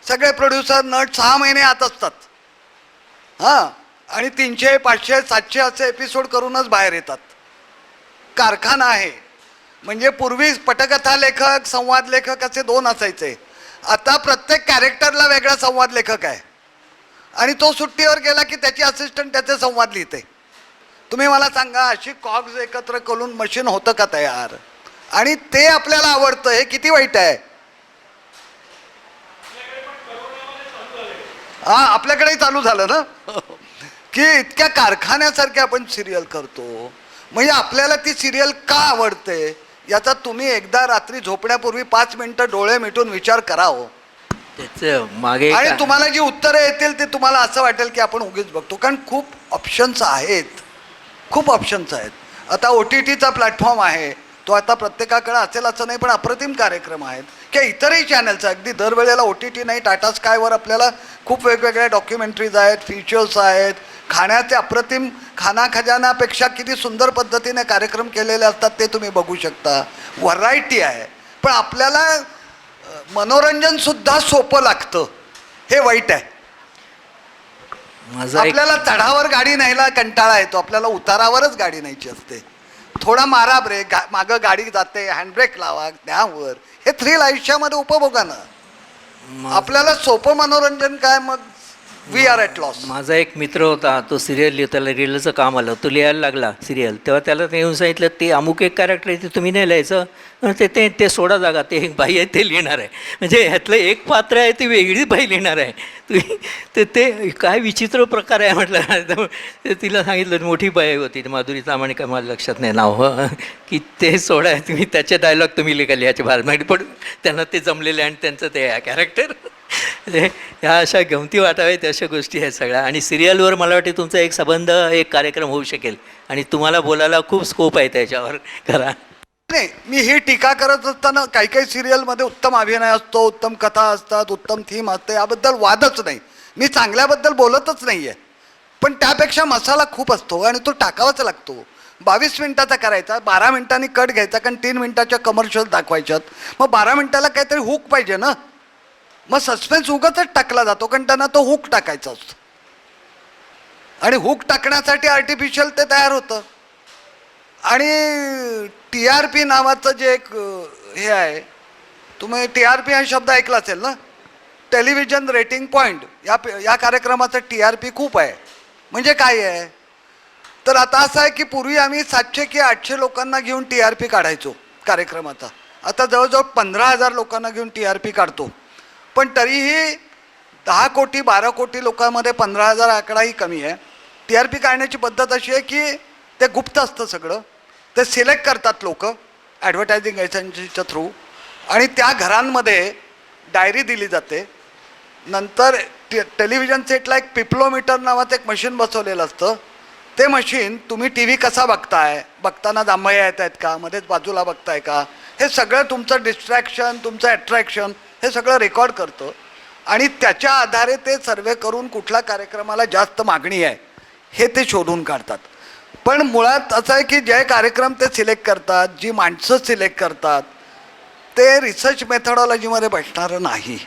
सगळे प्रोड्युसर नट 6 महिने आत असतात. हां, आणि 300, 500, 700 असे एपिसोड करूनच बाहेर येतात. कारखाना आहे. म्हणजे पूर्वी पटकथा लेखक, संवाद लेखक असे 2 असायचे. आता प्रत्येक कॅरेक्टरला वेगळा संवाद लेखक आहे, आणि तो सुट्टीवर गेला की त्याची असिस्टंट त्याचे संवाद लिहिते. तुम्ही मला सांगा, अशी कॉग्स एकत्र करून मशीन होतं का तयार? आणि ते आपल्याला आवडतं, हे किती वाईट आहे. हां, आपल्याकडेही चालू झालं ना की इतक्या कारखान्यासारखे आपण सिरियल करतो. म्हणजे आपल्याला ती सिरियल का आवडते याचा तुम्ही एकदा रात्री झोपण्यापूर्वी 5 मिनिटं डोळे मिटून विचार करावं. त्याचं मागे आणि तुम्हाला जी उत्तरं येतील ते तुम्हाला असं वाटेल की आपण उगीच बघतो. कारण खूप ऑप्शन्स आहेत, खूप ऑप्शन्स आहेत. आता OTTचा प्लॅटफॉर्म आहे, तो आता प्रत्येकाकडे असेल असं नाही, पण अप्रतिम कार्यक्रम आहेत. किंवा इतरही चॅनल्स, अगदी दरवेळेला OTT नाही, टाटा स्कायवर आपल्याला खूप वेगवेगळ्या डॉक्युमेंटरीज आहेत, फीचर्स आहेत. खाण्याचे अप्रतिम, खाना खजानापेक्षा किती सुंदर पद्धतीने कार्यक्रम केलेले असतात ते तुम्ही बघू शकता. व्हरायटी आहे. पण आपल्याला मनोरंजनसुद्धा सोपं लागतं, हे वाईट आहे. माझा आपल्याला चढावर गाडी न्यायला कंटाळा येतो, आपल्याला उतारावरच गाडी न्यायची असते. थोडा मारा ब्रेक, मागं गाडी जाते, हँडब्रेक लावा, त्यावर हे थ्रिल आयुष्यामध्ये उपभोगानं. आपल्याला सोपं मनोरंजन काय, मग वी आर ॲट लॉस. माझा एक मित्र होता, तो सिरियल त्याला रिलचं काम आलं, तो लिहायला लागला सिरियल, तेव्हा त्याला ते येऊन सांगितलं ते अमुक एक कॅरेक्टर आहे ते तुम्ही नाही लिहायचं, ते सोडा जागा, ते एक बाई आहे ते लिहिणार आहे. म्हणजे ह्यातलं एक पात्र आहे ती वेगळी बाई लिहिणार आहे. तुम्ही ते काय विचित्र प्रकार आहे म्हटलं. ते तिला सांगितलं, मोठी बाई होती माधुरी तामाणे, काय मला लक्षात नाही नाव, की ते सोडा आहे, तुम्ही त्याचे डायलॉग तुम्ही लिहायचे भारत, पण त्यांना ते जमलेले आणि त्यांचं ते कॅरेक्टर. ह्या अशा गमती वाटाव्यात अशा गोष्टी आहेत सगळ्या. आणि सिरियलवर मला वाटते तुमचा एक संबंध, एक कार्यक्रम होऊ शकेल आणि तुम्हाला बोलायला खूप स्कोप आहे त्याच्यावर. करा. नाही, मी ही टीका करत असताना काही काही सिरियलमध्ये उत्तम अभिनय असतो, उत्तम कथा असतात, उत्तम थीम असते, याबद्दल वादच नाही. मी चांगल्याबद्दल बोलतच नाही आहे, पण त्यापेक्षा मसाला खूप असतो आणि तो टाकावाच लागतो. 22 मिनिटाचा करायचा, 12 मिनिटांनी कट घ्यायचा, कारण 3 मिनिटाच्या कमर्शियल दाखवायच्यात. मग 12 मिनिटाला काहीतरी हुक पाहिजे ना. मग सस्पेन्स उगाचच टाकला जातो, कारण त्यांना तो हुक टाकायचा असतो आणि हुक टाकण्यासाठी आर्टिफिशियल ते तयार होतं. आणि TRP नावाचं जे एक हे आहे, तुम्ही TRP हा शब्द ऐकला असेल ना, टेलिव्हिजन रेटिंग पॉईंट. या कार्यक्रमाचं TRP खूप आहे. म्हणजे काय आहे, तर आता असं आहे की पूर्वी आम्ही 700 की 800 लोकांना घेऊन TRP काढायचो कार्यक्रमाचा. आता जवळजवळ 15,000 लोकांना घेऊन TRP काढतो. पण तरीही 10 कोटी 12 कोटी लोकांमध्ये 15,000 आकडाही कमी आहे. TRP काढण्याची पद्धत अशी आहे की ते गुप्त असतं सगळं. ते सिलेक्ट करतात लोक ॲडव्हर्टायझिंग एजन्सीच्या थ्रू, आणि त्या घरांमध्ये डायरी दिली जाते. नंतर टेलिव्हिजन सेटला एक पिप्लोमीटर नावाचं एक मशीन बसवलेलं असतं. ते मशीन तुम्ही TV कसा बघताय, बघताना जांभया येत आहेत का, मध्येच बाजूला बघताय का, हे सगळं तुमचं डिस्ट्रॅक्शन, तुमचं अट्रॅक्शन हे सगळं रेकॉर्ड करतं. आणि त्याच्या आधारे ते सर्वे करून कुठल्या कार्यक्रमाला जास्त मागणी आहे हे ते शोधून काढतात. पण मुळात असं आहे की जे कार्यक्रम ते सिलेक्ट करतात, जी माणसं सिलेक्ट करतात, ते रिसर्च मेथडॉलॉजीमध्ये बसणारं नाही.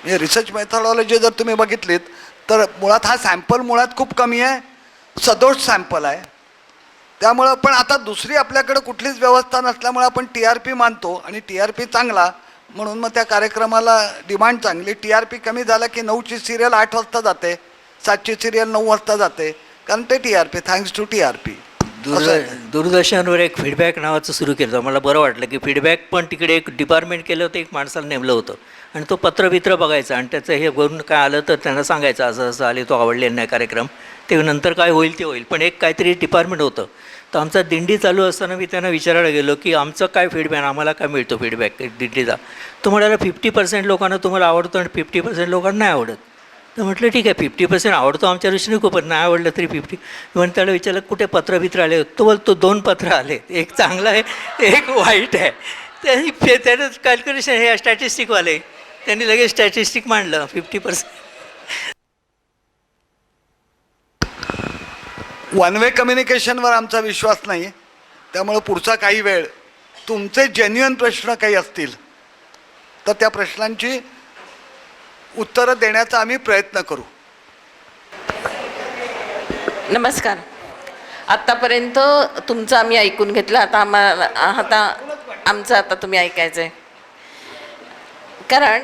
म्हणजे रिसर्च मेथडॉलॉजी जर तुम्ही बघितलीत तर मुळात हा सॅम्पल मुळात खूप कमी आहे, सदोष सॅम्पल आहे. त्यामुळं पण आता दुसरी आपल्याकडं कुठलीच व्यवस्था नसल्यामुळे आपण TRP मानतो आणि TRP चांगला म्हणून मग त्या कार्यक्रमाला डिमांड चांगली. TRP कमी झाला की 9ची सिरियल 8 वाजता जाते, 7ची सिरियल 9 वाजता जाते, कारण ते TRP, थँक्स टू TRP. दूरदर्शनवर एक फीडबॅक नावाचं सुरू केलं होतं. मला बरं वाटलं की फीडबॅक पण तिकडे एक डिपार्टमेंट केलं होतं, एक माणसाला नेमलं होतं आणि तो पत्रबित्र बघायचा आणि त्याचं हे वरून काय आलं तर त्यांना सांगायचं असं असं आले, तो आवडलेला नाही कार्यक्रम, ते नंतर काय होईल ते होईल. पण एक काहीतरी डिपार्टमेंट होतं. तर आमचा दिंडी चालू असताना मी त्यांना विचारायला गेलो की आमचं काय फीडबॅक, आम्हाला काय मिळतो फीडबॅक दिंडीचा. तो म्हणाला 50% लोकांना तुम्हाला आवडतो आणि 50% लोकांना नाही आवडत. तर म्हटलं ठीक आहे, 50% आवडतो आमच्या दृष्टीने खूप, नाही आवडलं तरी 50. म्हणून त्याला विचारलं कुठे पत्रबित्र आले, तो बोलतो 2 पत्र आले, एक चांगलं आहे एक वाईट आहे. त्यानं कॅल्क्युलेशन हे स्टॅटिस्टिकवाले त्यांनी लगेच स्टॅटिस्टिक मांडलं 50%. वन वे कम्युनिकेशनवर आमचा विश्वास नाही. त्यामुळं पुढचा काही वेळ तुमचे जेन्युइन प्रश्न काही असतील तर त्या प्रश्नांची उत्तरं देण्याचा आम्ही प्रयत्न करू. नमस्कार. आत्तापर्यंत तुमचं आम्ही ऐकून घेतलं, आता आमचं आता तुम्ही ऐकायचं आहे. कारण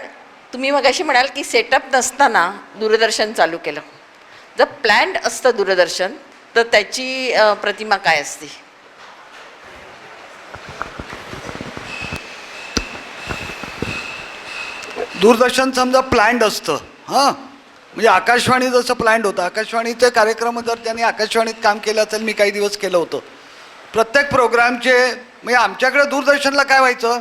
तुम्ही मगाशी म्हणाल की सेटअप नसताना दूरदर्शन चालू केलं. जर प्लॅन्ड असतं दूरदर्शन तर त्याची प्रतिमा काय असते? दूरदर्शन समजा प्लॅन्ड असतं, हां, म्हणजे आकाशवाणी जसं प्लॅन्ड होतं, आकाशवाणीचे कार्यक्रम जर त्यांनी आकाशवाणीत काम केलं असेल, मी काही दिवस केलं होतं, प्रत्येक प्रोग्रामचे, म्हणजे आमच्याकडे दूरदर्शनला काय व्हायचं,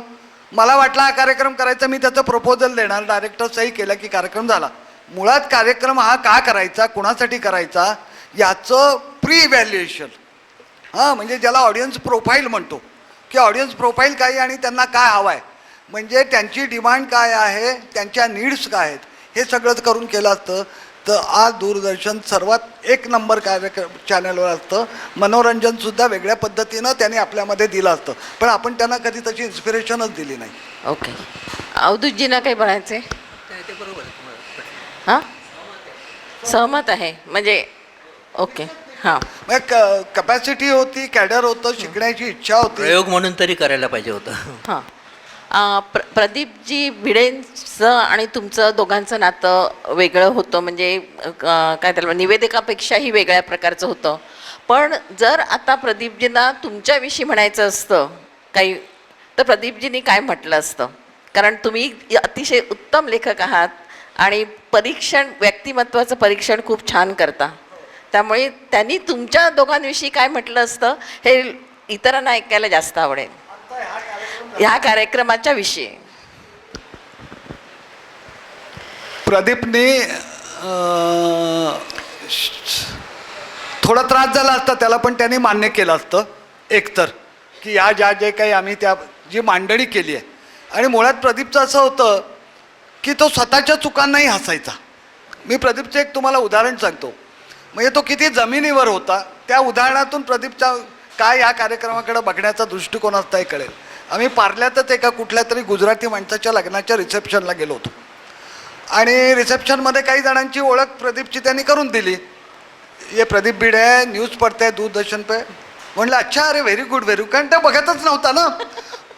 मला वाटला हा कार्यक्रम करायचा, मी त्याचं प्रपोजल देणार, डायरेक्टर सही केलं की कार्यक्रम झाला. मुळात कार्यक्रम हा का करायचा, कुणासाठी करायचा याचं प्री इव्हॅल्युएशन, हां, म्हणजे ज्याला ऑडियन्स प्रोफाईल म्हणतो, की ऑडियन्स प्रोफाईल काय आणि त्यांना काय हवं आहे, म्हणजे त्यांची डिमांड काय आहे, त्यांच्या नीड्स काय आहेत, हे सगळंच करून केलं असतं तर आज दूरदर्शन सर्वात एक नंबर कार्यक्रम चॅनलवर असतं. मनोरंजनसुद्धा वेगळ्या पद्धतीनं त्यांनी आपल्यामध्ये दिलं असतं, पण आपण त्यांना कधी तशी इन्स्पिरेशनच दिली नाही. ओके. अवधूतजींना काही म्हणायचे? ते बरोबर आहे. हां, सहमत आहे म्हणजे ओके. हां म्हणजे कपॅसिटी होती, कॅडर होतं, शिकण्याची इच्छा होती. प्रयोग म्हणून तरी करायला पाहिजे होतं. हां प्रदीपजी भिडेंचं आणि तुमचं दोघांचं नातं वेगळं होतं, म्हणजे काय त्याला निवेदकापेक्षाही वेगळ्या प्रकारचं होतं. पण जर आता प्रदीपजींना तुमच्याविषयी म्हणायचं असतं काही, तर प्रदीपजींनी काय म्हटलं असतं? कारण तुम्ही अतिशय उत्तम लेखक आहात आणि व्यक्तिमत्वाचं परीक्षण खूप छान करता. त्यामुळे त्यांनी तुमच्या दोघांविषयी काय म्हटलं असतं हे इतरांना ऐकायला जास्त आवडेल ह्या कार्यक्रमाच्या विषयी. प्रदीपने थोडा त्रास झाला असता त्याला, पण त्यांनी मान्य केलं असतं एकतर, की या जे काही आम्ही जी मांडणी केली आहे. आणि मुळात प्रदीपचं असं होतं की तो स्वतःच्या चुकांनाही हसायचा. मी प्रदीपचं एक तुम्हाला उदाहरण सांगतो. म्हणजे तो किती जमिनीवर होता, त्या उदाहरणातून प्रदीपचा काय या कार्यक्रमाकडे बघण्याचा दृष्टिकोन असता हे कळेल. आम्ही पार्ल्यातच एका कुठल्या तरी गुजराती माणसाच्या लग्नाच्या रिसेप्शनला गेलो होतो आणि रिसेप्शनमध्ये काही जणांची ओळख प्रदीपची त्यांनी करून दिली. ये प्रदीप भिडे है, न्यूज़ पढ़ते हैं दूरदर्शन पे. म्हणलं अच्छा, अरे व्हेरी गुड व्हेरी गुड. कारण ते बघतच नव्हता ना.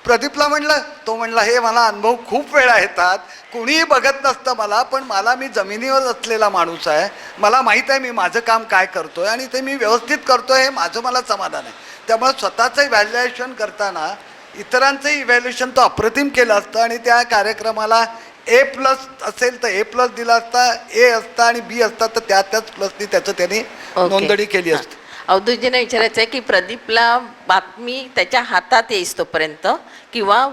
प्रदीपला म्हणलं, तो म्हणला हे मला अनुभव खूप वेळा येतात, कुणीही बघत नसतं मला, पण मी जमिनीवर असलेला माणूस आहे, मला माहीत आहे मी माझं काम काय करतोय आणि ते मी व्यवस्थित करतोय, हे माझं मला समाधान आहे. त्यामुळे स्वतःचं इव्हॅल्युएशन करताना इतरांचंही इव्हॅल्युएशन तो अप्रतिम केलं असतं आणि त्या कार्यक्रमाला A+ असेल तर A+ दिला असता, A असता आणि B असता तर त्याच प्लसनी त्याचं त्यांनी नोंदणी केली असती. अवधूतजींना विचारायचं आहे की प्रदीपला बातमी त्याच्या हातात येईस तोपर्यंत किंवा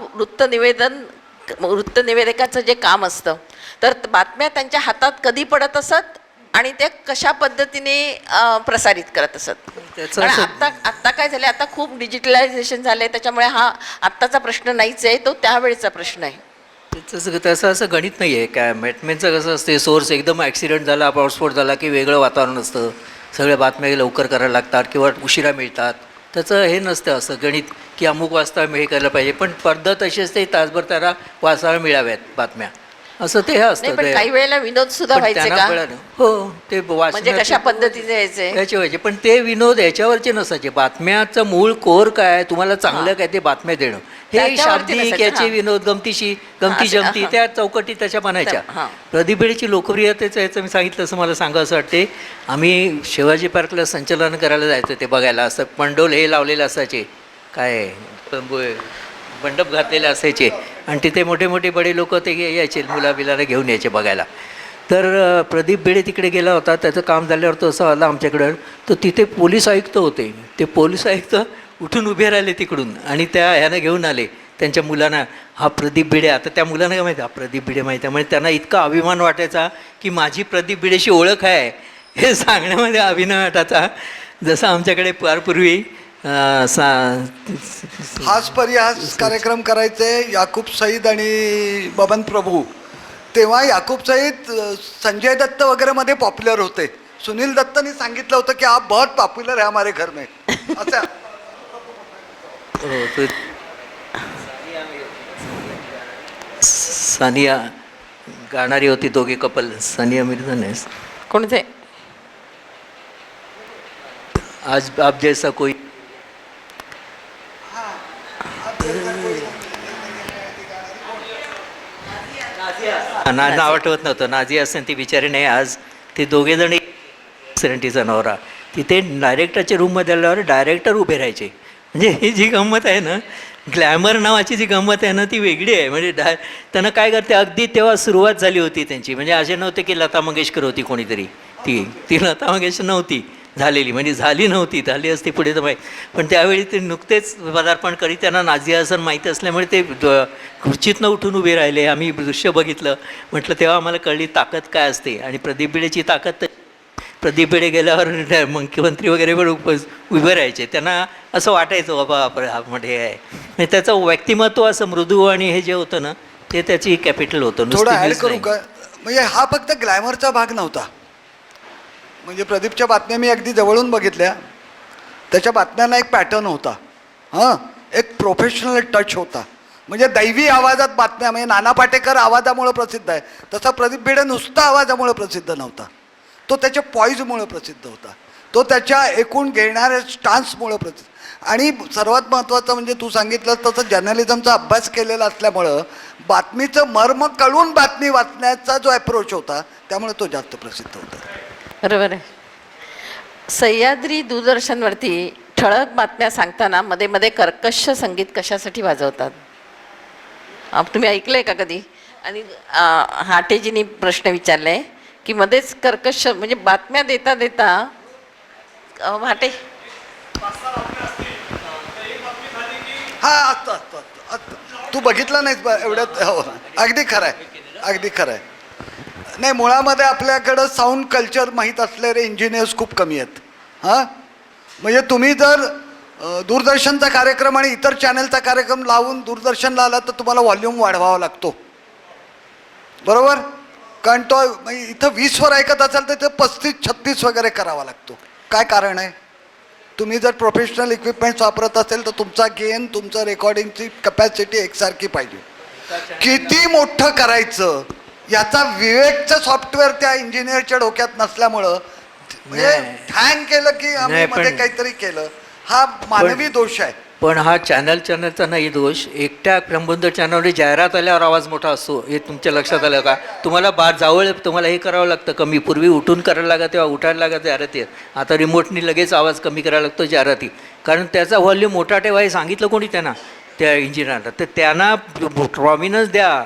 वृत्तनिवेदकाचं जे काम असतं तर बातम्या त्यांच्या हातात कधी पडत असत आणि ते कशा पद्धतीने प्रसारित करत असत. त्याचं कारण असं- आत्ता काय झालं, आता खूप डिजिटलायझेशन झालं आहे, त्याच्यामुळे हा आत्ताचा प्रश्न नाहीच आहे, तो त्यावेळेचा प्रश्न आहे. तसं असं गणित नाही आहे. काय बॅटमॅनचं कसं असते, सोर्स एकदम ॲक्सिडेंट झाला, बॉम्बस्फोट झाला की वेगळं वातावरण असतं, सगळ्या बातम्या लवकर करायला लागतात किंवा उशिरा मिळतात. त्याचं हे नसतं असं गणित की अमुक वाजता हे करायला पाहिजे, पण पद्धत अशी असते तासभर त्याला वाचायला मिळाव्यात बातम्या, असं ते हे नाही, असतं. पण काही वेळेला विनोद सुद्धा पण व्हायचे त्यांना का? कळलं. हो, ते म्हणजे कशा पद्धतीचे यायचे? याचे व्हायचे, पण ते विनोद याच्यावरचे नसायचे. बातम्याचं मूळ कोर काय, तुम्हाला चांगलं काय ते बातम्या देणं, हे त्याच्यावरती शाब्दिक नसायचं. याचे हां. विनोद, गमती असे- जमती हां. त्या चौकटी त्याच्या बनायच्या. हां. प्रदीप भिडेची लोकप्रियतेचं याचं मी सांगितलं असं मला सांगा असं वाटते. आम्ही शिवाजी पार्कला संचलन करायला जायचो, ते बघायला. असं पंडोल हे लावलेले असायचे, काय मंडप घातलेले असायचे आणि तिथे मोठे मोठे बडे लोक ते यायचे, मुलाबिलाला घेऊन यायचे बघायला. तर प्रदीप भिडे तिकडे गेला होता, त्याचं काम झाल्यावर तो असं आला आमच्याकडं, तर तिथे पोलीस आयुक्त होते. ते पोलीस आयुक्त उठून उभे राहिले तिकडून आणि त्या ह्यानं घेऊन आले त्यांच्या मुलांना, हा प्रदीप भिडे. आता त्या मुलांना काय माहिती, हा प्रदीप भिडे माहिती आहे. म्हणजे त्यांना इतका अभिमान वाटायचा की माझी प्रदीप भिडेशी ओळख आहे हे सांगण्यामध्ये अभिनय वाटायचा. जसं आमच्याकडे फारपूर्वी हाच परिहास कार्यक्रम करायचे याकूब सईद आणि बबन प्रभू. तेव्हा याकूब सईद संजय दत्त वगैरे मध्ये पॉप्युलर होते. सुनील दत्तनी सांगितलं होतं की आप बहुत पॉप्युलर है हमारे घर में असं. सानिया गाणारी होती, दोघे कपल, सानिया मिर्झा नाही, कोणते? आज आप जैसा कोई. नाव आठवत नव्हतं. नाझिया असेल ती बिचारी नाही आज. ते दोघे जण सेरंटीचा नवरा तिथे डायरेक्टरच्या रूममध्ये आल्यावर डायरेक्टर उभे राहायचे. म्हणजे ही जी गंमत आहे ना, ग्लॅमर नावाची जी गंमत आहे ना, ती वेगळी आहे. म्हणजे त्यांना काय करते, अगदी तेव्हा सुरुवात झाली होती त्यांची. म्हणजे असे नव्हते की लता मंगेशकर होती कोणीतरी, ती लता मंगेशकर नव्हती झालेली, म्हणजे झाली नव्हती, झाली असती पुढे तर माहीत. पण त्यावेळी ते नुकतेच पदार्पण करीत त्यांना नाझिया हसन माहीत असल्यामुळे ते खुर्चीतनं उठून उभे राहिले. आम्ही दृश्य बघितलं, म्हटलं तेव्हा आम्हाला कळली ताकद काय असते. आणि प्रदीप भिडेची ताकद तर, प्रदीप भिडे गेल्यावर मुख्यमंत्री वगैरे पण उभे राहायचे. त्यांना असं वाटायचं बाबा आपण म्हणजे आहे. म्हणजे त्याचं व्यक्तिमत्व असं मृदू आणि हे जे होतं ना, ते त्याची कॅपिटल होतं. थोडं नुसती ॲड न्यूज करू नाही. का? म्हणजे हा फक्त ग्लॅमरचा भाग नव्हता. म्हणजे प्रदीपच्या बातम्या मी अगदी जवळून बघितल्या. त्याच्या बातम्यांना एक पॅटर्न होता. हां, एक प्रोफेशनल टच होता. म्हणजे दैवी आवाजात बातम्या. म्हणजे नाना पाटेकर आवाजामुळं प्रसिद्ध आहे, तसा प्रदीप भिडे नुसता आवाजामुळं प्रसिद्ध नव्हता, तो त्याच्या पॉईजमुळं प्रसिद्ध होता. तो त्याच्या एकूण घेणाऱ्या स्टान्समुळं आणि सर्वात महत्त्वाचं म्हणजे तू सांगितलं तसं जर्नलिझमचा अभ्यास केलेला असल्यामुळं बातमीचं मर्म कळून बातमी वाचण्याचा जो अप्रोच होता त्यामुळे तो जास्त प्रसिद्ध होता. बरोबर आहे. सह्याद्री दूरदर्शनवरती ठळक बातम्या सांगताना मध्ये मध्ये कर्कश संगीत कशासाठी वाजवतात? तुम्ही ऐकलंय का कधी? आणि हाटेजींनी प्रश्न विचारलाय की मध्येच कर्कश म्हणजे बातम्या देता देता हाटे हा असतं असतं असतं असतं. तू बघितलं नाहीस एवढ्यात. हो अगदी खरं आहे, अगदी खरं आहे. नाही, मुळामध्ये आपल्याकडं साऊंड कल्चर माहीत असलेले इंजिनियर्स खूप कमी आहेत. हां, म्हणजे तुम्ही जर दूरदर्शनचा कार्यक्रम आणि इतर चॅनलचा कार्यक्रम लावून दूरदर्शनला आला तर तुम्हाला व्हॉल्यूम वाढवावा लागतो, बरोबर? कारण तो म्हणजे इथं 20वर ऐकत असाल तर इथं 35-36 वगैरे करावा लागतो. काय कारण आहे? तुम्ही जर प्रोफेशनल इक्विपमेंट्स वापरत असेल तर तुमचा गेन, तुमचं रेकॉर्डिंगची कपॅसिटी एकसारखी पाहिजे. किती मोठं करायचं याचा विवेकचं सॉफ्टवेअर त्या इंजिनियरच्या डोक्यात नसल्यामुळं म्हणजे हँग केलं की आम्ही नाही, पण- मध्ये काहीतरी केलं, हा मानवी दोष आहे. पण हा चॅनलचा नाही दोष. एकट्या प्रबंध चॅनलवर जाहिरात आल्यावर आवाज मोठा असतो, हे तुमच्या लक्षात आलं का? तुम्हाला जावळ तुम्हाला हे करावं लागतं कमी. पूर्वी उठून करायला लागत, तेव्हा उठायला लागत जाहिराती. आता रिमोटनी लगेच आवाज कमी करायला लागतो जाहिराती, कारण त्याचा व्हॉल्यूम मोठा ठेवा हे सांगितलं कोणी त्यांना, त्या इंजिनियरला. तर त्यांना प्रॉमिनन्स द्या,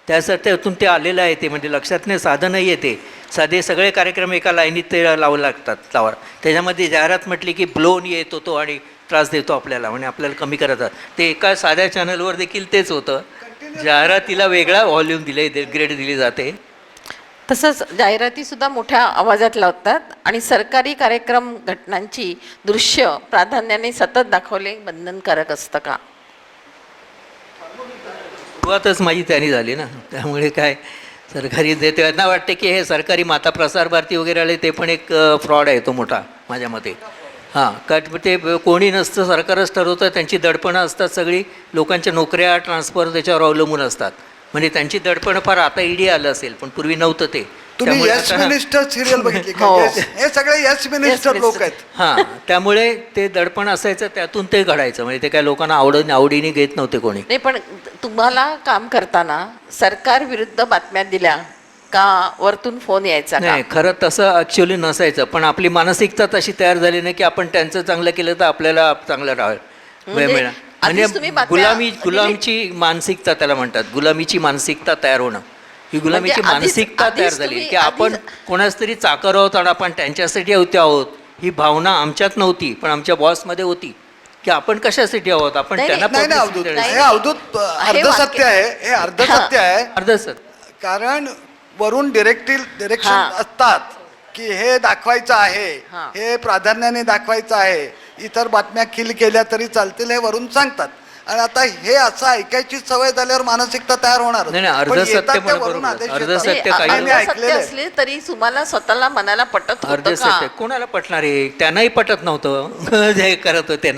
त्यासाठी त्यातून ते आलेलं आहे. ते म्हणजे लक्षात नाही, साधं नाही आहे ते. साधे सगळे कार्यक्रम एका लाईनीत ते लावू लागतात त्यावर. त्याच्यामध्ये जाहिरात म्हटली की ब्लोन येतो तो आणि त्रास देतो आपल्याला, म्हणजे आपल्याला कमी करतात. ते एका साध्या चॅनलवर देखील तेच होतं. जाहिरातीला वेगळा व्हॉल्यूम ग्रेड दिली जाते. तसंच जाहिरातीसुद्धा मोठ्या आवाजात लावतात आणि सरकारी कार्यक्रम घटनांची दृश्य प्राधान्याने सतत दाखवले बंधनकारक असतं का? सुरुवातच माझी त्यानी झाली ना, त्यामुळे काय सरकारी त्यांना वाटते की हे सरकारी माता प्रसार भारती वगैरे आले ते पण एक फ्रॉड आहे तो मोठा माझ्या मते. हां, कारण ते कोणी नसतं, सरकारच ठरवतं. त्यांची दडपणं असतात सगळी. लोकांच्या नोकऱ्या ट्रान्सफर त्याच्यावर अवलंबून असतात. म्हणजे त्यांची दडपणं फार आता ईडी आलं असेल, पण पूर्वी नव्हतं ते. तुम्ही त्यामुळे यस आता- मिनिस्टर सिरियल बघितली का? हो. हे सगळे यस मिनिस्टर Yes लोक Minister. आहेत. हां, त्यामुळे ते दडपण असायचं, त्यातून ते घडायचं. म्हणजे ते काय लोकांना आवडीने घेत नव्हते कोणी. नाही, पण तुम्हाला काम करताना सरकार विरुद्ध बातम्या दिल्या का वरतून फोन यायचा का? नाही, खरं तसं ॲक्च्युली नसायचं, पण आपली मानसिकता तशी तयार झाली नाही की आपण त्यांचं चांगलं केलं तर आपल्याला चांगलं राहील म्हणजे मिळणार. आधीच तुम्ही बातम्या गुलामीची मानसिकता त्याला म्हणतात. गुलामीची मानसिकता तयार होणं, ही गुलामीची म्हणजे आधीच- मानसिकता तयार आधीच झाली तुम्ही- की आपण कोणाच तरी चाकर आहोत आणि आपण त्यांच्यासाठी आहोत. ही भावना आमच्यात नव्हती, पण आमच्या बॉसमध्ये होती की आपण कशासाठी आहोत, आपण नाही, त्यांना नाही नाही, publicity अवधूत देण्यासाठी. हे अवधूत हे अर्धसत्य वाक्य- आहे, हे अर्धसत्य आहे. अर्धच कारण वरून डिरेक्शन हां. असतात की हे दाखवायचं आहे, हां. हे प्राधान्याने दाखवायचं आहे, इतर बातम्या किल केल्या तरी चालतील, हे वरून सांगतात. आणि आता हे असं ऐकायची सवय झाल्यावर मानसिकता तयार होणार. नाही, अर्धसत्य बरोबर. अर्धसत्य नाही, काही- अर्ध ऐकलेलं सत्य आहे. असले तरी तुम्हाला स्वतःला मनाला पटत होतं अर्धे का? सत्य कोणाला पटणार आहे? त्यांनाही पटत नव्हतं जे करत होते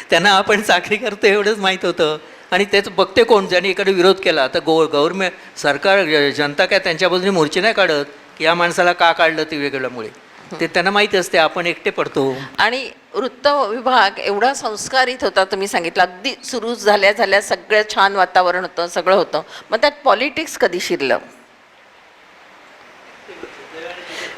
त्यांना आपण चाकरी करतो एवढंच माहीत होतं. आणि तेच बघते कोण ज्यांनी इकडे विरोध केला. तर गव्हर्नमेंट सरकार जनता काय त्यांच्या बाजूने मोर्चे नाही काढत की या माणसाला का काढलं ते वेगळ्यामुळे. ते त्यांना माहीत असते आपण एकटे पडतो. आणि वृत्त विभाग एवढा संस्कारित होता, तुम्ही सांगितलं अगदी सुरू झाल्या सगळं छान वातावरण होतं, सगळं होतं. मग त्यात पॉलिटिक्स कधी शिरलं?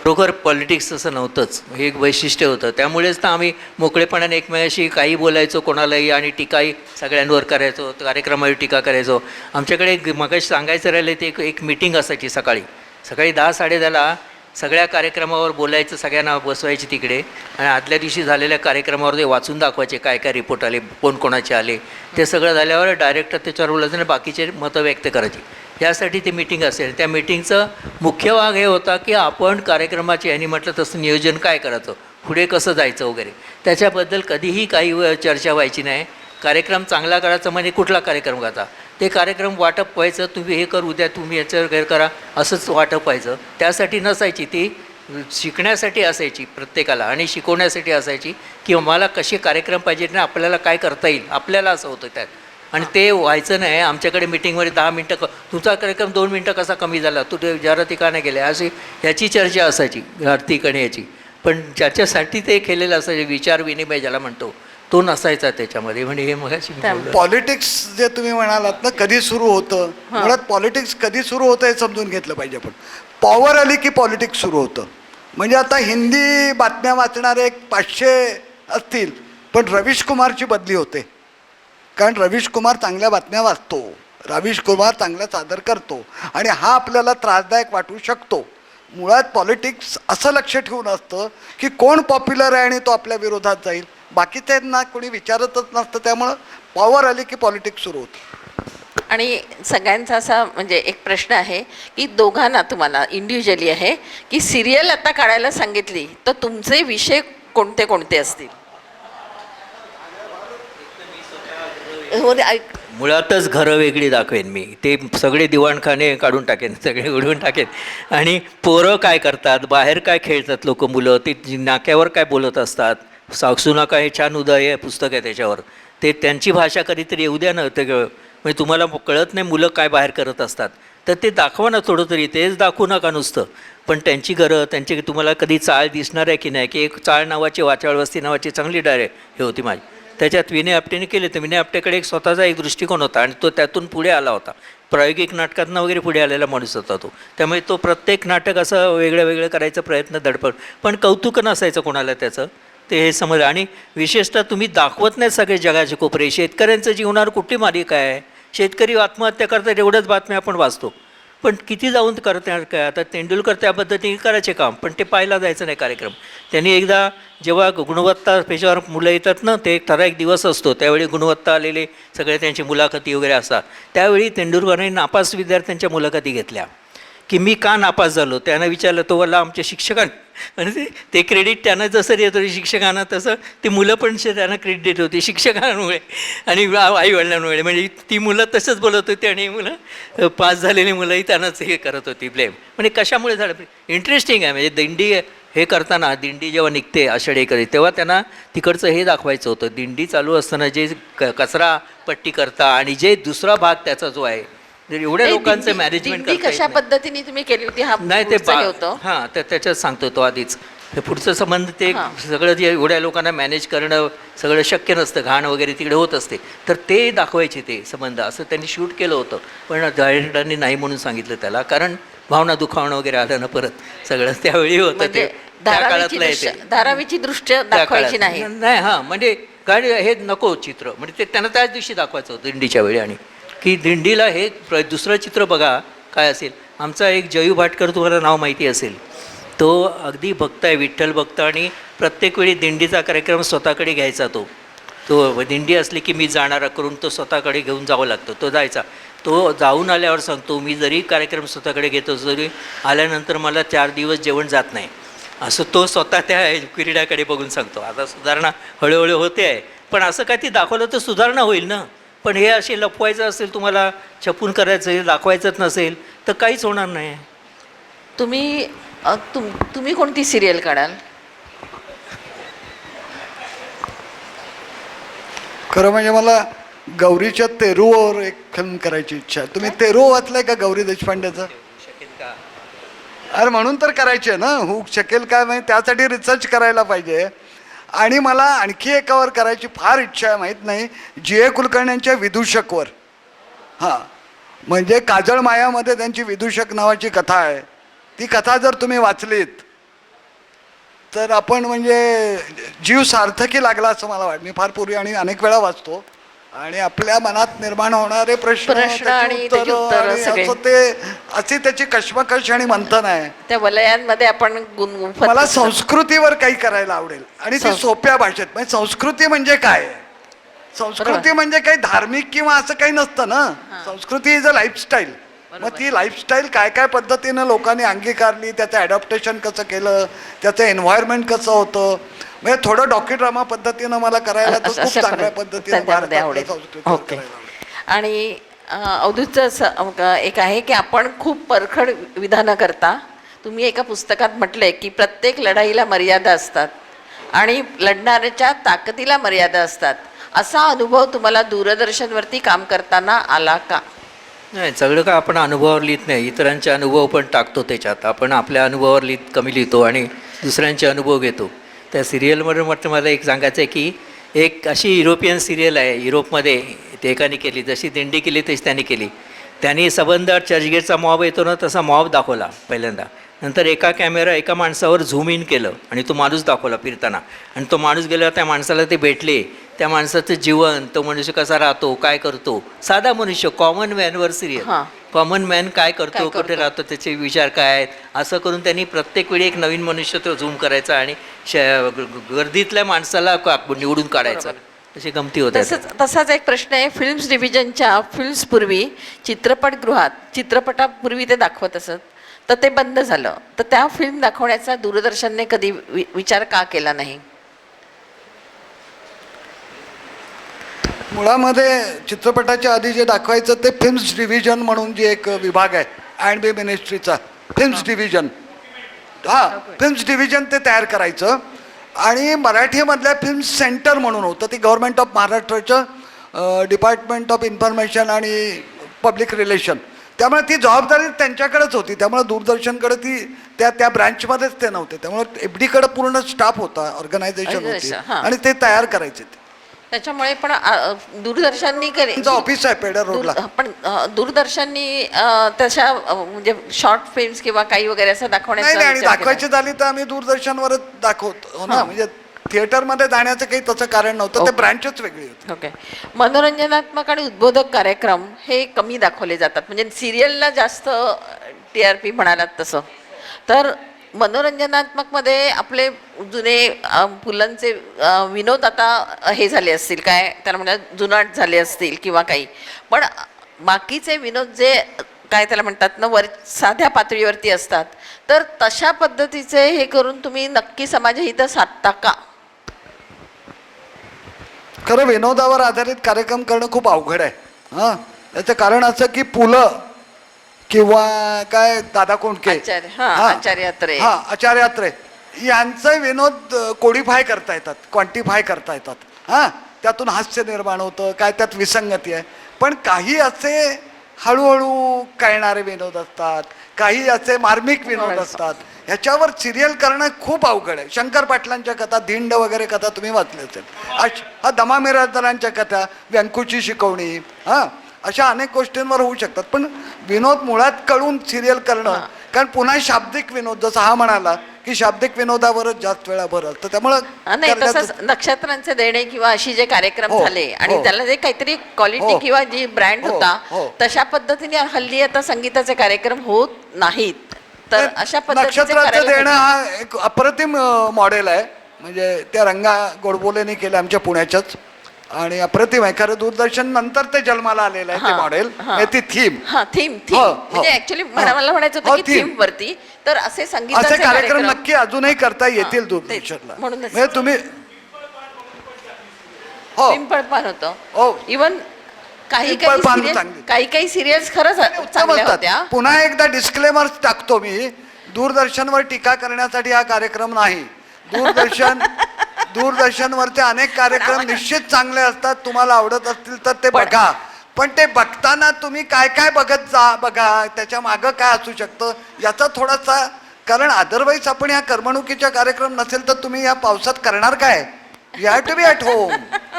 खरोखर पॉलिटिक्स असं नव्हतंच, हे एक वैशिष्ट्य होतं. त्यामुळेच तर आम्ही मोकळेपणाने एकमेकाशी काही बोलायचो कोणालाही आणि टीकाही सगळ्यांवर करायचो, कार्यक्रमावर टीका करायचो. आमच्याकडे मगाशी सांगायचं राहिलं ते एक मीटिंग असायची सकाळी 10-10:30 सगळ्या कार्यक्रमावर बोलायचं, सगळ्यांना बसवायची तिकडे आणि आदल्या दिवशी झालेल्या कार्यक्रमावर ते वाचून दाखवायचे काय काय रिपोर्ट आले, कोण कोणाचे आले. ते सगळं झाल्यावर डायरेक्टर त्याच्यावर बोलायचं आणि बाकीचे मतं व्यक्त करायची. यासाठी ते मीटिंग असेल. त्या मीटिंगचं मुख्य भाग हे होता की आपण कार्यक्रमाचे यांनी म्हटलं तसं नियोजन काय करायचं, पुढे कसं जायचं वगैरे, त्याच्याबद्दल कधीही काही चर्चा व्हायची नाही. कार्यक्रम चांगला करायचा म्हणजे कुठला कार्यक्रम करायचा, ते कार्यक्रम वाटप व्हायचं, तुम्ही हे कर, उद्या तुम्ही याच्यावर हे करा, असंच वाटप व्हायचं. त्यासाठी नसायची, ती शिकण्यासाठी असायची प्रत्येकाला आणि शिकवण्यासाठी असायची की मला कसे कार्यक्रम पाहिजेत ना, आपल्याला काय करता येईल, आपल्याला असं होतं त्यात. आणि ते व्हायचं नाही. आमच्याकडे मीटिंगमध्ये 10 मिनटं तुमचा कार्यक्रम 2 मिनटं कसा कमी झाला, तू जाहिराती का नाही गेल्या, अशी ह्याची चर्चा असायची आर्थिक आणि याची. पण ज्याच्यासाठी ते केलेलं असायचे विचार विनिमय ज्याला म्हणतो तो नसायचा त्याच्यामध्ये. म्हणजे हे मगाशी मी बोललो. पॉलिटिक्स जे तुम्ही म्हणालात ना कधी सुरू होतं, मुळात पॉलिटिक्स कधी सुरू होतं हे समजून घेतलं पाहिजे. आपण पॉवर आली की पॉलिटिक्स सुरू होतं. म्हणजे आता हिंदी बातम्या वाचणारे 500 असतील, पण रवीश कुमारची बदली होते. कारण रवीश कुमार चांगल्या बातम्या वाचतो, रवीश कुमार चांगला सादर करतो आणि हा आपल्याला त्रासदायक वाटू शकतो. मुळात पॉलिटिक्स असं लक्ष ठेवून असतं की कोण पॉप्युलर आहे आणि तो आपल्या विरोधात जाईल. बाकीच्यांना कोणी विचारतच नसतं. त्यामुळं पॉवर आली की पॉलिटिक्स सुरू होतं. आणि सगळ्यांचा असा म्हणजे एक प्रश्न आहे की दोघांना तुम्हाला इंडिव्हिज्युअली आहे की सिरियल आता काढायला सांगितली तर तुमचे विषय कोणते कोणते असतील? हो रे, मुळातच घरं वेगळी दाखवेन मी. ते सगळे दिवाणखाने काढून टाकेन, सगळे उडवून टाकेन. आणि पोरं काय करतात, बाहेर काय खेळतात लोक, मुलं ते नाक्यावर काय बोलत असतात. साक्षू नका हे छान उदय आहे पुस्तक आहे त्याच्यावर. ते त्यांची भाषा कधीतरी येऊ द्या ना. ते म्हणजे तुम्हाला कळत नाही मुलं काय बाहेर करत असतात, तर ते दाखवा ना थोडं तरी. तेच दाखवू नका नुसतं. पण त्यांची घरं, त्यांची तुम्हाला कधी चाळ दिसणार आहे की नाही, की एक चाळ नावाची वाचाळ वस्ती नावाची चांगली हे होती माझी. त्याच्यात विनय आपटेने केले. तर विनय आपटेकडे एक स्वतःचा एक दृष्टिकोन होता आणि तो त्यातून पुढे आला होता. प्रायोगिक नाटकातनं वगैरे पुढे आलेला माणूस होता तो. त्यामुळे तो प्रत्येक नाटक असं वेगळं वेगळं करायचा प्रयत्न धडपड, पण कौतुक नसायचं कोणाला त्याचं. ते हे समज. आणि विशेषतः तुम्ही दाखवत नाही सगळे जगाचे कोपरे. शेतकऱ्यांचं जीवनावर कुठली मालिका आहे? शेतकरी आत्महत्या करतात एवढ्याच बातम्या आपण वाचतो, पण किती जाऊन करतात काय? आता तेंडुलकर त्या पद्धतीने करायचे काम, पण ते पाहायला जायचं नाही कार्यक्रम. त्यांनी एकदा जेव्हा गुणवत्ता पेशावर मुलं येतात ना, ते एक ठराविक दिवस असतो, त्यावेळी गुणवत्ता आलेले सगळे त्यांची मुलाखती वगैरे असतात. त्यावेळी तेंडुलकरने नापास विद्यार्थ्यांच्या मुलाखती घेतल्या की मी का नापास झालो. त्यानं विचारलं, तो बोलला आमच्या शिक्षकांनी. आणि ते क्रेडिट त्यांना जसं देत होते शिक्षकांना, तसं ती मुलं पण त्यांना क्रेडिट देत होती शिक्षकांमुळे आणि आईवडिलांमुळे. म्हणजे ती मुलं तसंच बोलत होती आणि मुलं पास झालेली मुलंही त्यांनाच हे करत होती ब्लेम. म्हणजे कशामुळे झालं? इंटरेस्टिंग आहे. म्हणजे दिंडी हे करताना, दिंडी जेव्हा निघते आषाढीकडे, तेव्हा त्यांना तिकडचं हे दाखवायचं होतं. दिंडी चालू असताना जे कचरा पट्टी करता आणि जे दुसरा भाग त्याचा जो आहे, जर एवढ्या लोकांचं मॅनेजमेंट दिंडी कशा पद्धतीने तुम्ही केली होती हा नाही ते पुढचं हे होतं. हां, तर त्याच्यात सांगतो तो आधीच. हे पुढचं संबंध ते सगळं जे एवढ्या लोकांना मॅनेज करणं सगळं शक्य नसतं, घाण वगैरे तिकडे होत असते, तर ते दाखवायचे ते संबंध. असं त्यांनी शूट केलं होतं, पण डायरेक्टरांनी नाही म्हणून सांगितलं त्याला, कारण भावना दुखावणं वगैरे आलं ना परत सगळं. त्यावेळी होतं ते, म्हणजे त्या काळातलं आहे ते. धारावीची दृश्य त्या दाखवायची काळात. नाही. नाही, हां, म्हणजे काय हे नको चित्र, म्हणजे ते त्यांना त्याच दिवशी दाखवायचं होतं दिंडीच्या वेळी. आणि की दिंडीला हे दुसरं चित्र बघा काय असेल. आमचा एक जयू भाटकर, तुम्हाला नाव माहिती असेल, तो अगदी भक्त आहे, विठ्ठल भक्त. आणि प्रत्येक वेळी दिंडीचा कार्यक्रम स्वतःकडे घ्यायचा. तो दिंडी असली की मी जाणारा करून तो स्वतःकडे घेऊन जावं लागतो. तो जायचा. तो जाऊन आल्यावर सांगतो, मी जरी कार्यक्रम स्वतःकडे घेतो जरी आल्यानंतर मला 4 दिवस जेवण जात नाही, असं तो स्वतः त्या क्रीडाकडे बघून सांगतो. आता सुधारणा हळूहळू होते आहे, पण असं काय ती दाखवलं तर सुधारणा होईल ना. पण हे असे लपवायचं असेल, तुम्हाला छपून करायचं, दाखवायचंच नसेल तर काहीच होणार नाही. तुम्ही कोणती सिरियल काढाल? खरं म्हणजे मला गौरीच्या तेरूवर एक फिल्म करायची इच्छा आहे. तुम्ही तेरू वाचलंय का गौरी देशपांडेचं? अरे म्हणून तर करायची आहे ना. होऊ शकेल काय म्हणजे त्यासाठी रिसर्च करायला पाहिजे. आणि मला आणखी एकावर करायची फार इच्छा आहे, माहीत नाही, जी ए कुलकर्ण्यांच्या विदूषकवर. हां, म्हणजे काजळ मायामध्ये त्यांची विदूषक नावाची कथा आहे. ती कथा जर तुम्ही वाचलीत तर आपण म्हणजे जीव सार्थकी लागला असं मला वाटतं. मी फार पूर्वी आणि अनेक वेळा वाचतो आणि आपल्या मनात निर्माण होणारे प्रश्न आणि त्याची उत्तरं सगळे. असं ते अशी त्याची कश्मकश आणि मंथन आहे. त्या वलयांमध्ये आपण गुंफत मला असतो. संस्कृतीवर काही करायला आवडेल आणि ती सोप्या भाषेत. म्हणजे संस्कृती म्हणजे काय? संस्कृती म्हणजे काही धार्मिक किंवा असं काही नसतं ना. संस्कृती इज अ लाईफस्टाईल. मग ती लाईफस्टाईल काय काय पद्धतीनं लोकांनी अंगीकारली, त्याचं ॲडॉप्टेशन कसं केलं, त्याचं एन्व्हायरमेंट कसं होतं, म्हणजे थोडं डॉक्युड्रामा पद्धतीनं मला करायला तर खूप चांगल्या पद्धतीनं भारतातल्या संस्कृतीवर करायला आवडेल. आणि अवधूतचं असं एक आहे की आपण खूप परखड विधानं करता. तुम्ही एका पुस्तकात म्हटलंय की प्रत्येक लढाईला मर्यादा असतात आणि लढणाऱ्याच्या ताकदीला मर्यादा असतात. असा अनुभव तुम्हाला दूरदर्शनवरती काम करताना आला का? नाही, सगळं का आपण अनुभवावर लिहित नाही, इतरांचे अनुभव पण टाकतो त्याच्यात. आपण आपल्या अनुभवावर कमी लिहितो आणि दुसऱ्यांचे अनुभव घेतो. त्या सिरियलमध्ये म्हटलं मला एक सांगायचं आहे की एक अशी युरोपियन सिरियल आहे, युरोपमध्ये ते एकाने केली, जशी दिंडी केली तशी त्यांनी केली. त्यांनी सबंध चर्चगेटचा मॉब येतो ना तसा मॉब दाखवला पहिल्यांदा. नंतर एका कॅमेरा एका माणसावर झूम इन केलं आणि तो माणूस दाखवला फिरताना. आणि तो माणूस गेल्यावर त्या माणसाला ते भेटले, त्या माणसाचं जीवन, तो मनुष्य कसा राहतो, काय करतो, साधा मनुष्य, कॉमन मॅनवर सिरियल. हां. कॉमन मॅन काय करतो, काय कुठे करतो. राहतो, त्याचे विचार काय आहेत, असं करून त्यांनी प्रत्येक वेळी एक नवीन मनुष्य तो झूम करायचा आणि गर्दीतल्या माणसाला निवडून काढायचं. अशी गमती होत्या. तसाच एक प्रश्न आहे. फिल्म्स डिव्हिजनच्या फिल्म्सपूर्वी चित्रपटापूर्वी ते दाखवत असत, तर ते बंद झालं. तर त्या फिल्म दाखवण्याचा दूरदर्शनने कधी विचार का केला नाही? मुळामध्ये चित्रपटाच्या आधी जे दाखवायचं ते फिल्म्स डिव्हिजन म्हणून जी एक विभाग आहे अँड बी मिनिस्ट्रीचा, फिल्म्स डिव्हिजन. हां, फिल्म्स डिव्हिजन ते तयार करायचं. आणि मराठीमधल्या फिल्म सेंटर म्हणून होतं, ती गव्हर्नमेंट ऑफ महाराष्ट्राचं डिपार्टमेंट ऑफ इन्फॉर्मेशन आणि पब्लिक रिलेशन. त्यामुळे ती जबाबदारी त्यांच्याकडेच होती. त्यामुळे दूरदर्शनकडे ती त्या ब्रँचमध्येच ते नव्हते. त्यामुळे FDकडे पूर्ण स्टाफ होता, ऑर्गनायझेशन होती हां. आणि ते तयार करायचे. ते त्याच्यामुळे पण दूरदर्शननी त्यांचं ऑफिस आहे पेडर रोडला. पण दूरदर्शननी तशा म्हणजे शॉर्ट फिल्म्स किंवा काही वगैरे असं दाखवण्याचा नाही आणि विचार केला? दाखवायची झाली तर आम्ही दूरदर्शनवरच दाखवतो ना. हां. म्हणजे थिएटरमध्ये जाण्याचं काही तसं कारण नव्हतं. ते ब्रँचच वेगळी होती. ओके. मनोरंजनात्मक आणि उद्बोधक कार्यक्रम हे कमी दाखवले जातात. म्हणजे सिरियलला जास्त TRP म्हणालात तसं. तर मनोरंजनात्मकमध्ये आपले जुने पुलंचे विनोद आता हे झाले असतील, काय त्याला म्हणतात जुनाट झाले असतील किंवा काही. पण बाकीचे विनोद जे काय त्याला म्हणतात ना, साध्या पातळीवरती असतात, तर तशा पद्धतीचे हे करून तुम्ही नक्की समाजहित साधता का? खरं विनोदावर आधारित कार्यक्रम करणं खूप अवघड आहे. हां, याचं कारण असं की पुलं किंवा काय दादा कोंडके, आचार्य अत्रे, आचार्य अत्रे यांचे विनोद कोडिफाय करता येतात, क्वांटिफाय करता येतात. हां, त्यातून हास्य निर्माण होतं, काय त्यात विसंगती आहे. पण काही असे हळूहळू कळणारे विनोद असतात, काही असे मार्मिक विनोद असतात. ह्याच्यावर सिरियल करणं खूप अवघड आहे. शंकर पाटलांच्या कथा, धिंड वगैरे कथा तुम्ही वाचल्या असेल. हा दमा मिरासदारांच्या कथा, व्यंकूची शिकवणी, हां, अशा अनेक गोष्टींवर होऊ शकतात. पण विनोद मुळात कळून सिरियल करणं, कारण पुन्हा शाब्दिक विनोद, जसं हा म्हणाला की शाब्दिक विनोदावरच जास्त वेळा भर असतं. त्यामुळं नाही, तसंच नक्षत्रांचे देणे किंवा अशी जे कार्यक्रम झाले आणि त्याला जे काहीतरी क्वालिटी किंवा जी ब्रँड होता, तशा पद्धतीने हल्ली आता संगीताचे कार्यक्रम होत नाहीत. तर अशा नक्षत्राचं देणं हा एक अप्रतिम मॉडेल आहे. म्हणजे त्या रंगा गोडबोलेने केलं आमच्या पुण्याच्याच, आणि अप्रतिम आहे. खरं दूरदर्शन नंतर ते जन्माला आलेलं आहे ते मॉडेल, ती थीम. थीम म्हणजे ऍक्च्युली मला म्हणायचं होतं की थीम वरती तर असे संगीताचे कार्यक्रम नक्की अजूनही करता येतील दूरदर्शनला. म्हणूनच म्हणजे तुम्ही पिंपळपान होतं. इवन काही सिरियल्स खरंच चांगल्या होत्या. पुन्हा एकदा डिस्क्लेमर टाकतो मी, दूरदर्शनवर टीका करण्यासाठी हा कार्यक्रम नाही. दूरदर्शनवरचे अनेक कार्यक्रम निश्चित चांगले असतात. तुम्हाला आवडत असतील तर ते बघा. पण ते बघताना तुम्ही काय काय बघा, त्याच्या मागं काय असू शकतं याचा थोडासा, कारण अदरवाईज आपण या करमणुकीचा कार्यक्रम नसेल तर तुम्ही या पावसात करणार काय? You have to be at home.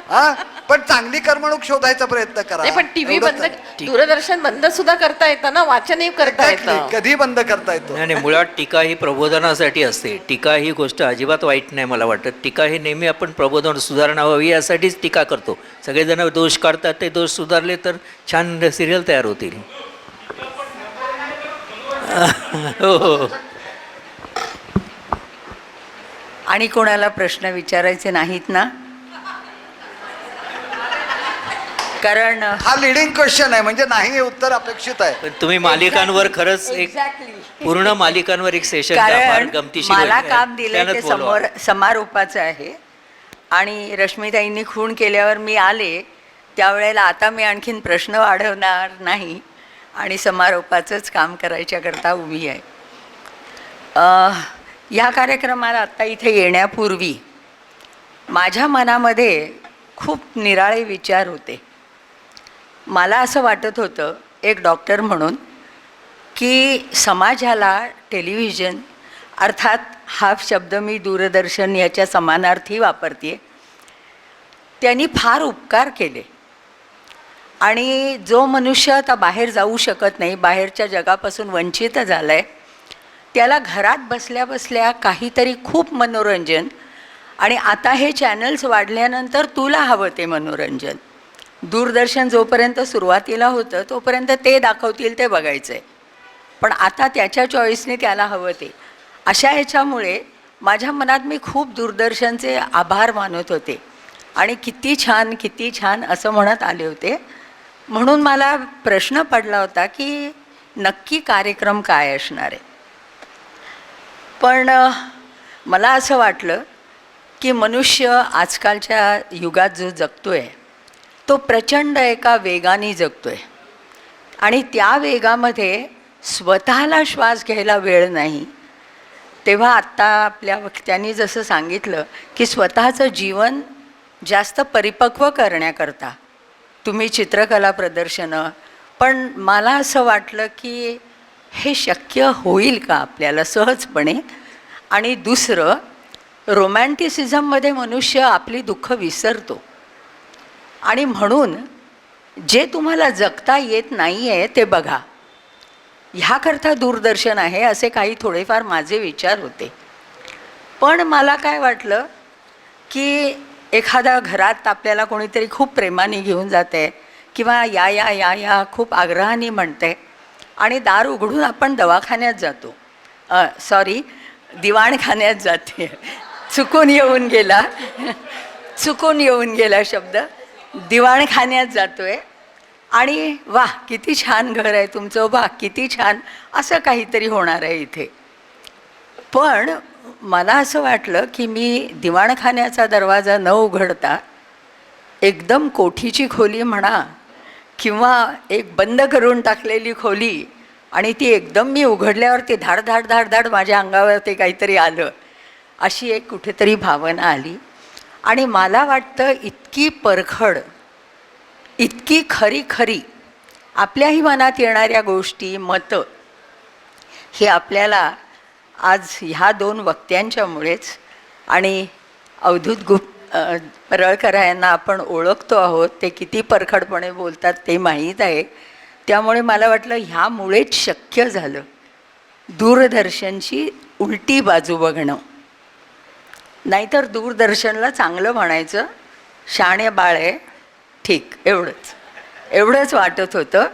हां, पण चांगली करमणूक शोधायचा प्रयत्न करा. पण टीव्ही बंद, दूरदर्शन बंद सुद्धा करता येतं ना, वाचनही करता येतं. कधी बंद करता येतं. नाही, मुळात टीका ही प्रबोधनासाठी असते. टीका ही गोष्ट अजिबात वाईट नाही मला वाटतं. टीका ही नेहमी आपण प्रबोधन, सुधारणा व्हावी यासाठीच टीका करतो. सगळेजण दोष काढतात, ते दोष सुधारले तर छान सिरियल तयार होतील. हो. आणि कोणाला प्रश्न विचारायचे नाहीत ना? कारण हा लिडिंग क्वेश्चन आहे, म्हणजे नाही हे उत्तर अपेक्षित आहे. पण तुम्ही मालिकांवर खरंच एक पूर्ण मालिकांवर एक सेशन कारण गमतीशीर मला काम दिलं ते समारोपाचं आहे. आणि रश्मीताईंनी खूण केल्यावर मी आले त्यावेळेला आता मी आणखीन प्रश्न वाढवणार नाही आणि समारोपाचंच काम करायच्याकरता उभी आहे. ह्या कार्यक्रमाला आत्ता इथे येण्यापूर्वी माझ्या मनामध्ये खूप निराळे विचार होते. मला असं वाटत होतं एक डॉक्टर म्हणून की समाजाला टेलिव्हिजन अर्थात हा शब्द मी दूरदर्शन याच्या समानार्थी वापरते. त्यांनी फार उपकार केले आणि जो मनुष्य आता बाहेर जाऊ शकत नाही, बाहेरच्या जगापासून वंचित झाला आहे, त्याला घरात बसल्या बसल्या काहीतरी खूप मनोरंजन, आणि आता हे चॅनल्स वाढल्यानंतर तुला हवं ते मनोरंजन. दूरदर्शन जोपर्यंत सुरुवातीला होतं तोपर्यंत ते दाखवतील ते बघायचं आहे, पण आता त्याच्या चॉईसने त्याला हवं ते. अशा ह्याच्यामुळे माझ्या मनात मी खूप दूरदर्शनचे आभार मानत होते आणि किती छान असं म्हणत आले होते. म्हणून मला प्रश्न पडला होता की नक्की कार्यक्रम काय असणार आहे. पण मला असं वाटलं की मनुष्य आजकालच्या युगात जो जगतो आहे तो प्रचंड एका वेगाने जगतो आहे आणि त्या वेगामध्ये स्वतःला श्वास घ्यायला वेळ नाही. तेव्हा आत्ता आपल्या वक्त्यांनी जसं सांगितलं की स्वतःचं जीवन जास्त परिपक्व करण्याकरता तुम्ही चित्रकला प्रदर्शनं, पण मला असं वाटलं की हे शक्य होईल का आपल्याला सहजपणे. आणि दुसरं, रोमॅन्टिसिझममध्ये मनुष्य आपली दुःख विसरतो आणि म्हणून जे तुम्हाला जगता येत नाही आहे ते बघा, ह्याकरता दूरदर्शन आहे, असे काही थोडेफार माझे विचार होते. पण मला काय वाटलं की एखाद्या घरात आपल्याला कोणीतरी खूप प्रेमाने घेऊन जाते किंवा या या या या खूप आग्रहाने म्हणते आणि दार उघडून आपण दवाखान्यात जातो, दिवाणखान्यात जाते, चुकून येऊन गेला शब्द, दिवाणखान्यात जातोय आणि वाह किती छान घर आहे तुमचं, वाह किती छान, असं काहीतरी होणार आहे इथे. पण मला असं वाटलं की मी दिवाणखान्याचा दरवाजा न उघडता एकदम कोठीची खोली म्हणा किंवा एक बंद करून टाकलेली खोली, आणि ती एकदम मी उघडल्यावरती धाड धाड धाड धाड माझ्या अंगावरती काहीतरी आलं, अशी एक कुठेतरी भावना आली. आणि मला वाटतं इतकी परखड, इतकी खरी आपल्याही मनात येणाऱ्या गोष्टी, मतं, हे आपल्याला आज ह्या 2 वक्त्यांच्यामुळेच, आणि अवधूत परळकर यांना आपण ओळखतो आहोत, ते किती परखडपणे बोलतात ते माहीत आहे. त्यामुळे मला वाटलं ह्यामुळेच शक्य झालं दूरदर्शनची उलटी बाजू बघणं. नाहीतर दूरदर्शनला चांगलं म्हणायचं, शाणे बाळ आहे, ठीक, एवढंच वाटत होतं.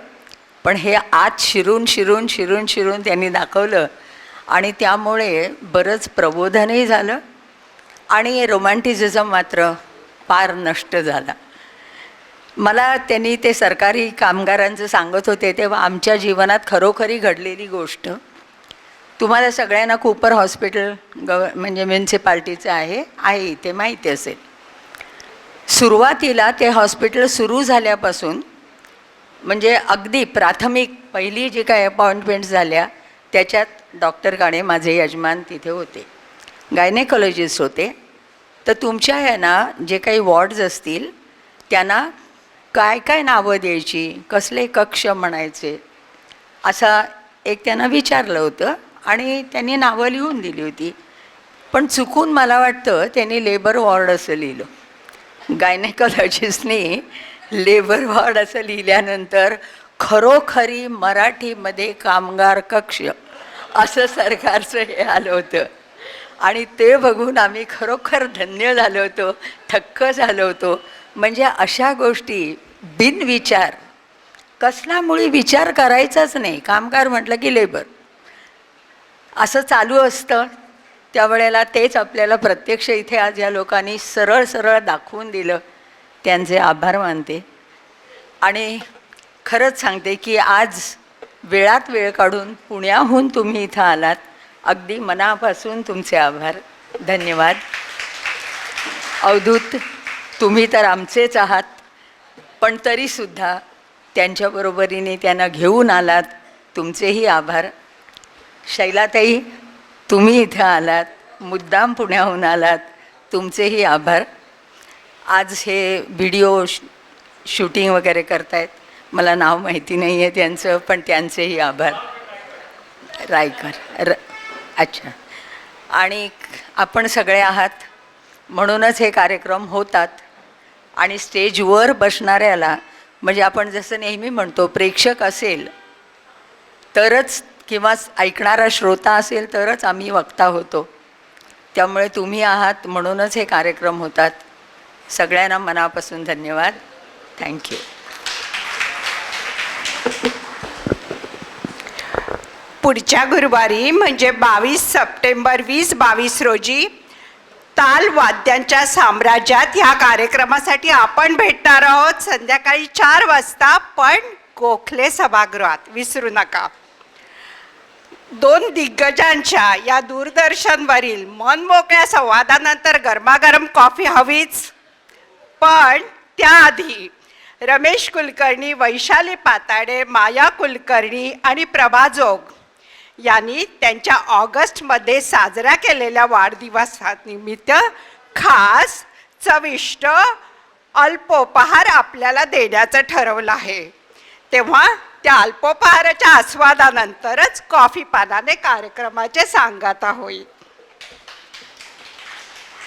पण हे आत शिरून त्यांनी दाखवलं आणि त्यामुळे बरंच प्रबोधनही झालं आणि रोमॅन्टिसिझम मात्र फार नष्ट झाला. मला त्यांनी ते सरकारी कामगारांचं सांगत होते तेव्हा आमच्या जीवनात खरोखरी घडलेली गोष्ट. तुम्हाला सगळ्यांना कूपर हॉस्पिटल म्हणजे म्युन्सिपाल्टीचं आहे इथे माहिती असेल. सुरुवातीला ते हॉस्पिटल सुरू झाल्यापासून म्हणजे अगदी प्राथमिक पहिली जी काही अपॉइंटमेंट्स झाल्या त्याच्यात डॉक्टर काणे माझे यजमान तिथे होते, गायनेकॉलॉजिस्ट होते. तर तुमच्या यांना जे काही वॉर्ड्स असतील त्यांना काय काय नावं द्यायची, कसले कक्ष म्हणायचे, असा एक त्यांना विचारलं होतं आणि त्यांनी नावं लिहून दिली होती. पण चुकून मला वाटतं त्यांनी लेबर वॉर्ड असं लिहिलं. गायनेकॉलॉजिस्टनी लेबर वॉर्ड असं लिहिल्यानंतर खरोखरी मराठीमध्ये कामगार कक्ष असं सरकारचं हे आलं होतं आणि ते बघून आम्ही खरोखर धन्य झालो होतो, थक्क झालो होतो. म्हणजे अशा गोष्टी बिनविचार, कसला मुळी विचार करायचाच नाही, कामगार म्हटलं की लेबर असं चालू असतं. त्यावेळेला तेच आपल्याला प्रत्यक्ष इथे आज या लोकांनी सरळ दाखवून दिलं. त्यांचे आभार मानते आणि खरंच सांगते की आज वेळात वेळ काढून पुण्याहून तुम्ही इथं आलात, अगदी मनापासून तुमचे आभार, धन्यवाद. अवधूत, तुम्ही तर आमचेच आहात, पण तरीसुद्धा त्यांच्याबरोबरीने त्यांना घेऊन आलात, तुमचेही आभार. शैलाताई, तुम्ही इथं आलात, मुद्दाम पुण्याहून आलात, तुमचेही आभार. आज हे व्हिडिओ शूटिंग वगैरे करतायत, मला नाव माहिती नाही आहे त्यांचं, पण त्यांचेही आभार. रायकर अच्छा. आणि आपण सगळे आहात म्हणूनच हे कार्यक्रम होतात. आणि स्टेजवर बसणाऱ्याला म्हणजे आपण जसं नेहमी म्हणतो प्रेक्षक असेल तरच किंवा ऐकणारा श्रोता असेल तरच आम्ही वक्ता होतो. त्यामुळे तुम्ही आहात म्हणूनच हे कार्यक्रम होतात. सगळ्यांना मनापासून धन्यवाद. थँक्यू. पुढच्या गुरुवारी म्हणजे 22 सप्टेंबर 2022 रोजी ताल वाद्यांच्या साम्राज्यात ह्या कार्यक्रमासाठी आपण भेटणार आहोत संध्याकाळी 4 वाजता, पण गोखले सभागृहात विसरू नका. 2 दिग्गजांच्या या दूरदर्शनवरील मनमोकळ्या संवादानंतर गरमागरम कॉफी हवीच, पण त्याआधी रमेश कुलकर्णी, वैशाली पाताडे, माया कुलकर्णी आणि प्रभा जोग यांनी त्यांच्या ऑगस्टमध्ये साजरा केलेल्या वाढदिवसानिमित्त खास चविष्ट अल्पोपहार आपल्याला देण्याचं ठरवलं आहे. तेव्हा त्या अल्पोपहाराच्या आस्वादानंतरच कॉफी पानाने कार्यक्रमाचे सांगता होईल.